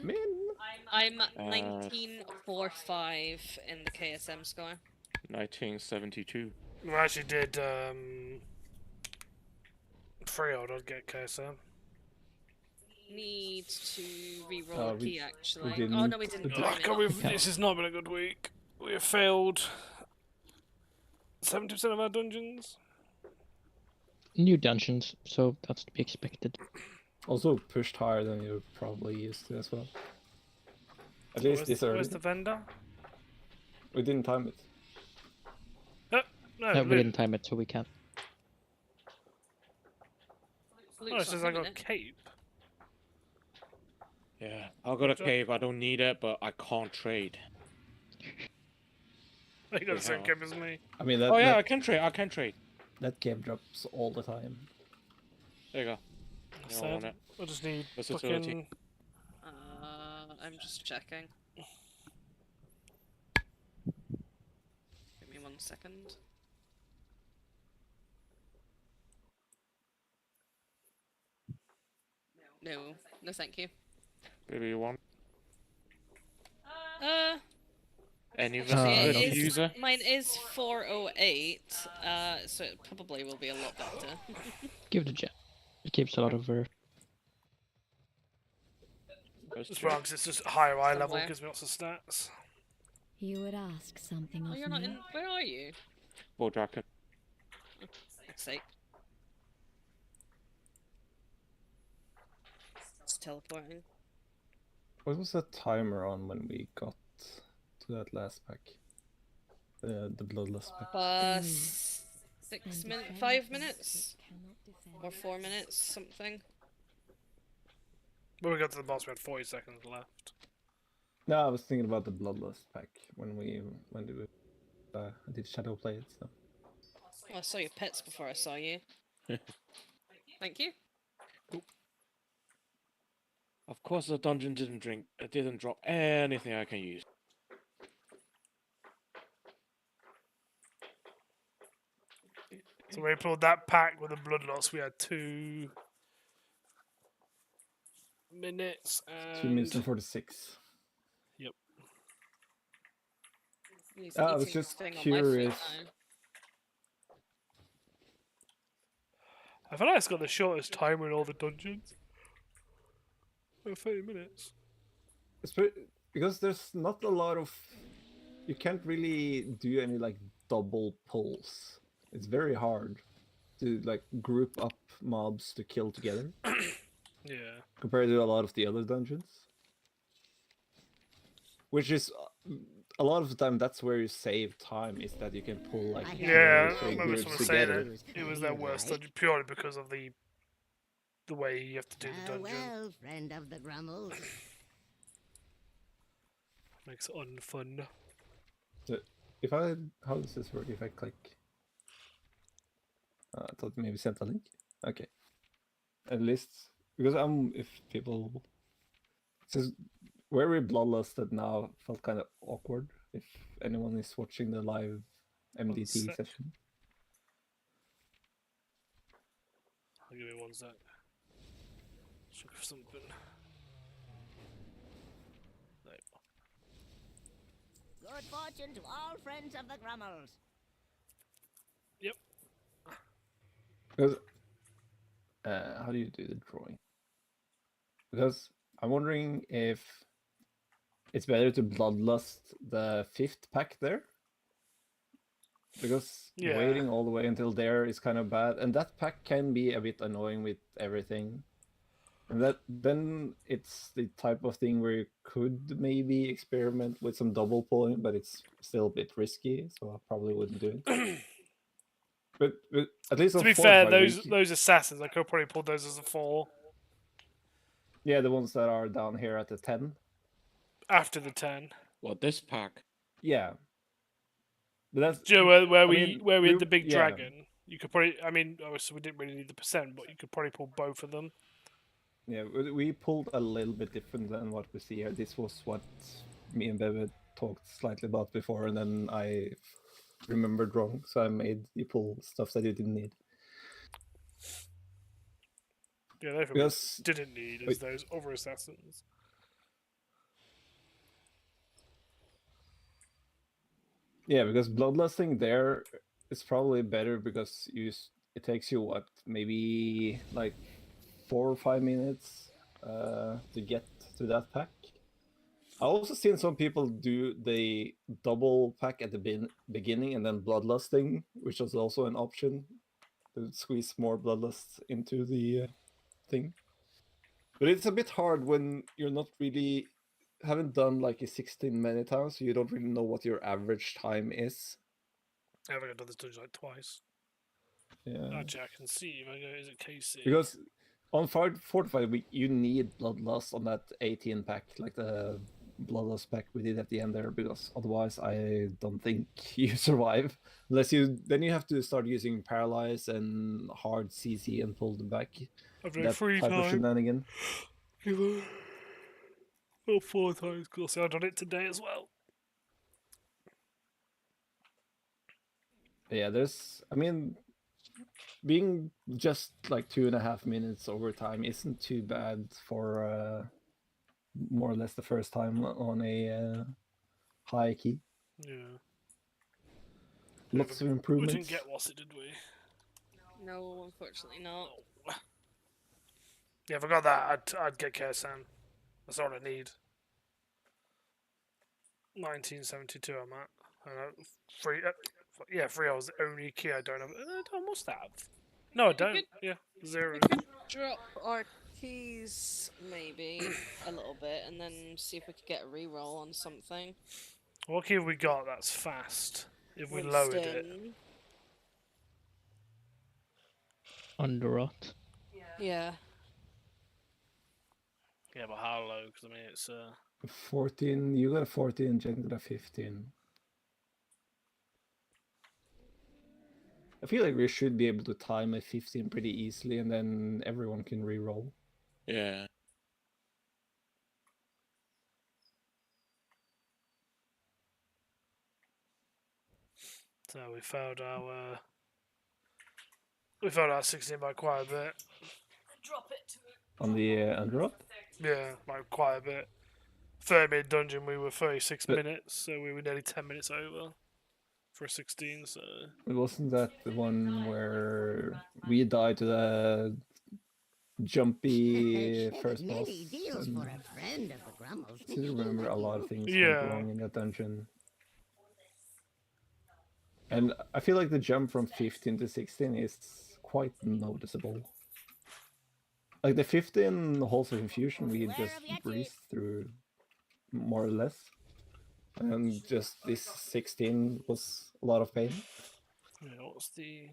Man. I'm 1945 in the KSM score. 1972. We actually did Freehold, I'd get KSM. Need to re-roll a key actually. we Oh no, didn't. we didn't. Oh, God, this has not been a good week. We have failed 70% of our dungeons. New dungeons, so that's to be expected. Also pushed higher than you're probably used to as well. At least this early. Where's the vendor? We didn't time it. No, We didn't time it, so we can't. Oh, it says I got cape. Yeah, I've got a cave. I don't need it, but I can't trade. You got the same cape as me. I mean, that, Oh yeah, that, I can trade. I can trade. that game drops all the time. There you go. You don't want it. I just need Versatility. fucking... I'm just checking. Give me 1 second. No, no, thank you. Maybe you want Uh, any actually, user? mine is 408, so it probably will be a lot better. Give it a gem. It keeps a lot of It's wrong, 'cause it's just higher eye level, Somewhere. gives me lots of stats. You would ask something Oh, of you're not me? in. Where are you? Bull jacket. Fuck's sake. It's teleporting. What was the timer on when we got to that last pack? The bloodlust pack. 6 minutes, 5 minutes, or 4 minutes, something. When we got to the boss, we had 40 seconds left. No, I was thinking about the bloodlust pack when we did shadow play it. So. Oh, I saw your pets before I saw you. Thank you. Of course, the dungeon didn't drop anything I can use. So when we pulled that pack with the blood loss, we had 2 minutes and... 2 minutes and 46. Yep. He's I was eating just thing on my free curious. time. I feel like it's got the shortest timer in all the dungeons. 30 minutes. Because there's not a lot of... You can't really do any like double pulls. It's very hard to like group up mobs to kill together. Yeah. Compared to a lot of the other dungeons. Which is... A lot of the time that's where you save time, is that you can pull like Yeah, two I or three remember groups someone saying together. it was their worst dungeon purely because of the way you have to do the dungeon. Well, friend of the Grummels. Makes it unfun. So how does this work if I click? I thought maybe sent a link. Okay. A list, because if people says where we bloodlusted now felt kind of awkward. If anyone is watching the live MDT session. I'll give me 1 sec. Check for something. Good fortune to all friends of the Grummels. Yep. Because how do you do the drawing? Because I'm wondering if it's better to bloodlust the 5th pack there. Because waiting all the way until there is kind of bad, and that pack can be a bit annoying with everything. And then it's the type of thing where you could maybe experiment with some double pulling, but it's still a bit risky, so I probably wouldn't do it. but at least to be fair, those assassins, I could probably pull those as a 4. Yeah, the ones that are down here at the 10. After the 10. What, this pack? Yeah. But that's Joe, I mean, where we had the big yeah. dragon, you could probably. I mean, obviously we didn't really need the percent, but you could probably pull both of them. Yeah, we pulled a little bit different than what we see here. This was what me and Bebe talked slightly about before, and then I remembered wrong, so I made you pull stuff that you didn't need. Yeah, the only thing Because we didn't need is those other assassins. yeah, because bloodlusting there is probably better because it takes you what, maybe like 4 or 5 minutes to get to that pack. I also seen some people do the double pack at the beginning and then bloodlusting, which is also an option to squeeze more bloodlust into the thing. But it's a bit hard when you're not really haven't done like a 16 many times, so you don't really know what your average time is. I think I've done this dungeon like twice. Yeah. Actually, I can see. Is it KC? Because on Fortified, you need bloodlust on that 18 pack, like the bloodlust pack we did at the end there, because otherwise I don't think you survive. Unless then you have to start using paralyze and hard CC and pull them back. I've done That 3 type times. of shenanigan. Or 4 times, because I've done it today as well. Yeah, I mean, being just like 2.5 minutes over time isn't too bad for more or less the first time on a high key. Yeah. Lots of improvements. We didn't get what's it, did we? No, unfortunately not. Oh. Yeah, if I got that, I'd get Kersan. That's all I need. 1972 I'm at. Free, yeah, 3 hours the only key I don't have. I must have. No, I don't. Yeah, 0. We could drop our keys maybe a little bit and then see if we could get a reroll on something. What key have we got that's fast? If we lowered it. Underrot. Yeah. Yeah, but how low? Because I mean, it's 14. You got a 14. Jen got a 15. I feel like we should be able to time a 15 pretty easily, and then everyone can re-roll. Yeah. So we failed our 16 by quite a bit. Drop it. On the underrot? Yeah, by quite a bit. 30-minute dungeon, we were 36 minutes, so we were nearly 10 minutes over for a 16. So it wasn't that the one where we died to the jumpy first boss. Deals for a friend of the Grummles. I still remember a lot of things went wrong in that dungeon. And I feel like the jump from 15 to 16 is quite noticeable. Like the 15 Halls of Infusion, we just breezed through more or less. And just this 16 was a lot of pain. yeah, what's the...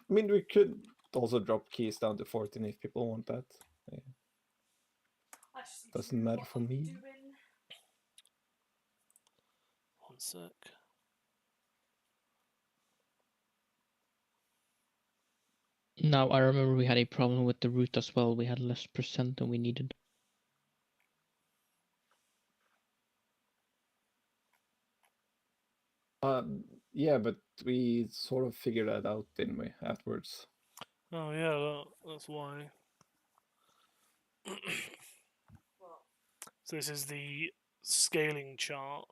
I mean, we could also drop keys down to 14 if people want that. Yeah. Doesn't matter for me. 1 sec. Now I remember we had a problem with the route as well. We had less percent than we needed. Yeah, but we sort of figured that out, didn't we, afterwards? Oh yeah, that's why. So this is the scaling chart.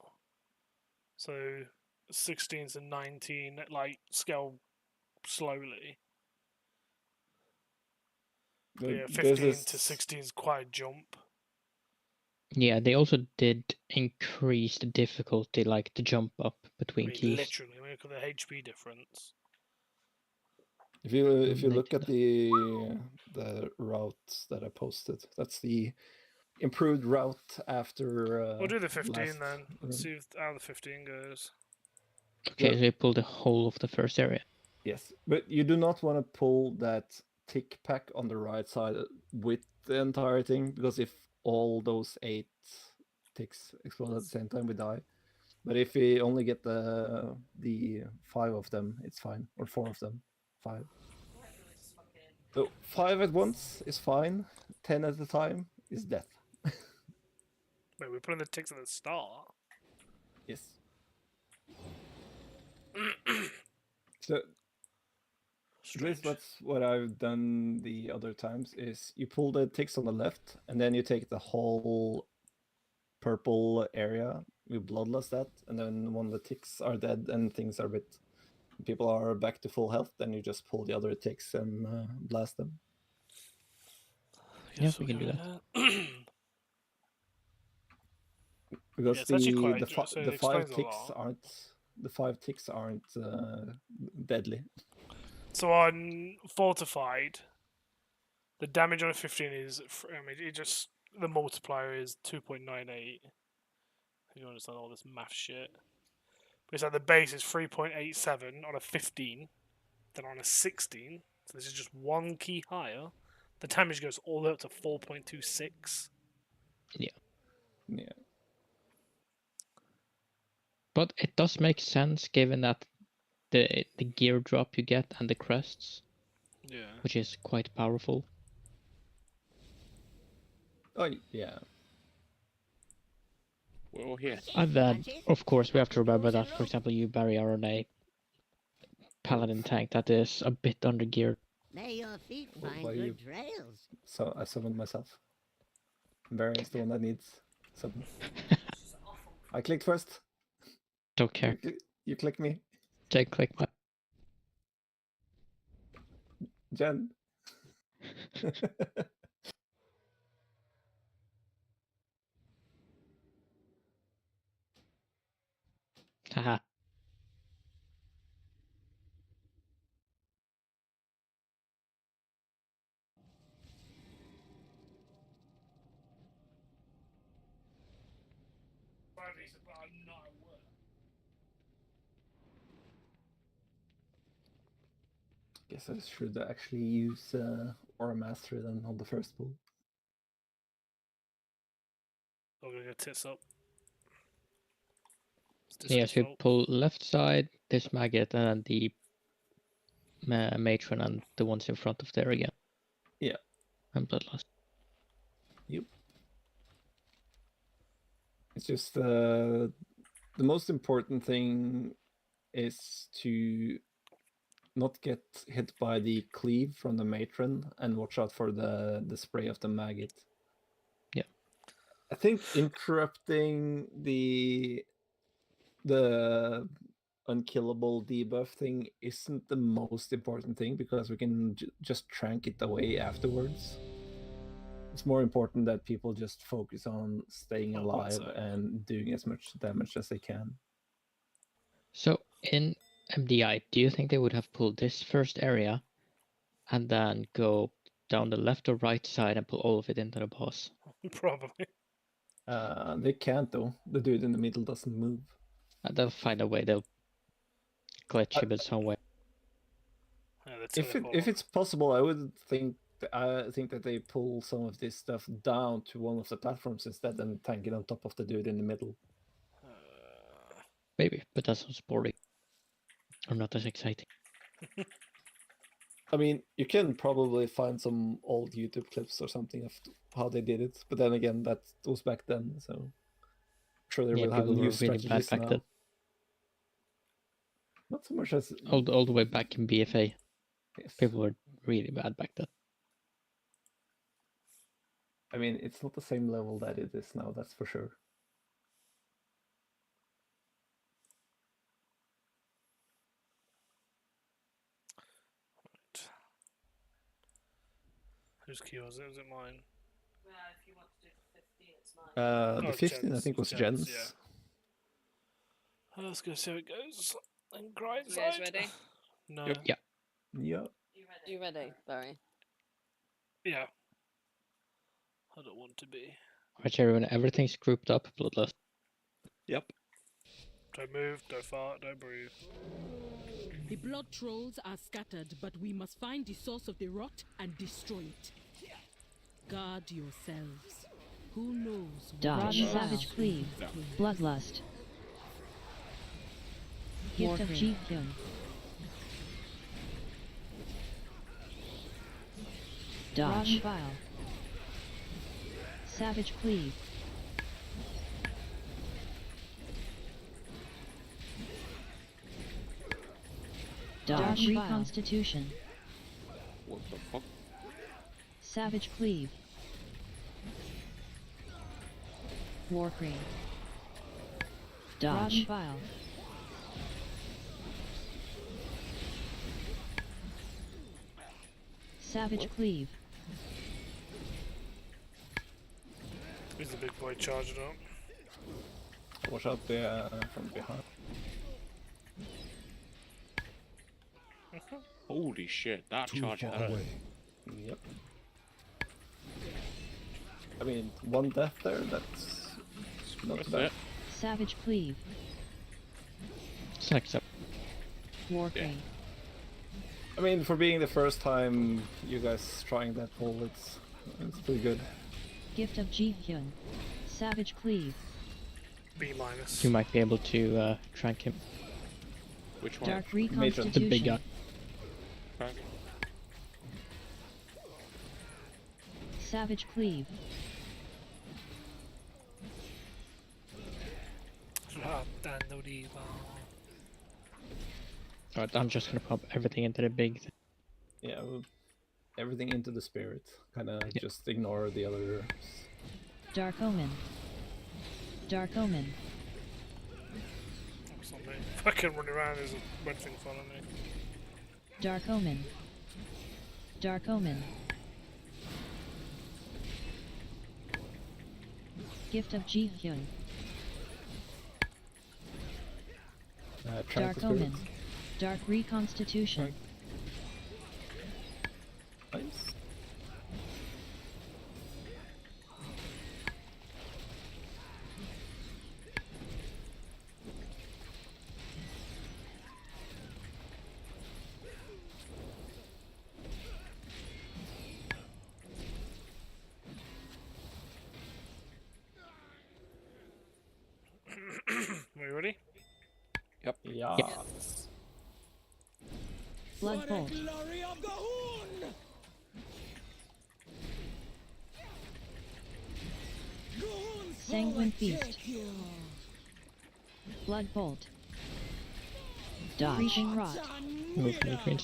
So 16 to 19, like, scale slowly. But yeah, 15 to 16 is quite a jump. Yeah, they also did increase the difficulty, like the jump up between keys. Literally, I mean, look at the HP difference. If you look at the routes that I posted, that's the improved route after. We'll do the 15 then. Let's see how the 15 goes. Okay, so you pull the whole of the first area. Yes, but you do not want to pull that tick pack on the right side with the entire thing, because if all those 8 ticks explode at the same time, we die. But if we only get the 5 of them, it's fine, or 4 of them, 5. So 5 at once is fine. 10 at a time is death. Wait, we're putting the ticks at the start. Yes. So at least that's what I've done the other times, is you pull the ticks on the left, and then you take the whole purple area, you bloodlust that, and then when the ticks are dead and things are people are back to full health, then you just pull the other ticks and blast them. Yeah, we can do that. Because Yeah, it's actually quite the interesting. It 5 explains a ticks lot. aren't deadly. So on Fortified, the damage on a 15 is, I mean, it just, the multiplier is 2.98. You understand all this math shit. But it's like the base is 3.87 on a 15, then on a 16, so this is just one key higher, the damage goes all the way up to 4.26. Yeah. Yeah. But it does make sense given that the gear drop you get and the crests, Yeah. which is quite powerful. Oh yeah. We're all here. And then, of course, we have to remember that, for example, you Barry are on a paladin tank that is a bit under geared. May your feet find Why good you... trails. So I summoned myself. Barry is the one that needs summon. I clicked first. Don't care. You click me. Jake, click my. Jen. Haha. Guess I should actually use Aura Mastery then on the first pull. I'm gonna go tits up. Yes, you pull left side, this maggot, and then the matron and the ones in front of there again. Yeah. And bloodlust. Yep. It's just the most important thing is to not get hit by the cleave from the matron and watch out for the spray of the maggot. Yeah. I think interrupting the unkillable debuff thing isn't the most important thing, because we can just trank it away afterwards. It's more important that people just focus on staying alive and doing as much damage as they can. So in MDI, do you think they would have pulled this first area and then go down the left or right side and pull all of it into the boss? Probably. They can't though. The dude in the middle doesn't move. They'll find a way. They'll glitch him in some way. Yeah, if it's possible, I would think that they pull some of this stuff down to one of the platforms instead and tank it on top of the dude in the middle. Maybe, but that sounds boring. Or not as exciting. I mean, you can probably find some old YouTube clips or something of how they did it, but then again, that was back then, so I'm sure they will have new strategies back now. then. Not so much as all the way back in BFA. Yes. People were really bad back then. I mean, it's not the same level that it is now, that's for sure. Whose key was it? Was it mine? If you want to do the 15, it's mine. The 15, I think, was Jen's. Yeah. Let's go see how it goes. And grind You guys ready? No. Yep. Yeah. Yeah. You ready, Barry? Yeah. I don't want to be. Alright, everyone, everything's grouped up, bloodlust. Yep. Don't move, don't fart, don't breathe. The blood trolls are scattered, but we must find the source of the rot and destroy it. Guard yourselves. Who knows? Dodge, savage cleave, bloodlust. Gift of Ji-Hyun. Dodge. Vile. Savage Cleave. Dodge. Reconstitution. What the fuck? Savage Cleave. Warcrane. Dodge. Vile. Savage Cleave. He's the big boy charging up. Watch out there from behind. Holy shit, that Too charge far hurt. away. Yep. I mean, one death there, that's not That's too bad. it. Savage Cleave. It's like so. Warcrane. I mean, for being the first time you guys trying that pull, it's pretty good. Gift of Ji-Hyun. Savage Cleave. B minus. You might be able to trank him. Which one? Dark The Reconstitution. big guy. Frank? Savage Cleave. Alright, I'm just gonna pump everything into the big thing. Yeah, well, everything into the spirit. Kinda just ignore the other. Dark Omen. Dark Omen. That's not me. Fucking running around, there's a red thing following me. Dark Omen. Dark Omen. Gift of Ji-Hyun. Trank the Dark spirit. Omen. Dark Reconstitution. Nice. Are you ready? Yep. Yeah. Blood Bolt. Glory of the Hoon! Sanguine Feast. Blood Bolt. Dodge. Reaching Rot. Move from between.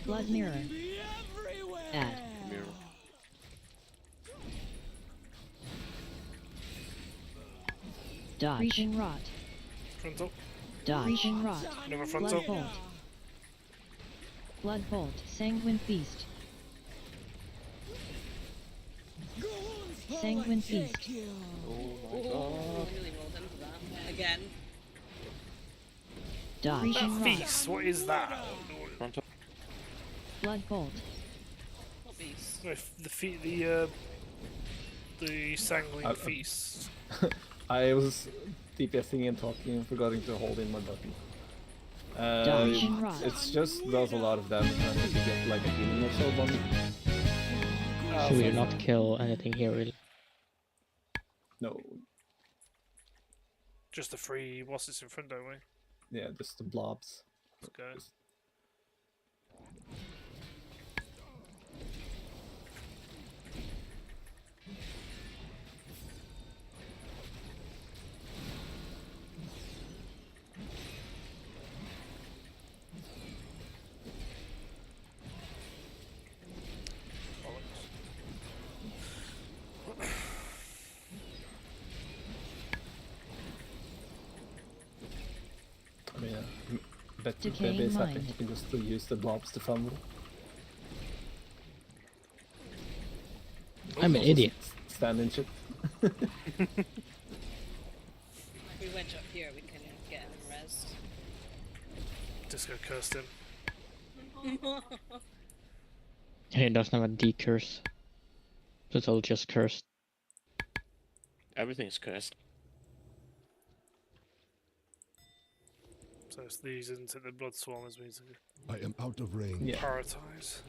Blood Mirror. Add. Mirror. Dodge. Reaching Rot. Frontal. Dodge. Reaching Rot. Never Blood frontal. Bolt. Blood Bolt. Sanguine Feast. Sanguine Feast. Oh my god. Really rolled into that. Again. Dodge. That Reaching Rot. feast, what is that? Frontal. Blood Bolt. What beast? No, the sanguine feast. I was DPSing and talking and forgetting to hold in my button. Dodge and rot. It's just does a lot of damage and if you get like a healing or so on. So we do not kill anything here really. No, Just the free what's this in front, don't we? yeah, just the blobs. Okay. I mean, bet Decaying is I mind. think you can just use the blobs to fumble. I'm an idiot. Stand in shit. If we went up here, we can get him res. Disco cursed him. And it doesn't have a D curse. So it's all just cursed. Everything's cursed. So it's these, isn't it? The blood swarmers means to I am out of range. Yeah. prioritize.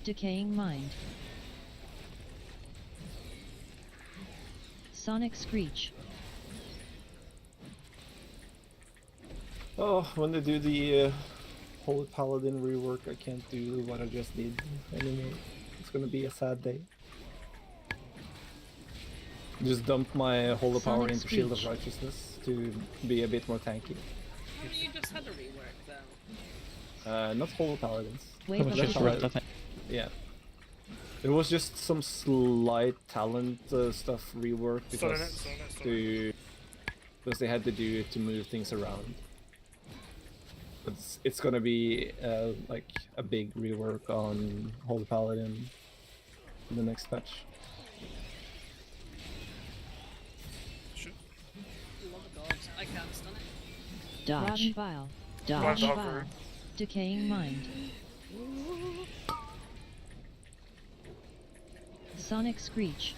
Decaying Mind. Sonic Screech. Oh, when they do the Holy Paladin rework, I can't do what I just did anymore. It's gonna be a sad day. Just dump my Holy Power Sonic into Shield of Screech. Righteousness to be a bit more tanky. Haven't you just had a rework though? Not Holy Paladins. Wave It was of just Decay. Wrath of Yeah. There was just some slight talent stuff reworked because because they had to do it to move things around. But it's gonna be like a big rework on Holy Paladin in the next patch. Oh my god, I can't stun it. Dodge. Rotten Vile. Dodge. Blood Hogger. Decaying Mind. Sonic Screech.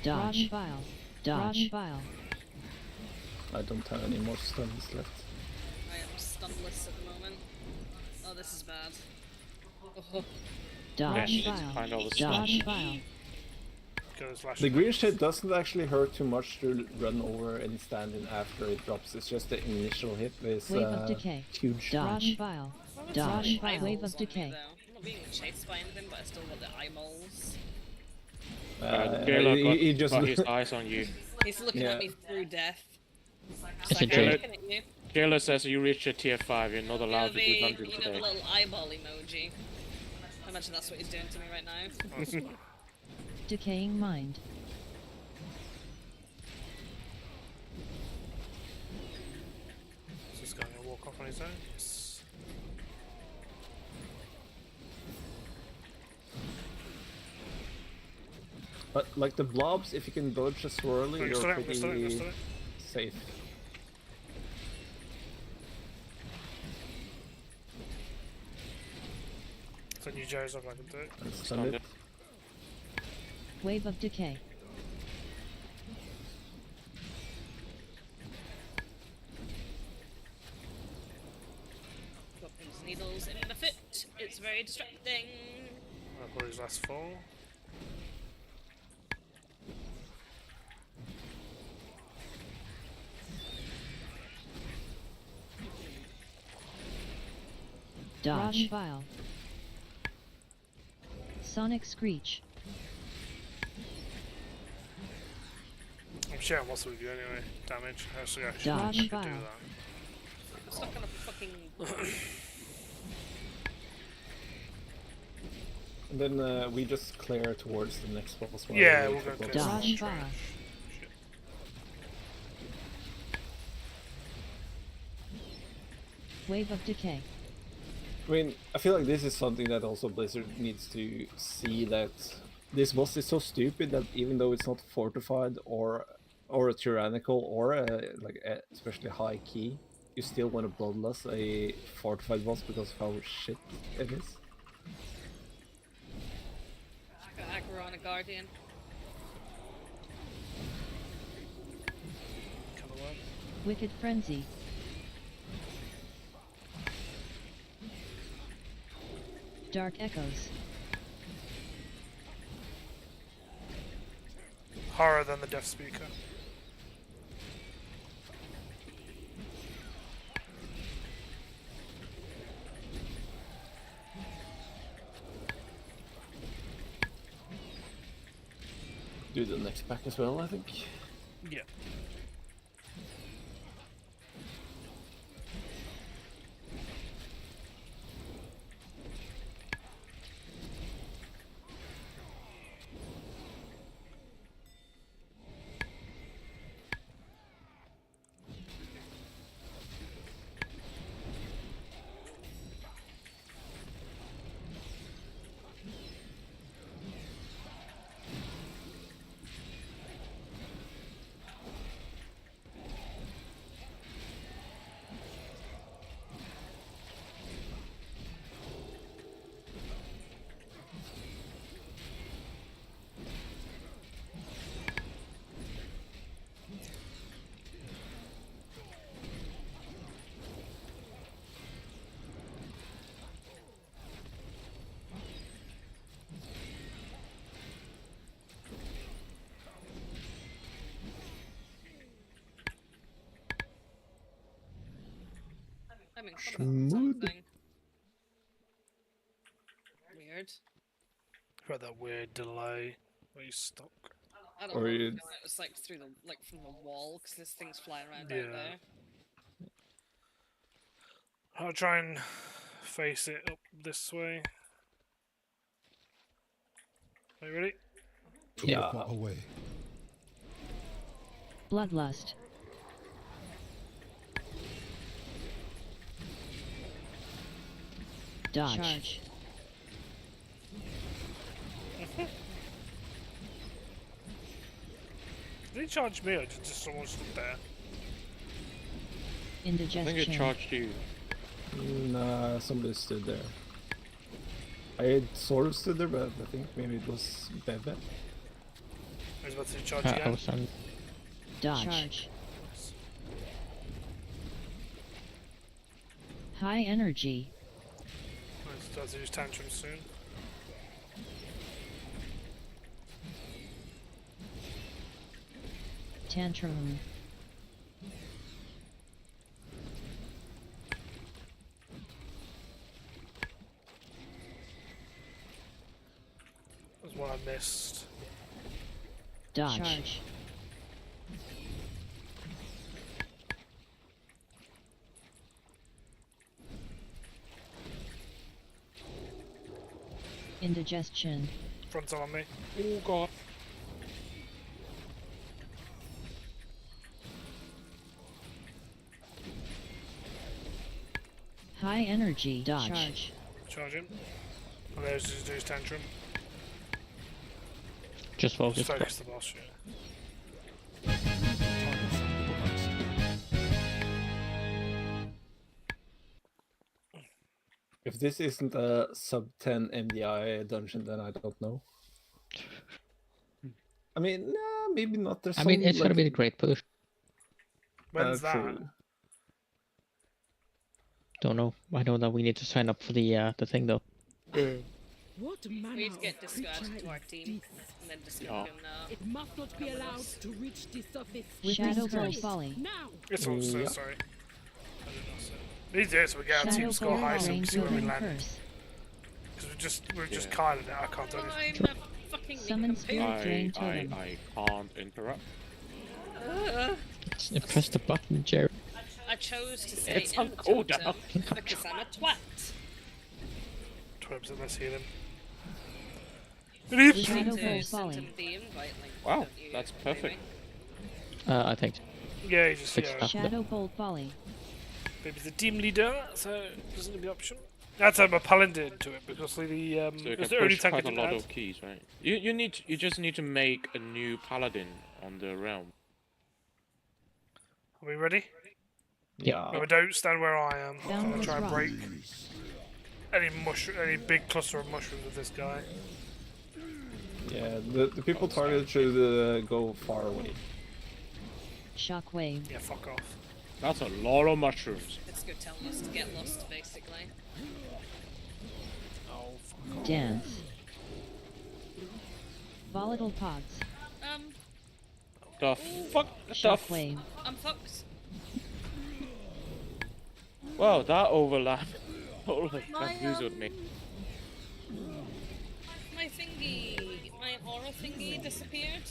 Dodge. Rotten Vile. Dodge. Rotten Vile. I don't have any more stuns left. I am stunless at the moment. Oh, this is bad. Oh. Dodge. Yeah, it's kind of a Dodge. Vile. The green shit doesn't actually hurt too much to run over and stand in after it drops. It's just the initial hit is Wave of Decay. huge. Dodge. Vile. Dodge. Vile. Wave of Decay. I'm not being chased by anything, but I still got the eyeballs. Gala he just got his eyes on you. He's looking Yeah. at me through death. It's a I'm joke. looking at you. Gala says you reach a tier 5, you're not allowed to do You 100 know the today. little eyeball emoji. I imagine that's what he's doing to me right now. Decaying Mind. Is this guy gonna walk off on his own? Yes. But like the blobs, if you can dodge a swirly, Let's do you're it, let's do it, let's do pretty it. safe. So new Joe's up, I can do it. And stun it. Wave of Decay. Got these needles in my foot. It's very distracting. I'll put his last fall. Dodge. Rotten Vile. Sonic Screech. I'm sharing what's with you anyway. Damage. Actually, I should Dodge. do Vile. that. I'm stuck on a fucking. And then we just clear towards the next boss. while Yeah, we we'll go wait for clear. blobs. Rotten Vile. Wave of Decay. I mean, I feel like this is something that also Blizzard needs to see, that this boss is so stupid that even though it's not fortified or a tyrannical or especially high key, you still want to bloodlust a fortified boss because of how shit it is. I got aggro on a guardian. Come on. Wicked Frenzy. Dark Echoes. Horror than the Death Speaker. Do the next pack as well, I think. Yeah. I'm in Smooth. something. Weird. Got that weird delay where you stuck. I don't Or know. you- It was like through the from the wall because this thing's flying around Yeah. out there. I'll try and face it up this way. Are you ready? Yeah. Away. Bloodlust. Dodge. Charge. Did he charge me or did just someone stood there? I Indigestion. think it charged you. Nah, somebody stood there. I had sort of stood there, but I think maybe it was Bebe. I was about to charge I again. was on. Dodge. Charge. High energy. I was about to use tantrum soon. Tantrum. That's what I missed. Dodge. Charge. Indigestion. Frontal on me. Oh god. High energy. Dodge. Charge. Charge him. And there's just do his tantrum. Just focus. Just focus the boss, yeah. If this isn't a sub 10 MDI dungeon, then I don't know. I mean, nah, maybe not. There's I mean, some, it's gonna like, be a great push. When's that? true. Don't know. I know that we need to sign up for the thing though. What We manner need to get of this guy creature to our is team this? and then just Yeah. fucking It must not be allowed to reach the surface. Shadow Destroy Ball it Folly. now. It's all so Yeah. sorry. I did not say. We need to do it so we get our Shadow team score Ball high so we Folly. can see where we Including land. curse. Because we're just Yeah. Kyling it, I can't do anything. I'm a fucking Summon spirit drain totem. I can't interrupt. Press the button, Jerry. I chose to say It's on in the cooldown. totem because I'm a twat. 20% less healing. You Shadow need Ball to send Folly. him the invite link. Wow, don't you, that's maybe? perfect. I think. Yeah, you just, Fix yeah. that. Shadow Bolt Folly. Maybe the team leader, so it doesn't give the option. That's how my paladin did to it because the So you it was can the only push tank I quite a didn't lot have. of keys, right? You just need to make a new paladin on the realm. Are we ready? Yeah. No, don't stand where I am. I'm gonna Boundless try and rock. break any big cluster of mushrooms with this guy. Yeah, the people targeted should go far away. Shockwave. Yeah, fuck off. That's a lot of mushrooms. It's good telling us to get lost, basically. Oh, fuck off. Dance. Volatile pods. The fuck? Shockwave. I'm fucked. Wow, that overlap. Holy My, confused me. My thingy, my aura thingy disappeared.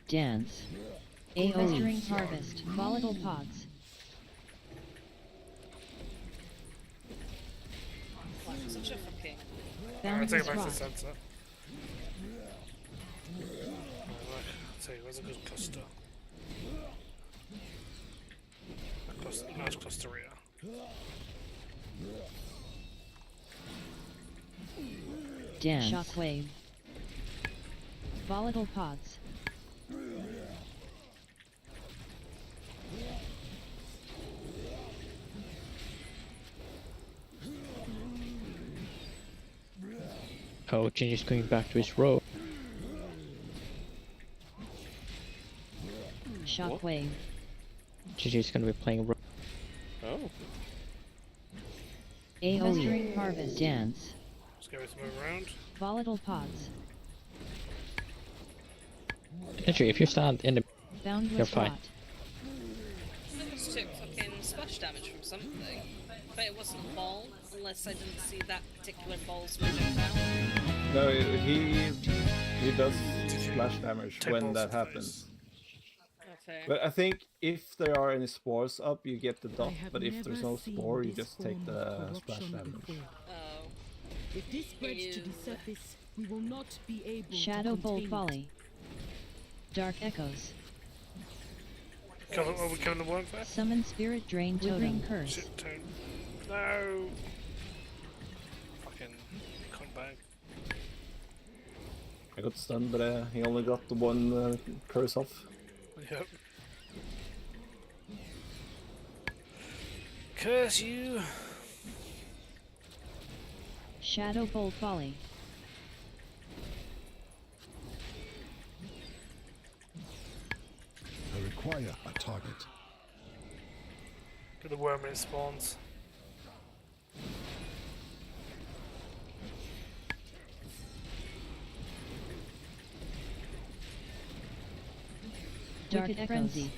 Dance. Festering harvest. Volatile pods. Wow, such a fucking... I'll take Boundless it back to the rock. sensor. I'll tell you, where's a good cluster? Nice clusteria. Dance. Shockwave. Volatile pods. Oh, Ginny's going back to his row. Shockwave. Ginny's gonna be playing row. Oh. Festering harvest. Dance. Let's go with move around. Volatile pods. Literally, if you stand in the, Found you're was fine. bought. I just took fucking splash damage from something. But it wasn't a ball, unless I didn't see that particular ball's projectile. No, he does splash damage Take when balls that to the happens. Okay. But I think if there are any spores up, you get the I dot. have But if there's never no seen spore, you this just take form of the splash corruption damage. before. Oh. If this spreads to the Ew. surface, we will not be able Shadow to Bolt contain it. Volley. Dark Echoes. Are we killing the worm first? Summon Spirit Drain Totem Curse. Shit, tone. No! Fucking cunt bag. I got stunned, but he only got the one curse off. Yep. Curse you! Shadow Bolt Volley. I require a target. Get the worm when it spawns. Dark Frenzy.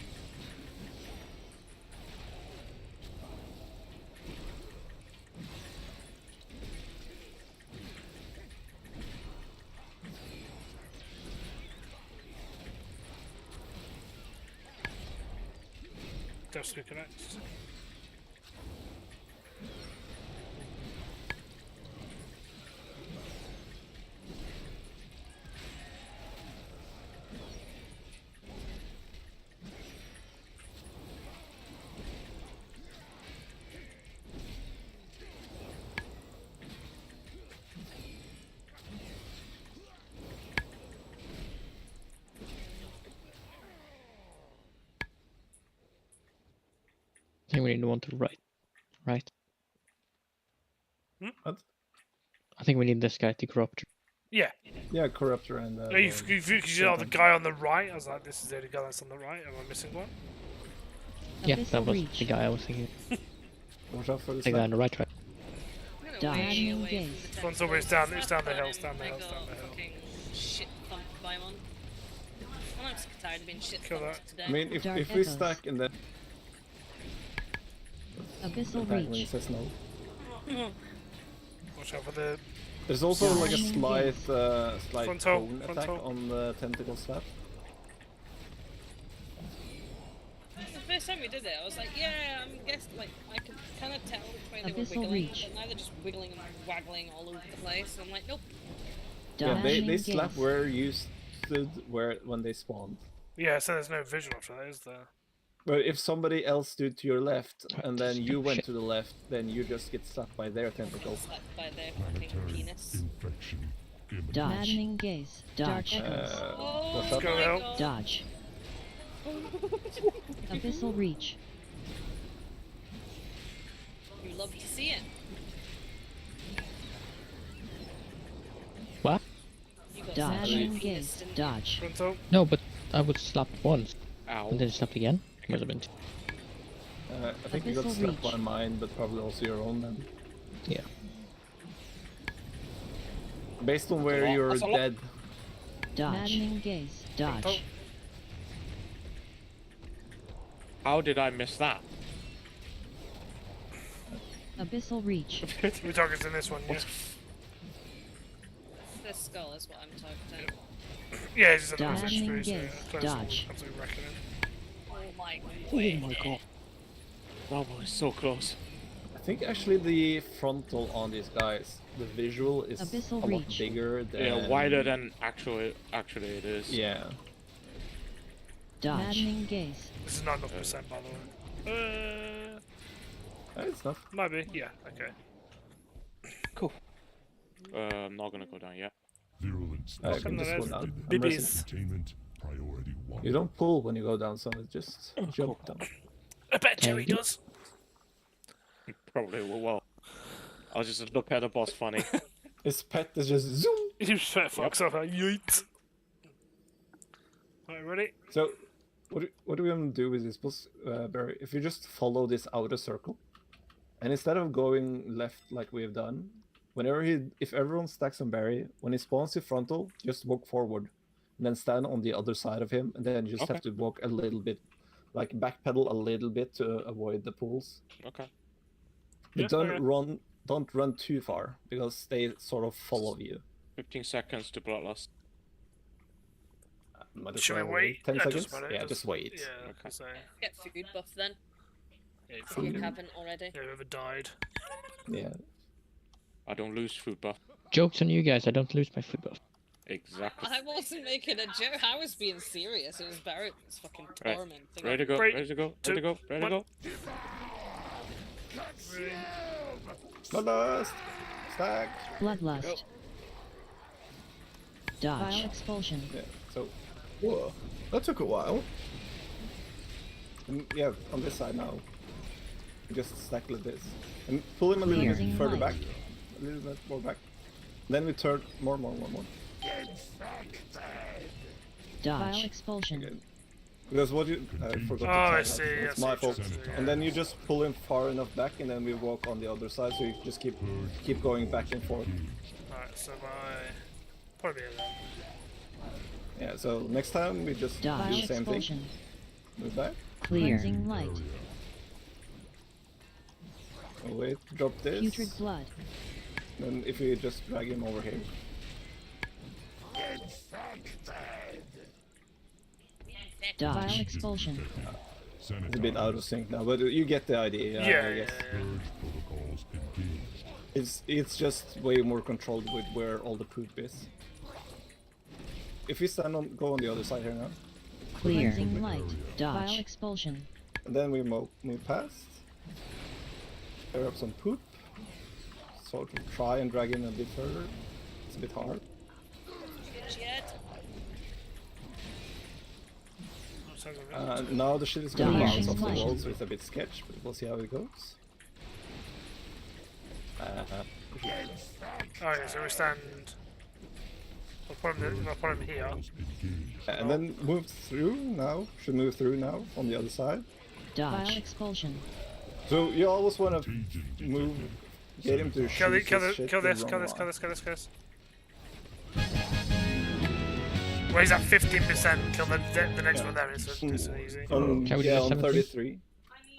Just reconnect. I think we need one to the right. Right. What? I think we need this guy to corrupt. Yeah. Yeah, Corruptor and. You saw the guy on the right. I was like, this is the only guy that's on the right. Am I missing one? Yeah, Abyssal that was Reach. the guy I was thinking. Watch out for the The guy on the right. Dodge. This one's always down. It's down the hill. It's down the hill. It's down the hill. Fucking shit thumped by one. I'm so tired of being shit Kill thumped that. today. I mean, if Dark we Echoes. stack and then Abyssal attack when he Reach. says no. Watch out for the. There's also like a Dodge. slight Frontal, cone attack frontal. on the tentacle slap. The first time we did it, I was like, yeah, I'm guessing, like, I could kind of tell which way they Abyssal were wiggling, Reach. but now they're just wiggling and waggling all over the place. And I'm like, nope. Yeah, they Dashing slap Gaze. where you stood when they spawned. Yeah, so there's no visual after that, is there? But if somebody else stood to your left and then you Stupid went shit. to the left, then you just get slapped by their tentacle. Slapped by their fucking penis. Infection. Imminent. Dodge. Maddening Gaze. Dark Echoes. Oh What's Let's up? go my help. god. Dodge. Abyssal Reach. You love to see it. What? You got Dodge. some Maddening penis, Gaze. didn't you? Dodge. Frontal. No, but I would slap once Ow. and then slap again. Must have been. I think you got Abyssal slapped by Reach. mine, but probably also your own then. Yeah. Based on where lot. you're That's a lot. dead. Dodge. Maddening Gaze. Dodge. How did I miss that? Abyssal Reach. We're talking in this one, yeah. The skull is what I'm targeting. Yeah, he's just a Dodge. message Maddening so Gaze. close, Dodge. absolutely wrecking him. Oh my Oh my god. That was so close. I think actually the frontal on these guys, the visual is Abyssal a lot Reach. bigger than... Yeah, wider than actually it is. Yeah. Dodge. Maddening Gaze. This is not enough percent, by the way. It's not. Might be, yeah, okay. Cool. I'm not gonna go down yet. Virulence. I can just go Welcome to down. I'm Bibbies. resting. Containment. Priority 1. You don't pull when you go down, so it just Oh, jump cool. down. I bet Jerry you. does. Probably will. Well, I'll just look at the boss funny. His pet is just zoom. You fat fucks off, yeet. Alright, ready? So, what do we want to do with this boss, Barry? If you just follow this outer circle, and instead of going left like we've done, if everyone stacks on Barry, when he spawns the frontal, just walk forward. and then stand on the other side of him, and then you just have to walk a little bit, like backpedal a little bit to avoid the pools. Okay. But Yeah, don't run too far because they sort of follow you. 15 seconds to bloodlust. Might as Should we well wait? 10 Yeah, seconds? just wait, Yeah, just wait. Yeah, Okay. so, Get food buff then, yeah, if food. you haven't already. Yeah, whoever died. Yeah. I don't lose food buff. Joke's on you guys, I don't lose my food buff. Exactly. I wasn't making a joke. I was being serious. It was Barrett's fucking Right. tormenting. Ready to go, Break. ready to go, Two. ready to go, ready to go. Bloodlust! Stack! Bloodlust. Dodge. Vile expulsion. Yeah, so, Whoa, that took a while. and yeah, on this side now. You just stack like this. And pull him a little bit Clearing further light. back. A little bit more back. Then we turn more. Dodge. Vile expulsion. Again. Because what you... I forgot to Oh, tell I that. see, It's I my see, fault. I see, yeah. And then you just pull him far enough back, and then we walk on the other side, so you just keep going back and forth. Alright, so probably then. Yeah, so next time we just Dodge. do Vile the same expulsion. thing. Move back. Clear. Cleansing light. Oh, wait, drop this. Putrid blood. Then if we just drag him over here. Dodge. Vile expulsion. It's a bit out of sync now, but you get the idea. I guess. It's just way more controlled with where all the poop is. If we go on the other side here now, Clear. Cleansing light. Dodge. Vile expulsion. and then we move past. Clear up some poop. Sort of try and drag him a bit further. It's a bit hard. Now the shit is going to Dodge. bounce off the Flash. wall, so it's a bit sketch, but we'll see how it goes. Okay, so we stand. I'll put him here. And then move through now. Should move through now on the other side. Dodge. Vile expulsion. So you always want to move, get him to Kill shoot his shit kill the this, wrong kill this, way. kill this, kill this, kill this. Well, he's at 15%. Kill the next one there. It's an easy. Can we do Yeah, the on 17? 33.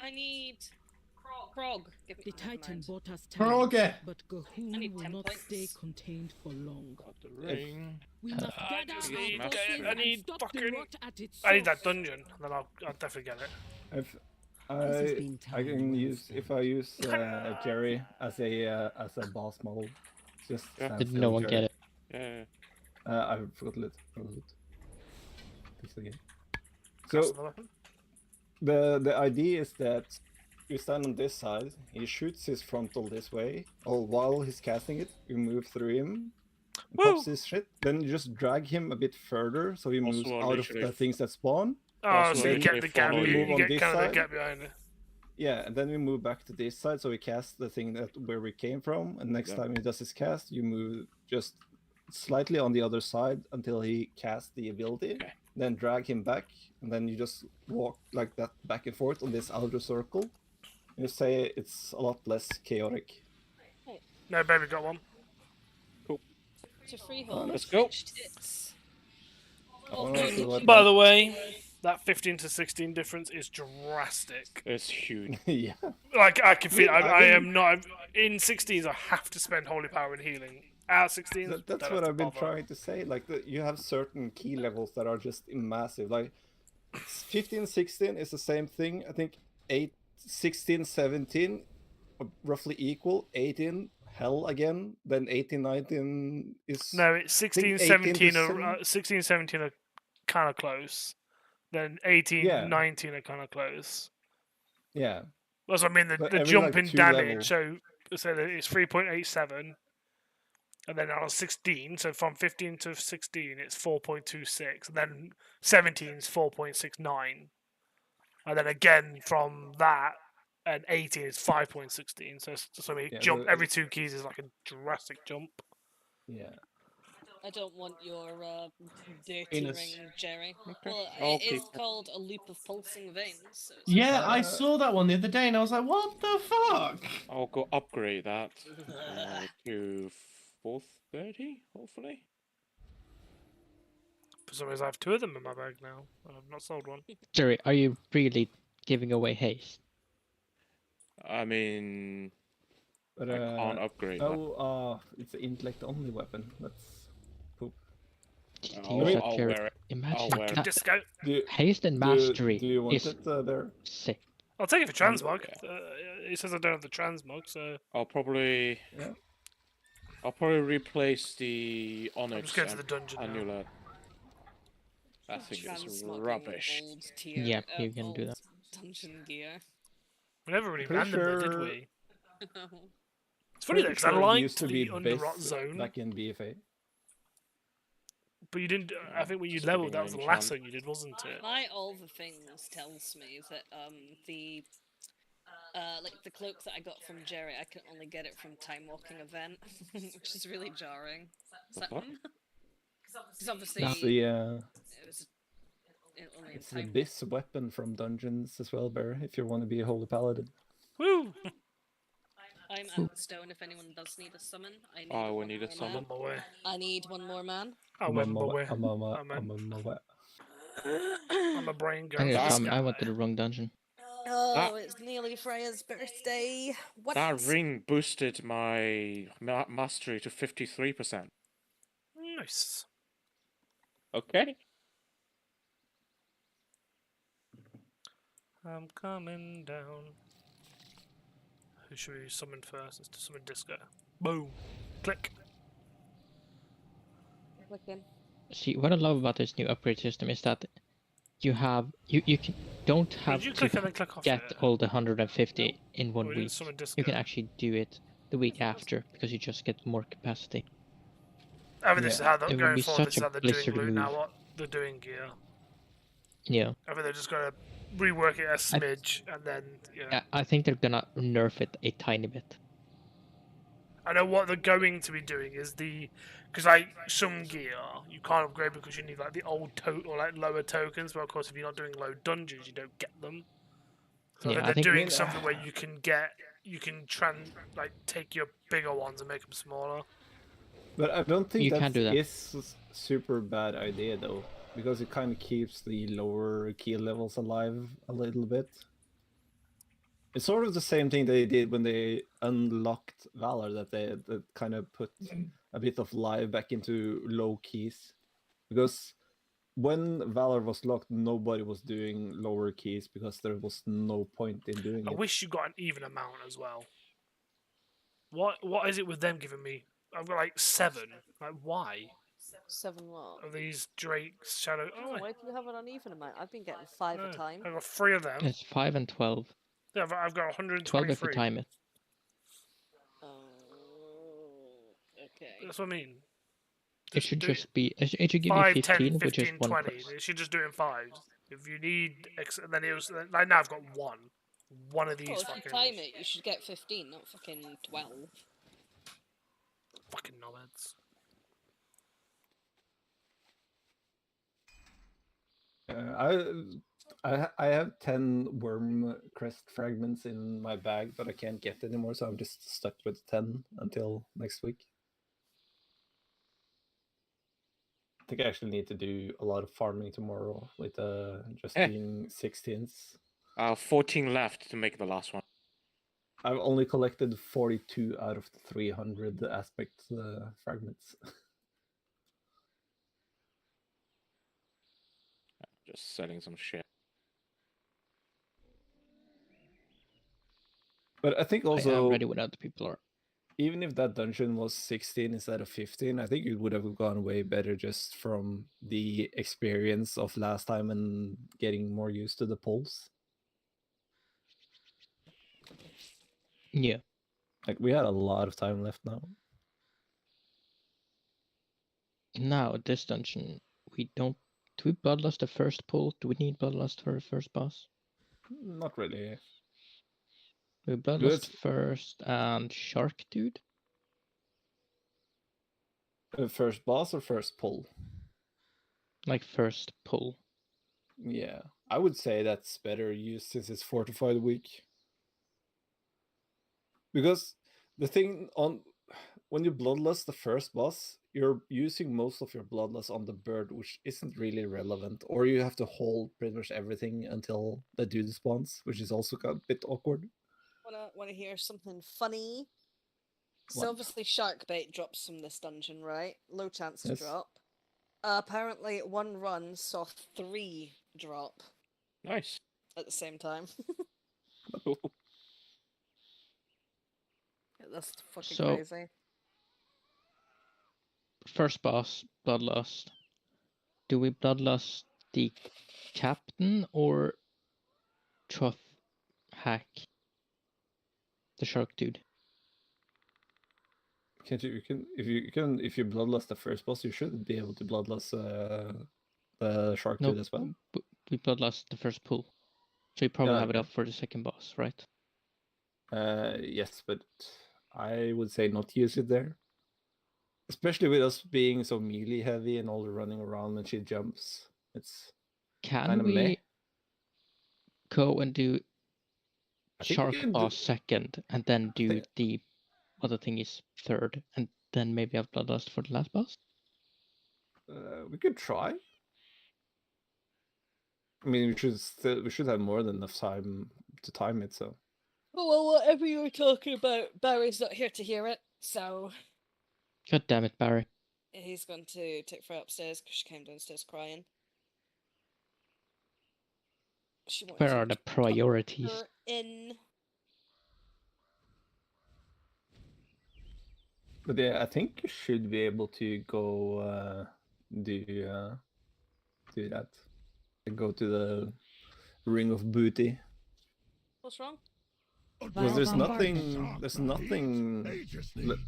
I need Krog. Give me The never Titan mind. bought us time, Kroger. but I Gahul need will 10 not points. stay contained for long. Got the ring. We must gather just our need- forces I need and stop the fucking- rot at its I need that source. dungeon, then I'll definitely get it. If has been I time can well use spent. if I use Jerry as a boss model. Just stand Did still, no one Jerry. get it? Yeah. I forgot it. Fix the game. Cast So the weapon. the idea is that you stand on this side. He shoots his frontal this way. Or while he's casting it, you move through him. Pops his shit. Then you just drag him a bit further, so he Also moves out of literally the things that spawn. Oh, Also, so you they get the gap. follow you. You Move on get this kind of the side. gap behind it. Yeah, and then we move back to this side, so we cast the thing that where we came from, and next Yeah. time he does his cast, you move just slightly on the other side until he casts the ability, Okay. then drag him back, and then you just walk like that back and forth on this outer circle. You say it's a lot less chaotic. No, baby, got one. To freehold. Let's go. Tits. I wanna see what- By the way, that 15 to 16 difference is drastic. It's huge. yeah. Like, I can feel I I think- am not. In 16s, I have to spend holy power and healing. Out 16s, That's don't what have I've to been bother. trying to say. Like, you have certain key levels that are just massive. Like, 15, 16 is the same thing. I think 16, 17 are roughly equal. 18, hell again. Then 18, 19 is. No, it's 16, 18 to 17 are 7. 16, 17 are kind of close. Then 18, Yeah. 19 are kind of close. Yeah. That's what I mean. The But the every, jump like, in 2 damage. level. So that it's 3.87, and then on 16. So from 15 to 16, it's 4.26, and then 17 is 4.69, and then again from that. And 18 is 5.16, so we Yeah, jump but every 2 keys is like a drastic jump. Yeah. I don't want your dirty Penis. ring, Jerry. Well, I'll it is keep it. called a loop of pulsing veins. So it's Yeah, I saw that one the other day and I was like, what the fuck? I'll go upgrade that to 430, hopefully. For some reason, I have 2 of them in my bag now, and I've not sold one. Jerry, are you really giving away haste? I mean, But I can't upgrade. it's an intellect only weapon. That's poop. To use that, I'll Jerry, wear it. imagine wear it. that. Disco. Haste and mastery Do you want is it there? sick. I'll take it for transmog. Yeah. He says I don't have the transmog, so I'll probably replace the I'm onyx just going to and the dungeon now. annular. That thing is Transmogging rubbish. Old tier, Yep, you can do old that. dungeon gear. We never really Pretty ran them there, did sure- we? It's funny though, because I Pretty sure it liked used to the be Underrot base zone, back in BFA. but you didn't. I think when you Just leveled, getting that was the an last enchant. thing you did, wasn't it? My all the things tells me that the like the cloak that I got from Jerry, I can only get it from Time Walking event, which is really jarring. The fuck? Because obviously It's the it was only in it's the Time. bis weapon from dungeons as well, Bear. If you want to be a holy paladin. Woo! I'm at stone. If anyone does need a summon, I need. Oh, we one need a more summon. man. On my way. I need one more man. I'm on my way. I'm on I'm my way. I'm a brain I need girl. a summon. I went to the wrong dungeon. Oh, it's nearly Freya's birthday. What? That ring boosted my mastery to 53%. Nice. Okay. I'm coming down. Who should we summon first? Let's summon Disco. Boom. Click. Clicking. See, what I love about this new upgrade system is that you don't have you to click and then click off get it? all the 150 in one We didn't week. summon Disco. You can actually do it the week after because you just get more capacity. I mean, this is how they're It would going be forward. This such is a how they're doing Blizzard loot now. move. What they're doing gear. Yeah. I mean, they're just going to rework it a smidge and then I think they're gonna nerf it a tiny bit. I know what they're going to be doing is because like some gear you can't upgrade because you need like the old or like lower tokens, but of course if you're not doing low dungeons you don't get them. So Yeah, I I think think- they're doing something where you can take your bigger ones and make them smaller. But I don't think You can do that. is a super bad idea though, because it kind of keeps the lower key levels alive a little bit. It's sort of the same thing they did when they unlocked Valor, that kind of put a bit of life back into low keys. Because when Valor was locked, nobody was doing lower keys because there was no point in doing I it. wish you got an even amount as well. What is it with them giving me? I've got like 7. Like why? 7 what? Of these Drake's Shadow. Oh, why do you have an uneven amount? I've been getting 5 a time. I've got 3 of them. It's 5 and 12. Yeah, I've got 12 if 123. you time it. Okay. That's what I mean. It should do just be. It should give you 5, 15, 10, which is 15, one 20. quest. It should just do it in 5s. If you need, then it was like now I've got 1. One of these Well, if fucking you time it, you should get 15, not fucking 12. fucking knobheads. I have 10 worm crest fragments in my bag, but I can't get anymore, so I'm just stuck with 10 until next week. I think I actually need to do a lot of farming tomorrow with just being 16s. 14 left to make the last one. I've only collected 42 out of the 300 aspect fragments. Just selling some shit. But I think I am also, ready when other people are. even if that dungeon was 16 instead of 15, I think it would have gone way better just from the experience of last time and getting more used to the pulse. Yeah. Like, we had a lot of time left now. Now, this dungeon, we don't. Do we bloodlust the first pull? Do we need bloodlust for the first boss? Not really. We bloodlust first and Shark Dude? First boss or first pull? Like first pull. Yeah, I would say that's better used since it's fortified weak. Because the thing when you bloodlust the first boss, you're using most of your bloodlust on the bird, which isn't really relevant. Or you have to hold pretty much everything until the dude spawns, which is also a bit awkward. Wanna hear something funny? So What? obviously shark bait drops from this dungeon, right? Low chance to Yes. drop. Apparently one run saw 3 drop Nice. at the same time. That's fucking So- crazy. First boss, bloodlust. Do we bloodlust the captain or Truff hack the shark dude? Can't you? If you bloodlust the first boss, you should be able to bloodlust the shark No. dude as well. We bloodlust the first pull, so you probably Yeah, have it yeah. up for the second boss, right? Yes, but I would say not use it there. Especially with us being so melee heavy and all the running around when she jumps. It's Can kind of meh. we go and do I think we shark can boss second, and then do think- the other thing is third, and then maybe have bloodlust for the last boss? We could try. I mean, we should have more than enough time to time it. So Oh well, whatever you were talking about, Barry's not here to hear it, so God damn it, Barry. he's going to take her upstairs because she came downstairs crying. She wanted Where to are the tuck priorities? her in. but yeah, I think you should be able to go do that. Go to the ring of booty. What's wrong? Because there's nothing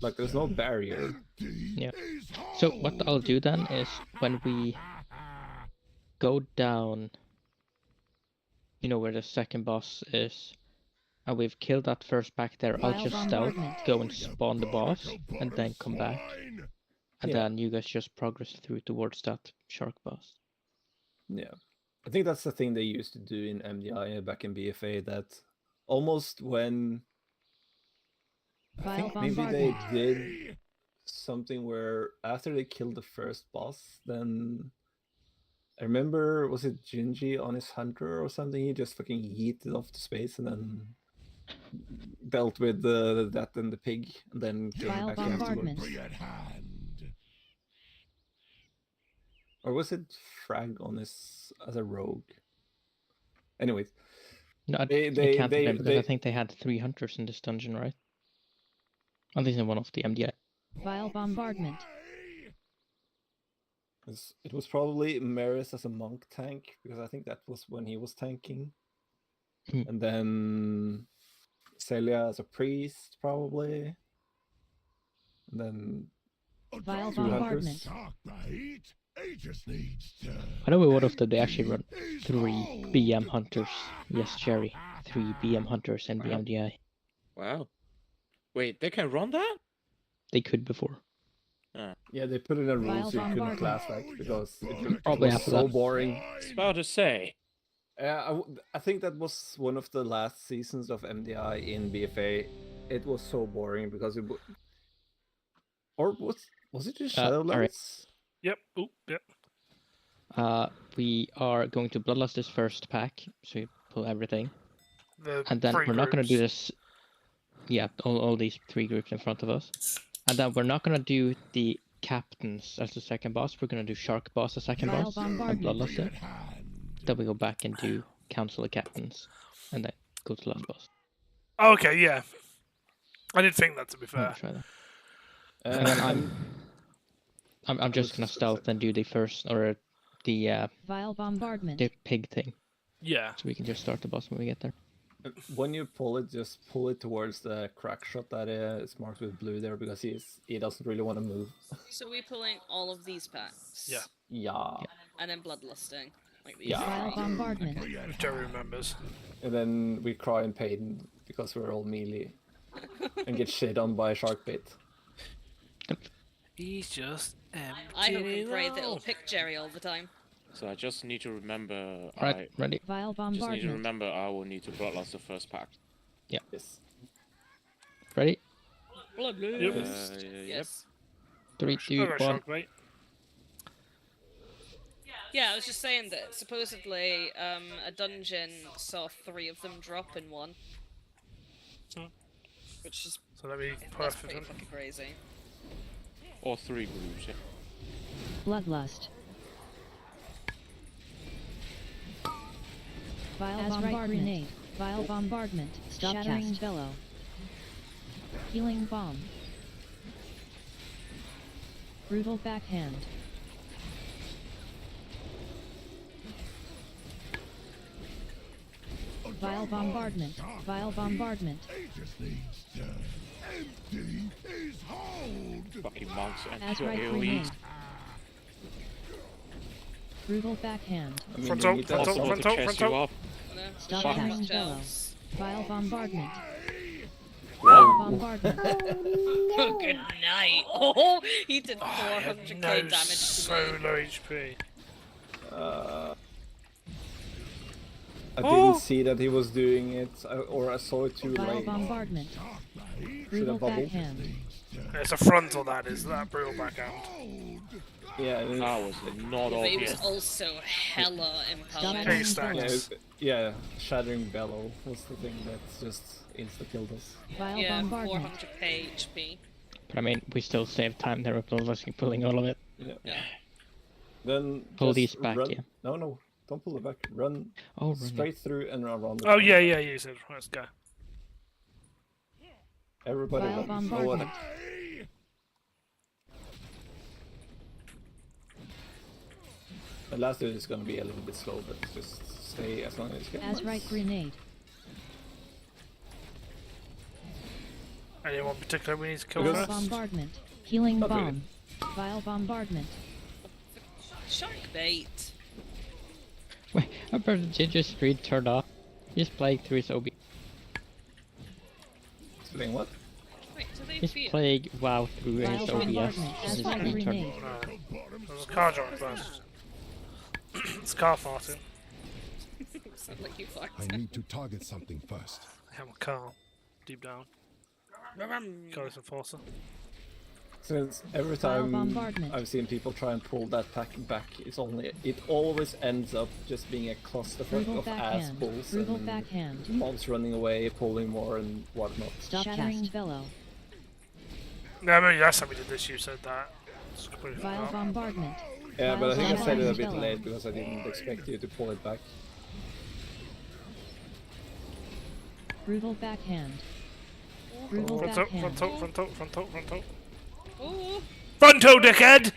like there's no barrier. Yeah. So what I'll do then is when we go down, you know where the second boss is, and we've killed that first back there, I'll Vile just stealth, bombardment. go and spawn the boss, and then come back. And Yeah. then you guys just progress through towards that shark boss. Yeah, I think that's the thing they used to do in MDI back in BFA. That almost when I Vile think maybe they bombardment. did something where after they killed the first boss, then I remember, was it Jinji on his hunter or something? He just fucking yeeted off to space and then dealt with that and the pig, and then came Vile back bombardment. afterwards. Or was it Frag on his as a rogue? Anyways, No, I they can't remember because they I think they had 3 hunters in this dungeon, right? At least in one of the MDI. Vile bombardment. it was probably Maris as a monk tank, because I think that was when he was tanking. Hmm. And then Celia as a priest, probably. And then Vile 2 hunters. bombardment. I know what of them they actually run 3 BM hunters. Yes, Jerry. 3 BM hunters in the Wow. MDI. Wow. Wait, they can run that? They could before. Yeah, they put in a rule Vile so you couldn't bombardment. class back because it Probably was after so that. boring. I was about to say. I think that was one of the last seasons of MDI in BFA. It was so boring because it or was it just alright. Shadowlands? Yep. Oop. Yep. We are going to bloodlust this first pack, so you pull everything. The And then 3 we're not going to do groups. this. Yeah, all these 3 groups in front of us. And then we're not going to do the captains as the second boss. We're going to do shark boss as second Vile boss and bombardment. bloodlust it. Then we go back and do council of captains, and then go to last boss. Okay, yeah. I did think that, to be We'll fair. try that. And then I'm just gonna was- stealth and do the first or the Vile bombardment. the pig thing, Yeah. so we can just start the boss when we get there. When you pull it, just pull it towards the crack shot that is marked with blue there, because he doesn't really want to move. So we're pulling all of these packs. Yeah. Yeah. And then bloodlusting. Like these. Yeah. Vile bombardment. If Jerry remembers. And then we cry in pain because we're all melee and get shit on by shark bait. He's just I hope and pray that it'll pick Jerry all the time. So I just need to remember. Right, ready? Vile Just need to bombardment. remember I will need to bloodlust the first pack. Yes. Ready? Blood Yep. loose. Yep. Yes. 3, 2, 1. Shockbait. Yeah, I was just saying that supposedly a dungeon saw 3 of them drop in one. Which is So that'd be that's perfect. pretty fucking crazy. Or 3 groups, yeah. Bloodlust. Vile bombardment. Grenade. Vile bombardment. Stop shattering cast. Bellow. Healing bomb. Brutal backhand. Vile bombardment. Vile bombardment. Empty his hold. Fucking monks and As your right AoEs. grenade. Brutal backhand. I mean, Front they out, need front that out, as well. front out, Chase front you out. up. Stop Shot shattering bellow. shells. Vile bombardment. Whoa. Vile bombardment. Oh, good night. Oh, he did Oh, I had 400k no damage to so me. low HP. I Oh. didn't see that he was doing it, or I saw it too Vile late. bombardment. Should Brutal have bubbled. backhand. It's a frontal that is, that brutal backhand. Yeah, it is. That was not But he was obvious. also hella Stop empowered. Hey, shattering stacks. bellow. Yeah, Shattering Bellow was the thing that just insta-killed us. Vile Yeah, bombardment. 400k HP. But I mean, we still saved time there with bloodlusting pulling all of it. Yeah. Then Pull just these back, run. yeah. No, don't pull it back. Run Oh, run, straight through and around the Oh, corner. yeah, you said. Let's go. Everybody Vile run. No one. bombardment. The last dude is gonna be a little bit slow, but just stay as long as you can. As right grenade. Anyone particular we need to kill Because- Vile first? bombardment. Healing Not bomb. really. Vile bombardment. Shark bait. Wait, I bet the Ginger Street turned off. He's playing through his OB. Explain what? Wait, do they He's feel? playing WoW through Vile his OBS. bombardment. and As his right screen turned grenade. No. There's a car driving past. It's car farting. Sound like you fucked. I need to target something first. I have a car. Deep down. Ghost Enforcer. Since every Vile time bombardment. I've seen people try and pull that pack back, it always ends up just being a clusterfuck Brutal of ass backhand. pulls Brutal and backhand. mobs running away, pulling more and whatnot. Stop shattering bellow. No, I mean, last time we did this, you said that. It's completely Vile forgot. bombardment. Yeah, but I think I said it a bit Vile late because I didn't expect you to pull it back. Brutal backhand. Brutal Front out, backhand. front out, front out, front out, front out. Ooh, Fronto, dickhead!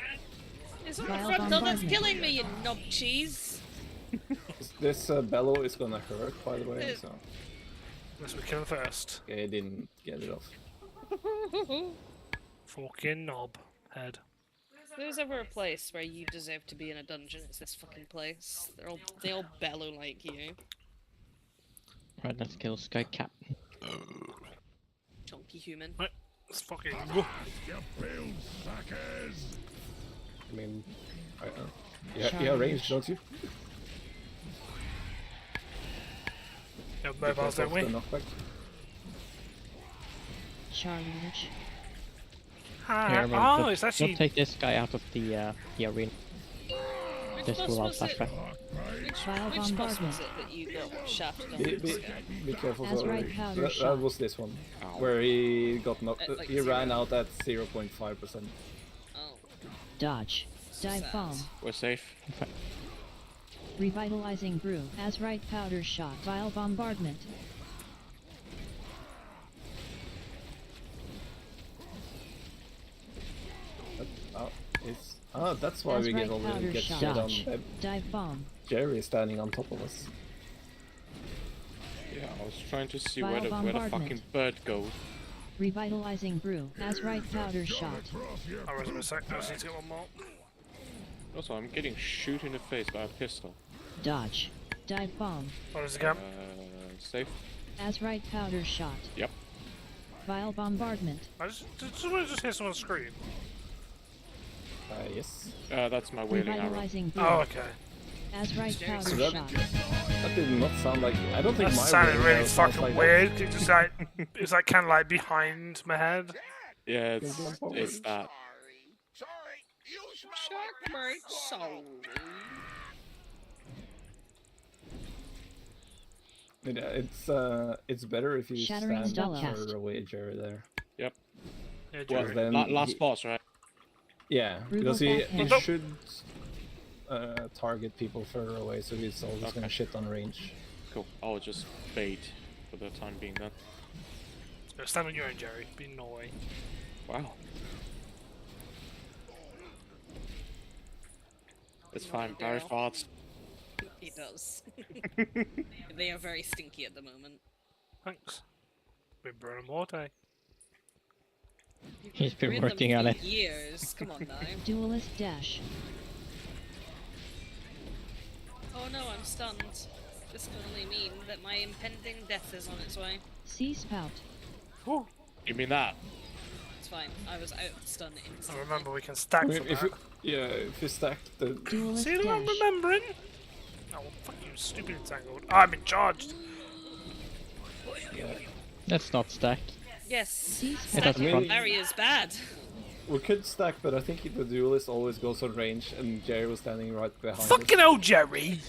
it's on the Vile front door that's bombardment. killing me, you knob cheese. This bellow is gonna hurt, by the way, so... Unless we kill him first. Okay, I didn't get it off. Fucking knob head. If there's ever a place where you deserve to be in a dungeon, it's this fucking place. They all bellow like you. Right, let's kill Sky Captain. Chunky human. Right, let's fucking go. You failed, suckers! I mean... yeah, range, don't you? You have mobiles, don't we? The knockback. Charge. Here, Oh, it's actually... we'll take this guy out of the arena. This will all flashback. Vile Which boss bombardment. was it that you got shafted on? Be careful, As for right powder that shot. was this one, where he got knocked. Like he ran out at 0.5%. Oh, Dodge. Dive sad. bomb. We're safe. Revitalizing brew. As right powder shot. Vile bombardment. That's why As we right get all the powder get shot. shit on. Dodge. Dive bomb. Jerry is standing on top of us. Yeah, I was trying to see Vile where the bombardment. fucking bird goes. Revitalizing brew. As right powder shot. I'll rest a sec, I just need to get one more. Also, I'm getting shoot in the face by a pistol. Dodge. Dive bomb. What is it again? Safe. As right powder shot. Yep. Vile bombardment. I just hear someone scream. Yes. That's my wailing arrow. Revitalizing brew. Oh, okay. As right powder So that, shot. that did not sound like. I don't think That my sounded wailing really arrow sounds fucking like weird. It just like, it was like kind of like behind my head. Yeah, Can jump over. it's that. Shark sorry. It's better if you Shattering stand Spellcast. further away, Jerry. There. Yep. Yeah, Well, Jerry. then last he- boss, right? Yeah, Brutal because he backhand. should target people further away, so he's always gonna shit on range. Cool. I'll just bait for the time being then. Stand on your own, Jerry. Be naughty. Wow. It's fine. Barry farts. He does. They are very stinky at the moment. Thanks. Been burning water. He's been We're in them working on for it. years. Come on now. Duelist dash. Oh no, I'm stunned. This can only mean that my impending death is on its way. Sea spout. You mean that? It's fine. I was out stunned I instantly. remember we can stack I mean, for if that. if you stack the Duelist See what I'm dash. remembering? Oh, fuck you, stupid entangled. I'm in charge. That's not stack. Yes, Sea It spout. doesn't front. Larry is bad. we could stack, but I think the duelist always goes on range, and Jerry was standing right behind us. Fucking hell, Jerry!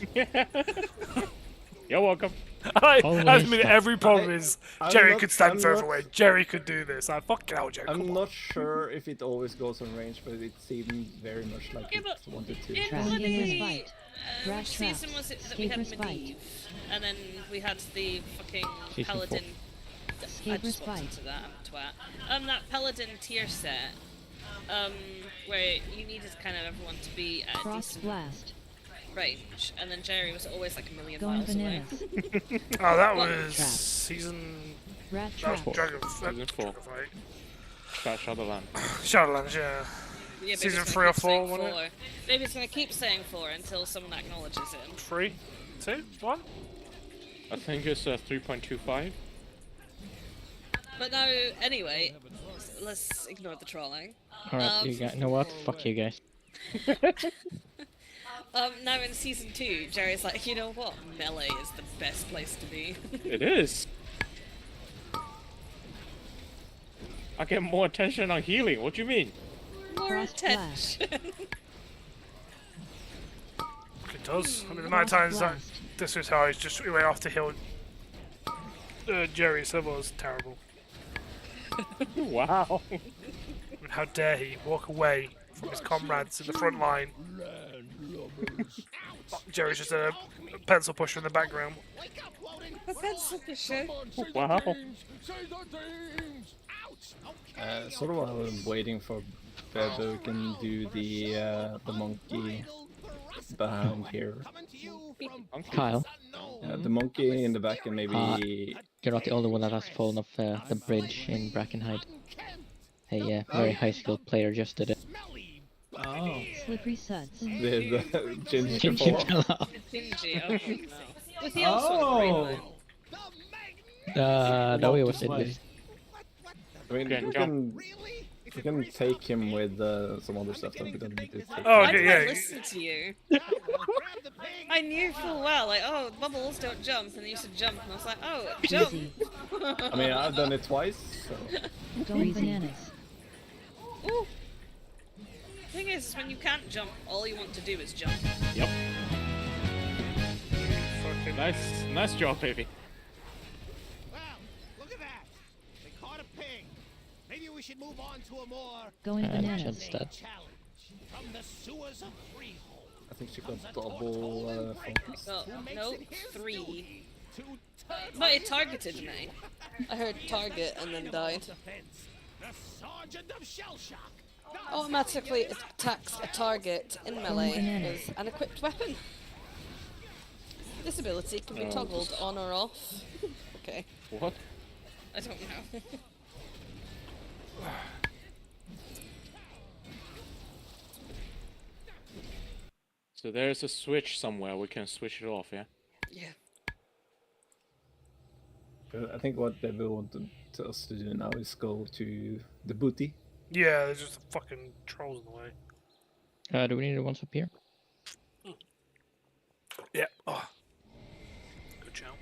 You're welcome. I Always mean, stack. every problem is I'm Jerry not- could stand I'm further not- away. Jerry could do this. I fucking hell, Jerry. I'm come on. not sure if it always goes on range, but it seemed very much like Yeah, it but wanted to. in Trap. bloody... Respite. Rat Which season traps. was it that we had Escape respite. Medivh? And then we had the fucking Season Paladin... I Escape just walked respite. into that, I'm a twat. That Paladin tier set, where you needed kind of everyone to be at a Frost decent blast. range, and then Jerry was always like a million Going miles away. bananas. Oh, that What? was Trap. season... Rat That was trap. Dragon... Season 4. Dragon Fight. Crash Shadowland. Shadowlands, yeah. Yeah, maybe Season it's 3 gonna or keep 4, saying wasn't 4. it? Maybe it's gonna keep saying 4 until someone acknowledges it. 3, 2, 1? I think it's 3.25. But now, anyway, let's ignore the trolling. Alright, you guys know what? Fuck you guys. Now in season 2, Jerry's like, you know what? Melee is the best place to be. It is. I get more attention on healing. What do you mean? More Frost blast. attention. It does. I mean, the amount of times that this was how he's just way off to heal Jerry, so it was terrible. Wow. I mean, how dare he walk away from his comrades in the front line. Jerry's just a pencil pusher in the background. A pencil pusher. Wow. Sort of while I'm waiting for Bebo, we can do the monkey behind here. Kyle, The monkey in the back and maybe... you're not the only one that has fallen off the bridge in Brackenhide. A very high skilled player just did it. Oh. Slippery suds. the ginger Ginger fall. fell off. Stingy, oh no. Was he also a Oh. No, he Walked was in away. this. I mean, we can take him with some other stuff that we don't need to take. Oh, Why okay, did I yeah. listen to you? I knew full well, like, oh, bubbles don't jump, and then you said jump, and I was like, oh, jump! Easy. I mean, I've done it twice, so... Going bananas. Ooh. The thing is when you can't jump, all you want to do is jump. Yep. Fucking Nice job, baby. Well, look at that. They caught a pig. Maybe we should move on to a more Going And bananas. just that. challenge from the sewers of Freehold. I think she got double focus. Oh, no, 3. But it targeted me. I heard target and then died. The Sergeant of Shellshock. Automatically attacks a target in melee is an equipped weapon. This ability can be toggled on or off. Okay. What? I don't know. So there's a switch somewhere. We can switch it off, yeah? Yeah. But I think what Bebo wanted us to do now is go to the booty. Yeah, there's just fucking trolls in the way. Do we need the ones up here? Yeah. Oh. Good shout.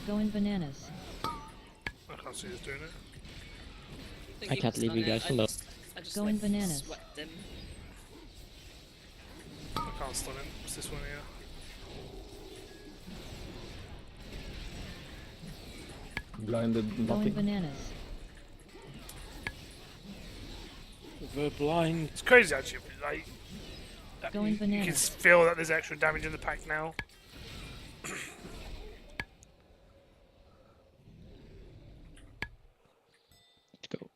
Going bananas. Okay. can't see who's doing it. I can't leave you guys alone. I just Going like, bananas. swept him. I can't stun him. What's this one here? Blinded Going nothing. bananas. The blind. It's crazy actually. Like, Going you can bananas. feel that there's extra damage in the pack now. Let's go.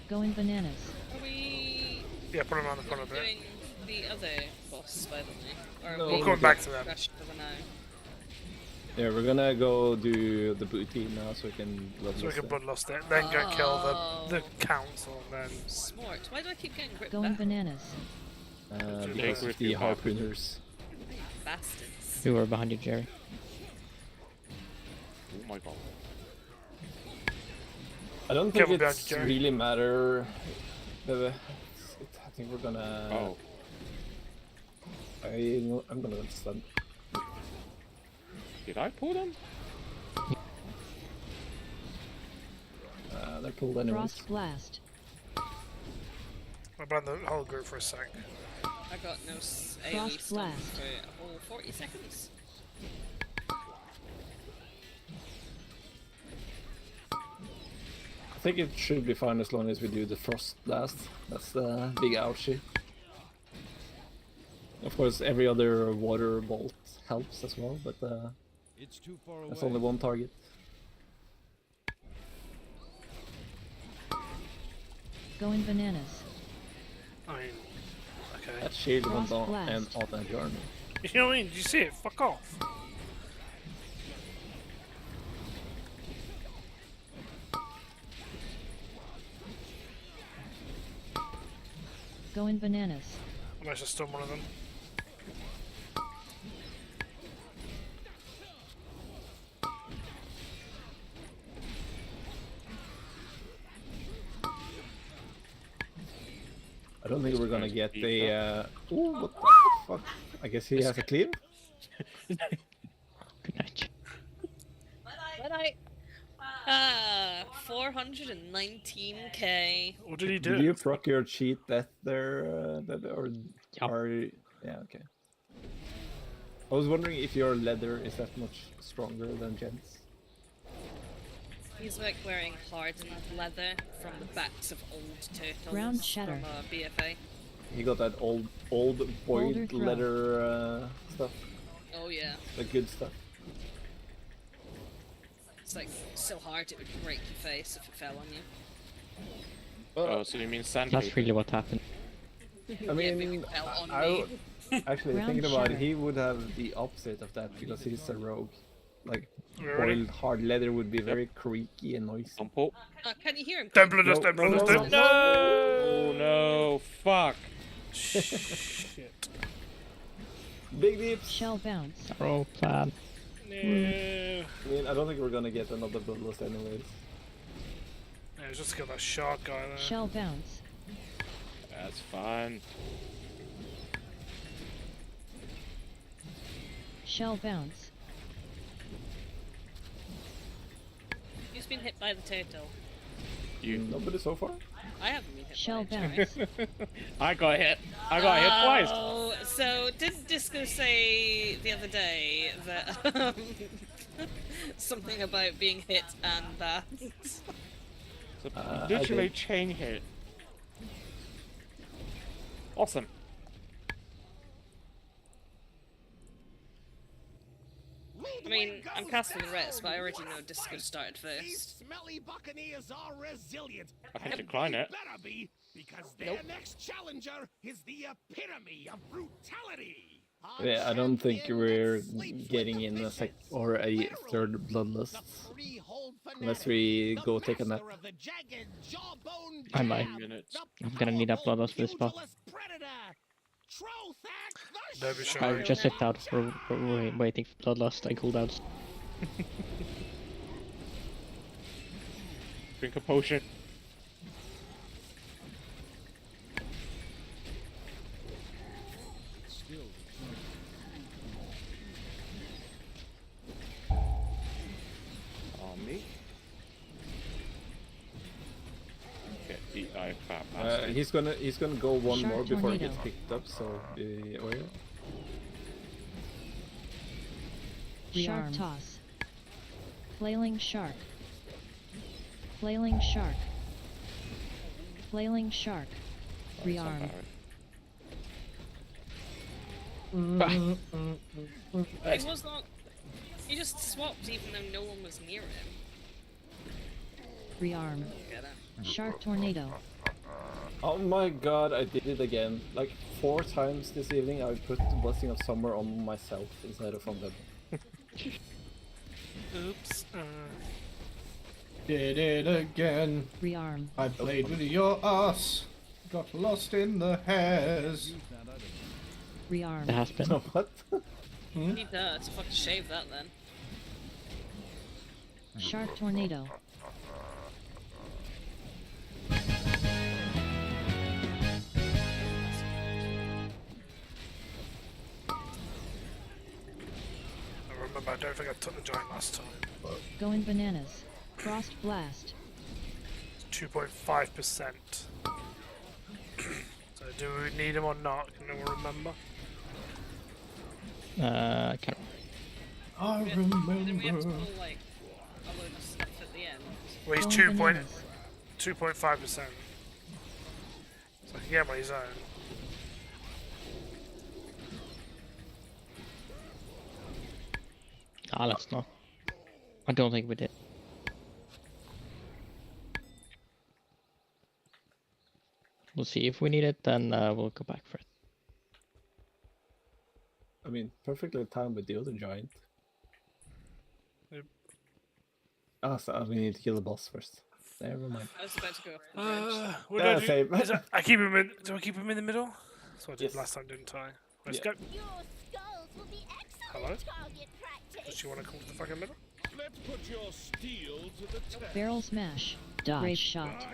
Going bananas. Are we Yeah, put him on the front of it. doing the other boss, by the way? Or No, are we we're going back to them. rushed for the now? Yeah, we're gonna go do the booty now so we can So we can bloodlust bloodlust it, then go kill the Oh. council, and then Smart. Why do I keep getting gripped Going back? bananas. because of Take the with harpooners. Bastards. We were behind you, Jerry. Oh my god. I don't think Careful behind it's you, Jerry. really matter. I think we're gonna. Oh. I'm gonna stun. Did I pull them? They're pulled anyways. Frost blast. I'll ban the whole group for a sec. I got no AoE Frost stun blast. for a whole 40 seconds. I think it should be fine as long as we do the frost blast. That's the big ouchie. Of course, every other water bolt helps as well, but It's too far away. that's only one target. Going bananas. I mean, okay. That shield went Frost on and blast. on that journey. You know what I mean? Did you see it? Fuck off. Going bananas. I managed to stun one of them. I don't think we're gonna guy's get beat the. Ooh, what the fuck? I guess he has a cleave. Good night. But 419k. What did he Did do? you proc your cheat death there, or Yup. are yeah, okay. I was wondering if your leather is that much stronger than Jen's. He's like wearing hardened leather from the backs of old turtles Ground shatter. from BFA. He got that old Boulder boiled throw. leather stuff, Oh yeah. the good stuff. It's like so hard it would break your face if it fell on you. Oh, so you mean That's sandpaper? really what happened. I Yeah, maybe mean, it fell on I me. actually Ground thinking about it, shatter. he would have the opposite of that because he's a rogue. Like Ready? boiled hard leather would be very creaky and noisy. Don't pull. Can you hear him? Don't blood us, No, don't blood no, us, no, don't. no. No! Oh no, fuck. Shit. Big deeps. Shell bounce. Pro plan. No. I mean, I don't think we're gonna get another bloodlust anyways. Yeah, just to kill that shark guy there. Shell bounce. That's fine. Shell bounce. Who's been hit by the turtle? You. Nobody so far. I haven't been hit Shell by it. bounce. I got hit. I got hit twice. Oh, so did Disco say the other day that something about being hit and that? It's I literally did. chain hit. Awesome. I mean, I'm casting the rest, but I already know Disco started These first. smelly buccaneers are resilient. I can and decline they it. better be, because their next challenger is the epitome of brutality. Our Yeah, I don't think champion we're that sleeps with getting the in a fishes. or a Literally, third bloodlust the freehold unless fanatic, we the go take a nap. master of the jagged jawbone I might. jab, Minutes. the I'm gonna need a powerful bloodlust for this spot. pugilist predator, Trothak the Don't be Shark. shy. I just hit out. We're waiting for bloodlust and cooldowns. Drink a potion. He's gonna go one Shark more before he tornado. gets picked up. So be aware. Shark toss. Flailing shark. Flailing shark. Flailing shark. Rearm. It was not. He just swapped even though no one was near him. Rearm. Get it? Shark tornado. Oh my god, I did it again. Like 4 times this evening I put the Blessing of Summer on myself instead of on them. Oops. Did it again. Rearm. I played with your ass. Got lost in the hairs. Rearm. It has been. What? You need to fucking shave that then. Shark tornado. I remember, I don't think I took the giant last time. Going bananas. Frost blast. 2.5%. So do we need him or not? Can anyone remember? I can't. I Then we have to remember. pull like a load of stuff at the end. Well, he's Going bananas. 2.5%. So I can get him on his own. Ah, let's not. I don't think we did. We'll see if we need it, then we'll go back for it. I mean, perfectly timed with the other giant. Yep. Ah, so we need to kill the boss first. Never mind. I was about to go off the bridge. What Yeah, do I do? same. I keep him in. Do I keep him in the middle? That's what I did Yes. last time, didn't I? Let's Yeah. go. Your skulls will be excellent Hello? target practice. Does she want to come to the fucking middle? Let's put your steel to the test. Barrel smash. Great shot.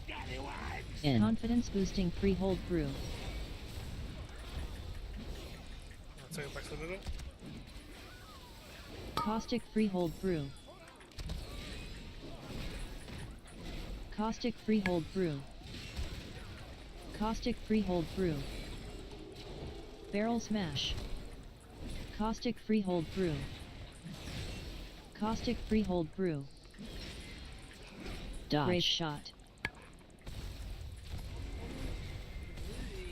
Scallywags. Confidence boosting freehold brew. I'll take it back to the middle. Caustic freehold brew. Caustic freehold brew. Caustic freehold brew. Barrel smash. Caustic freehold brew. Caustic freehold brew. Dodge. Great shot.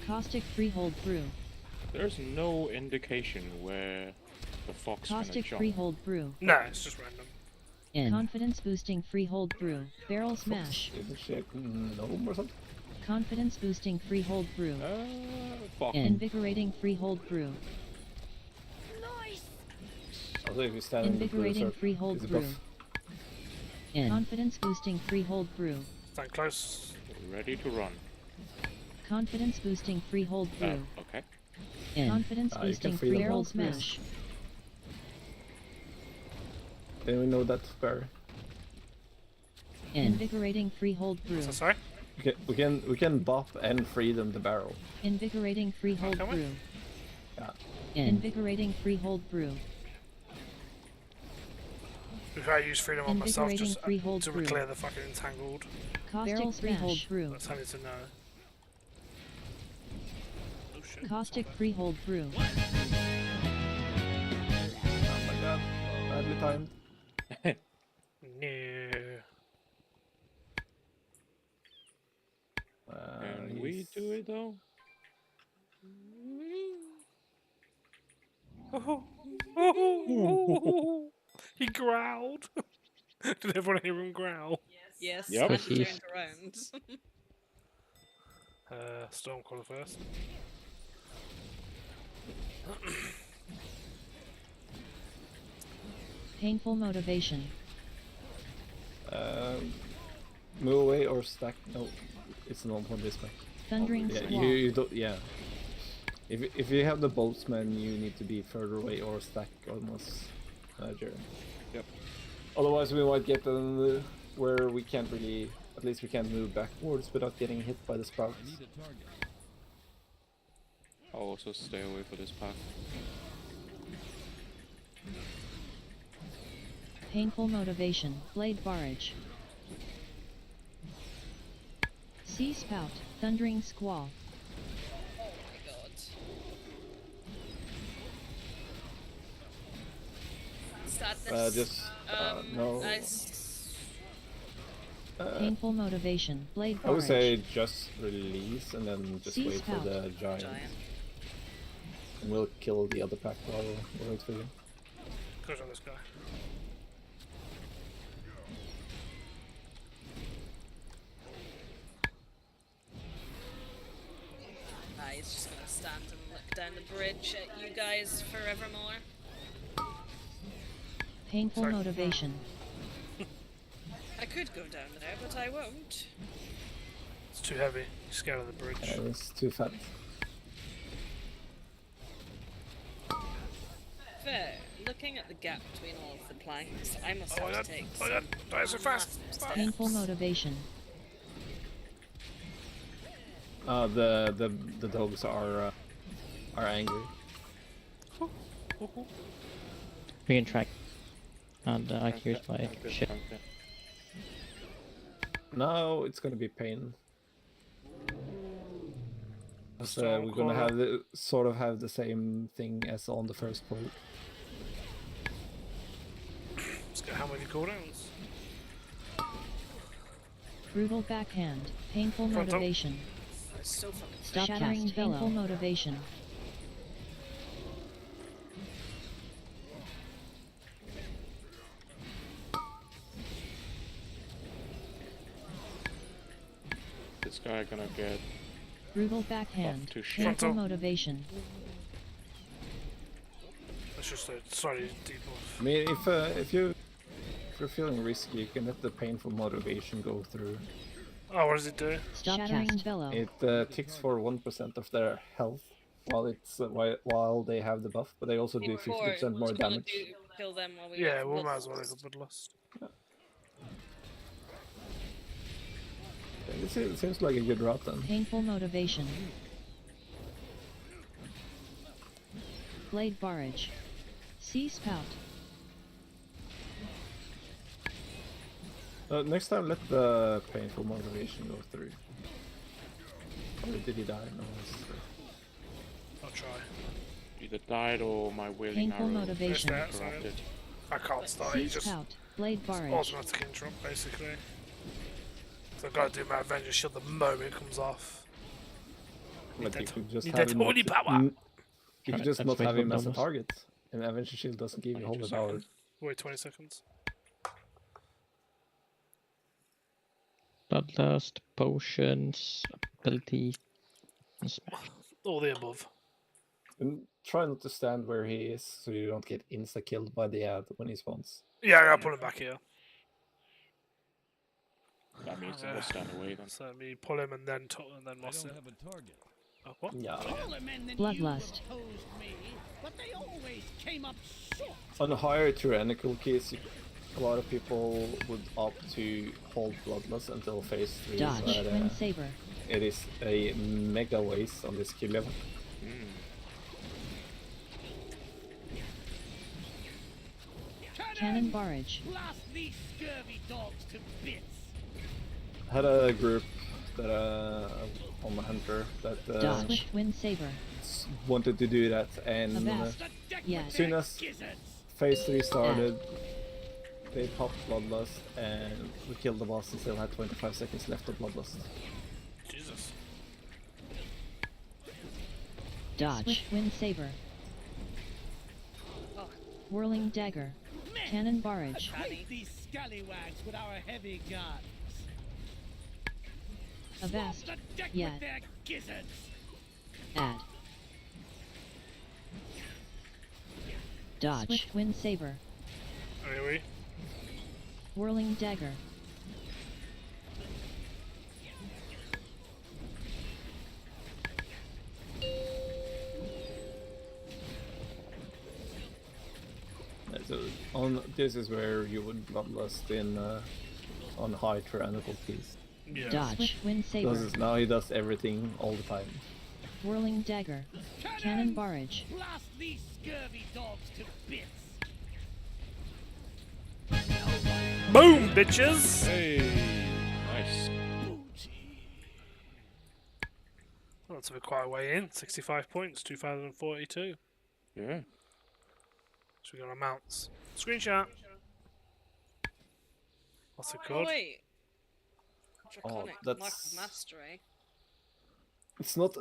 Caustic freehold brew. There's no indication where the fox gonna Caustic jump. freehold brew. No, it's just random. Confidence boosting freehold brew. Barrel smash. Didn't she have gnome or something? Confidence boosting freehold brew. Fuck. Invigorating freehold brew. Also, if you stand in the Invigorating cruiser, freehold it's a brew. buff. Confidence boosting freehold brew. Stand close. Ready to run. Confidence boosting freehold brew. Okay. Confidence You can boosting free them barrel all. smash. Then we know that Barry. Invigorating freehold brew. So sorry? We can bop and free them the barrel. Invigorating freehold Can we? brew. Yeah. Invigorating freehold brew. Before I use freedom on myself Invigorating just freehold to brew. clear the fucking entangled. Caustic freehold brew. That's handy to know. Oh shit. Caustic freehold brew. Oh my god. Badly timed. No. Can we do it though? He growled. Did everyone hear him growl? Yes. Yep. And he turned around. Stormcaller first. Painful motivation. Move away or stack. No, it's not on this way. Thundering Yeah, squall. you don't. Yeah. If you have the boltsman, you need to be further away or stack almost. Jeremy. Yep. Otherwise, we might get where we can't really. At least we can't move backwards without getting hit by the sprouts. I'll also stay away for this pack. Painful motivation. Blade barrage. Sea spout, thundering squall. Oh my god. Sadness. Just no. Painful motivation, blade I would barrage. say just release and then just Sea wait spout. for the giant. And we'll kill the other pack while we wait for you. Goes on this guy. He's just gonna stand and look down the bridge at you guys forevermore. Painful Sorry. motivation. I could go down there, but I won't. It's too heavy. You're scared of the bridge. It's too fat. Fair. Looking at the gap between all of the planks, I must Oh my have god! to take Oh my god! Die so fast! steps. Painful motivation. The dogs are angry. We can track. And I can use my ship. Now it's gonna be pain. So Storm we're gonna Caller. have the same thing as on the first poll. Let's get how many cooldowns? Brutal backhand, painful Frontal. motivation. So fucking Stop shattering cast, painful motivation. This guy gonna get Brutal backhand, to shit. painful Frontal. motivation. That's just a slightly deeper. I mean, if you're feeling risky, you can let the painful motivation go through. Oh, what does it do? Stop cast, bellow. It ticks for 1% of their health while it's while they have the buff, but they also do Before, 50% more we're gonna damage. kill them while we Yeah, wait for we might blood as well loss. make a bloodlust. It seems like a good route then. Painful motivation. Blade barrage. Sea spout. Next time, let the painful motivation go through. Or did he die? No. I'll try. either died or my wailing Painful arrow motivation. There's that, corrupted. I can't start. Sea It's just spout. Blade barrage. automatic interrupt, basically. So I've got to do my Avenger Shield the moment it comes off. But you could just Need have that him holy not, power! you could Right, just let's not wait have for him as a bonus. target. And Avenger Shield doesn't give you holy power. Wait 20 seconds. Bloodlust, potions, ability, and smash. All the above. And try not to stand where he is so you don't get insta-killed by the ad when he spawns. Yeah, I'll pull him back here. That means I will stand away then. So me pull him and then Moss it. Oh, what? Yeah. Taller men than Bloodlust. you opposed me, but they always came up short. On higher tyrannical keys, a lot of people would opt to hold Bloodlust until phase 3. Dodge. But, Wind saber. it is a mega waste on this skill level. Cannon barrage. Blast these scurvy dogs to bits. I had a group that on my hunter that Dodge. Swift wind saber. wanted to do that, and Avast. Yes. as soon as phase 3 started, they popped Bloodlust, and we killed the boss and still had 25 seconds left of Bloodlust. Jesus. Dodge. Swift wind saber. Whirling dagger. Cannon barrage. Hate these scallywags with our heavy guns. Avast. The deck Yeah. with their gizzards. Add. Dodge. Swift wind saber. Really? Whirling dagger. So this is where you would Bloodlust in on high tyrannical keys. Yeah. Dodge. Swift wind saber. Because now he does everything all the time. Whirling dagger. Cannon barrage. Blast these scurvy dogs to bits. Boom, bitches! Hey, nice. So we're quite a way in. 65 points, 2,042. Yeah. So we got our mounts. Screenshot. What's it Oh called? wait. Draconic Mark of that's... Mastery. It's not...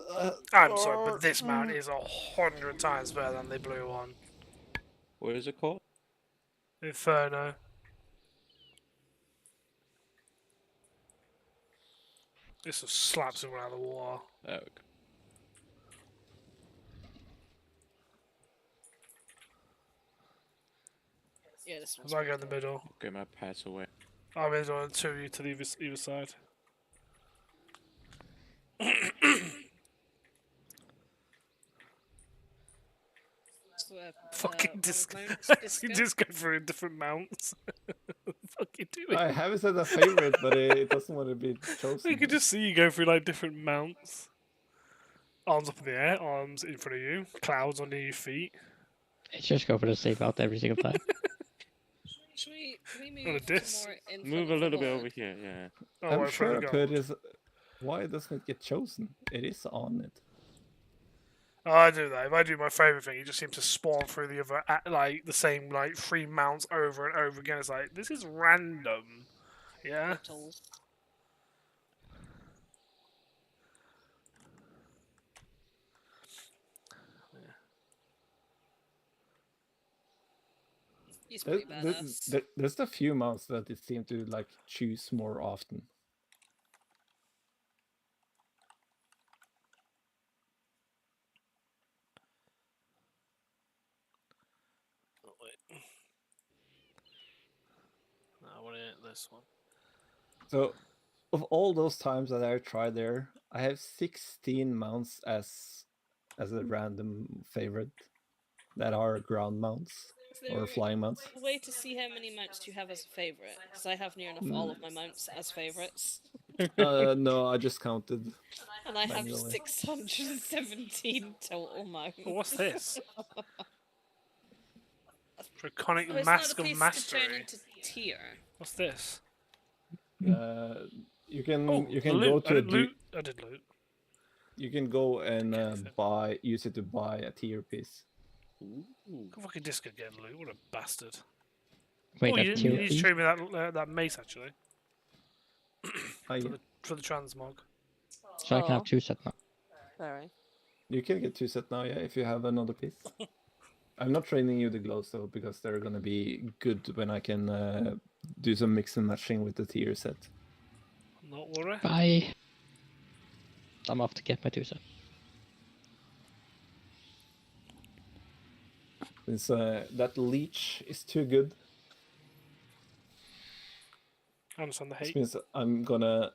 I'm sorry, but this mount is 100 times better than the blue one. What is it called? Inferno. This just slaps him out of the water. Okay. Yeah, this one's If I go in the middle, Get my pets away. I'm in on two of you to either side. Fucking disco. You just go through different mounts. Fuck you doing? I have it as a favorite, but it doesn't want to be chosen. You can just see you go through like different mounts. Arms up in the air, arms in front of you, clouds under your feet. Let's just go for the safe out every single time. Should we On a move disc. more in Move a front of the little bit horde? over here, yeah. Oh, I'm right, sure I further could. gold. Is why doesn't it get chosen? It is on it. Oh, I do that. If I do my favourite thing, it just seems to spawn through the other, like the same like 3 mounts over and over again. It's like this is random. Yeah. Portals. He's pretty badass. There's a few mounts that it seem to like choose more often. Oh, wait. No, I want this one. So, of all those times that I tried there, I have 16 mounts as a random favorite that are ground mounts or flying mounts. A way to see how many mounts you have as a favorite, because I have near enough all of my mounts as favorites. No, I just counted. And I have manually. 617 total mounts. Well, what's this? Draconic Oh, it's Mask not a of place Mastery. to turn into tier. What's this? You can Oh, you can loot. go to I a did loot. I did loot. You can go and use it to buy a tier piece. Ooh. Fucking disco getting loot. What a bastard. Wait, oh, that you tier need to piece? show me that mace actually. Yeah. For the transmog. So I can have 2 set now. Alright. You can get 2 set now, yeah, if you have another piece. I'm not training you the glows though, because they're gonna be good when I can do some mix and matching with the tier set. Not worry. Bye. I'm off to get my 2 set. Since that leech is too good, I understand the which hate. means I'm gonna.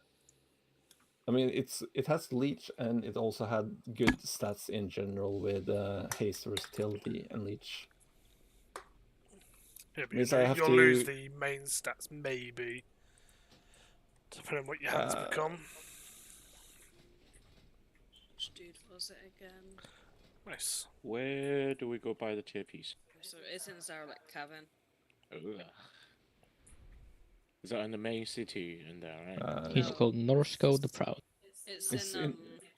I mean, it has leech and it also had good stats in general with haste, versatility, and leech. Yeah, but Means you'll, I have you'll to- lose the main stats maybe. Depending on what your hands become. Which dude was it again? Nice. Where do we go buy the tier piece? So it's in Zarlek Cavern. Ugh. Is that in the main city in there, right? He's called Norsko the Proud. It's in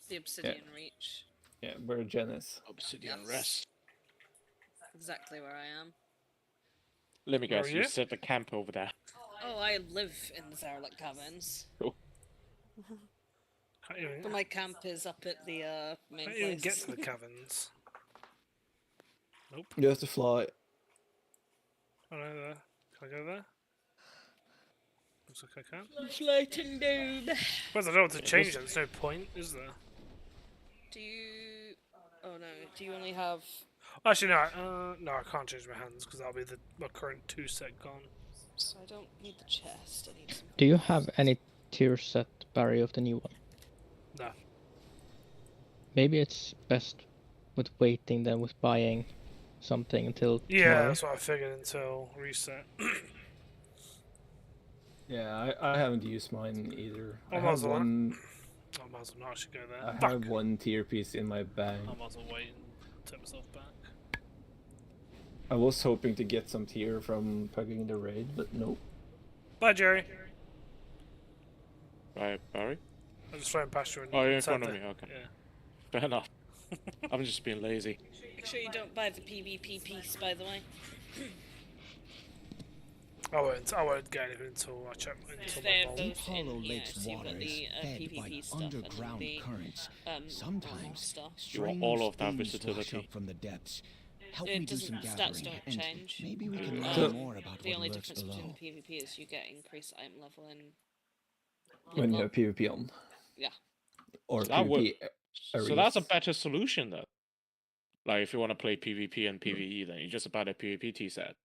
the Obsidian Reach. Yeah, where Jen is. Obsidian Yes. Rest. Exactly where I am. Let me Where guess, are you you? set the camp over there. Oh, I live in the Zarlek Caverns. Cool. Can't even, But my camp is up at the main can't even place. get to the caverns. Nope. You have to fly. Oh no, there. Can I go there? Looks like I can. Floating down. Well, I don't want to change it. There's no point, is there? Do you... Oh no, do you only have... Actually, no. No, I can't change my hands because that'll be my current 2 set gone. So I don't need the chest, I need some... Do you have any tier set Barry of the new one? No. Maybe it's best with waiting than with buying something until Yeah, tomorrow. that's what I figured until reset. Yeah, I haven't used mine either. I I might have as well one. I might as well not actually go there. I Fuck. have one tier piece in my bag. I might as well wait and take myself back. I was hoping to get some tier from pugging the raid, but nope. Bye, Jerry. Right, Barry? I'm just flying past you. And Oh, you're in inside front of the- me, okay. Yeah. Fair enough. I'm just being lazy. Make sure you don't buy the PvP piece, by the way. I won't get anything until I check until They my have vault. those Deep Hollow in here, Lake's so you've got water the is fed PvP by stuff and then underground the currents. normal Sometimes stuff. You want strange all of that things wash versatility. up from the depths. Help It me do doesn't, some stats gathering, don't and change. maybe we can So- learn more about The what only lurks difference between below. the PvP is you get increased item level and When you have PvP on. yeah. Or So that would- PvP areas. So that's a better solution then. Like if you want to play PvP and PvE, then you just buy the PvP set.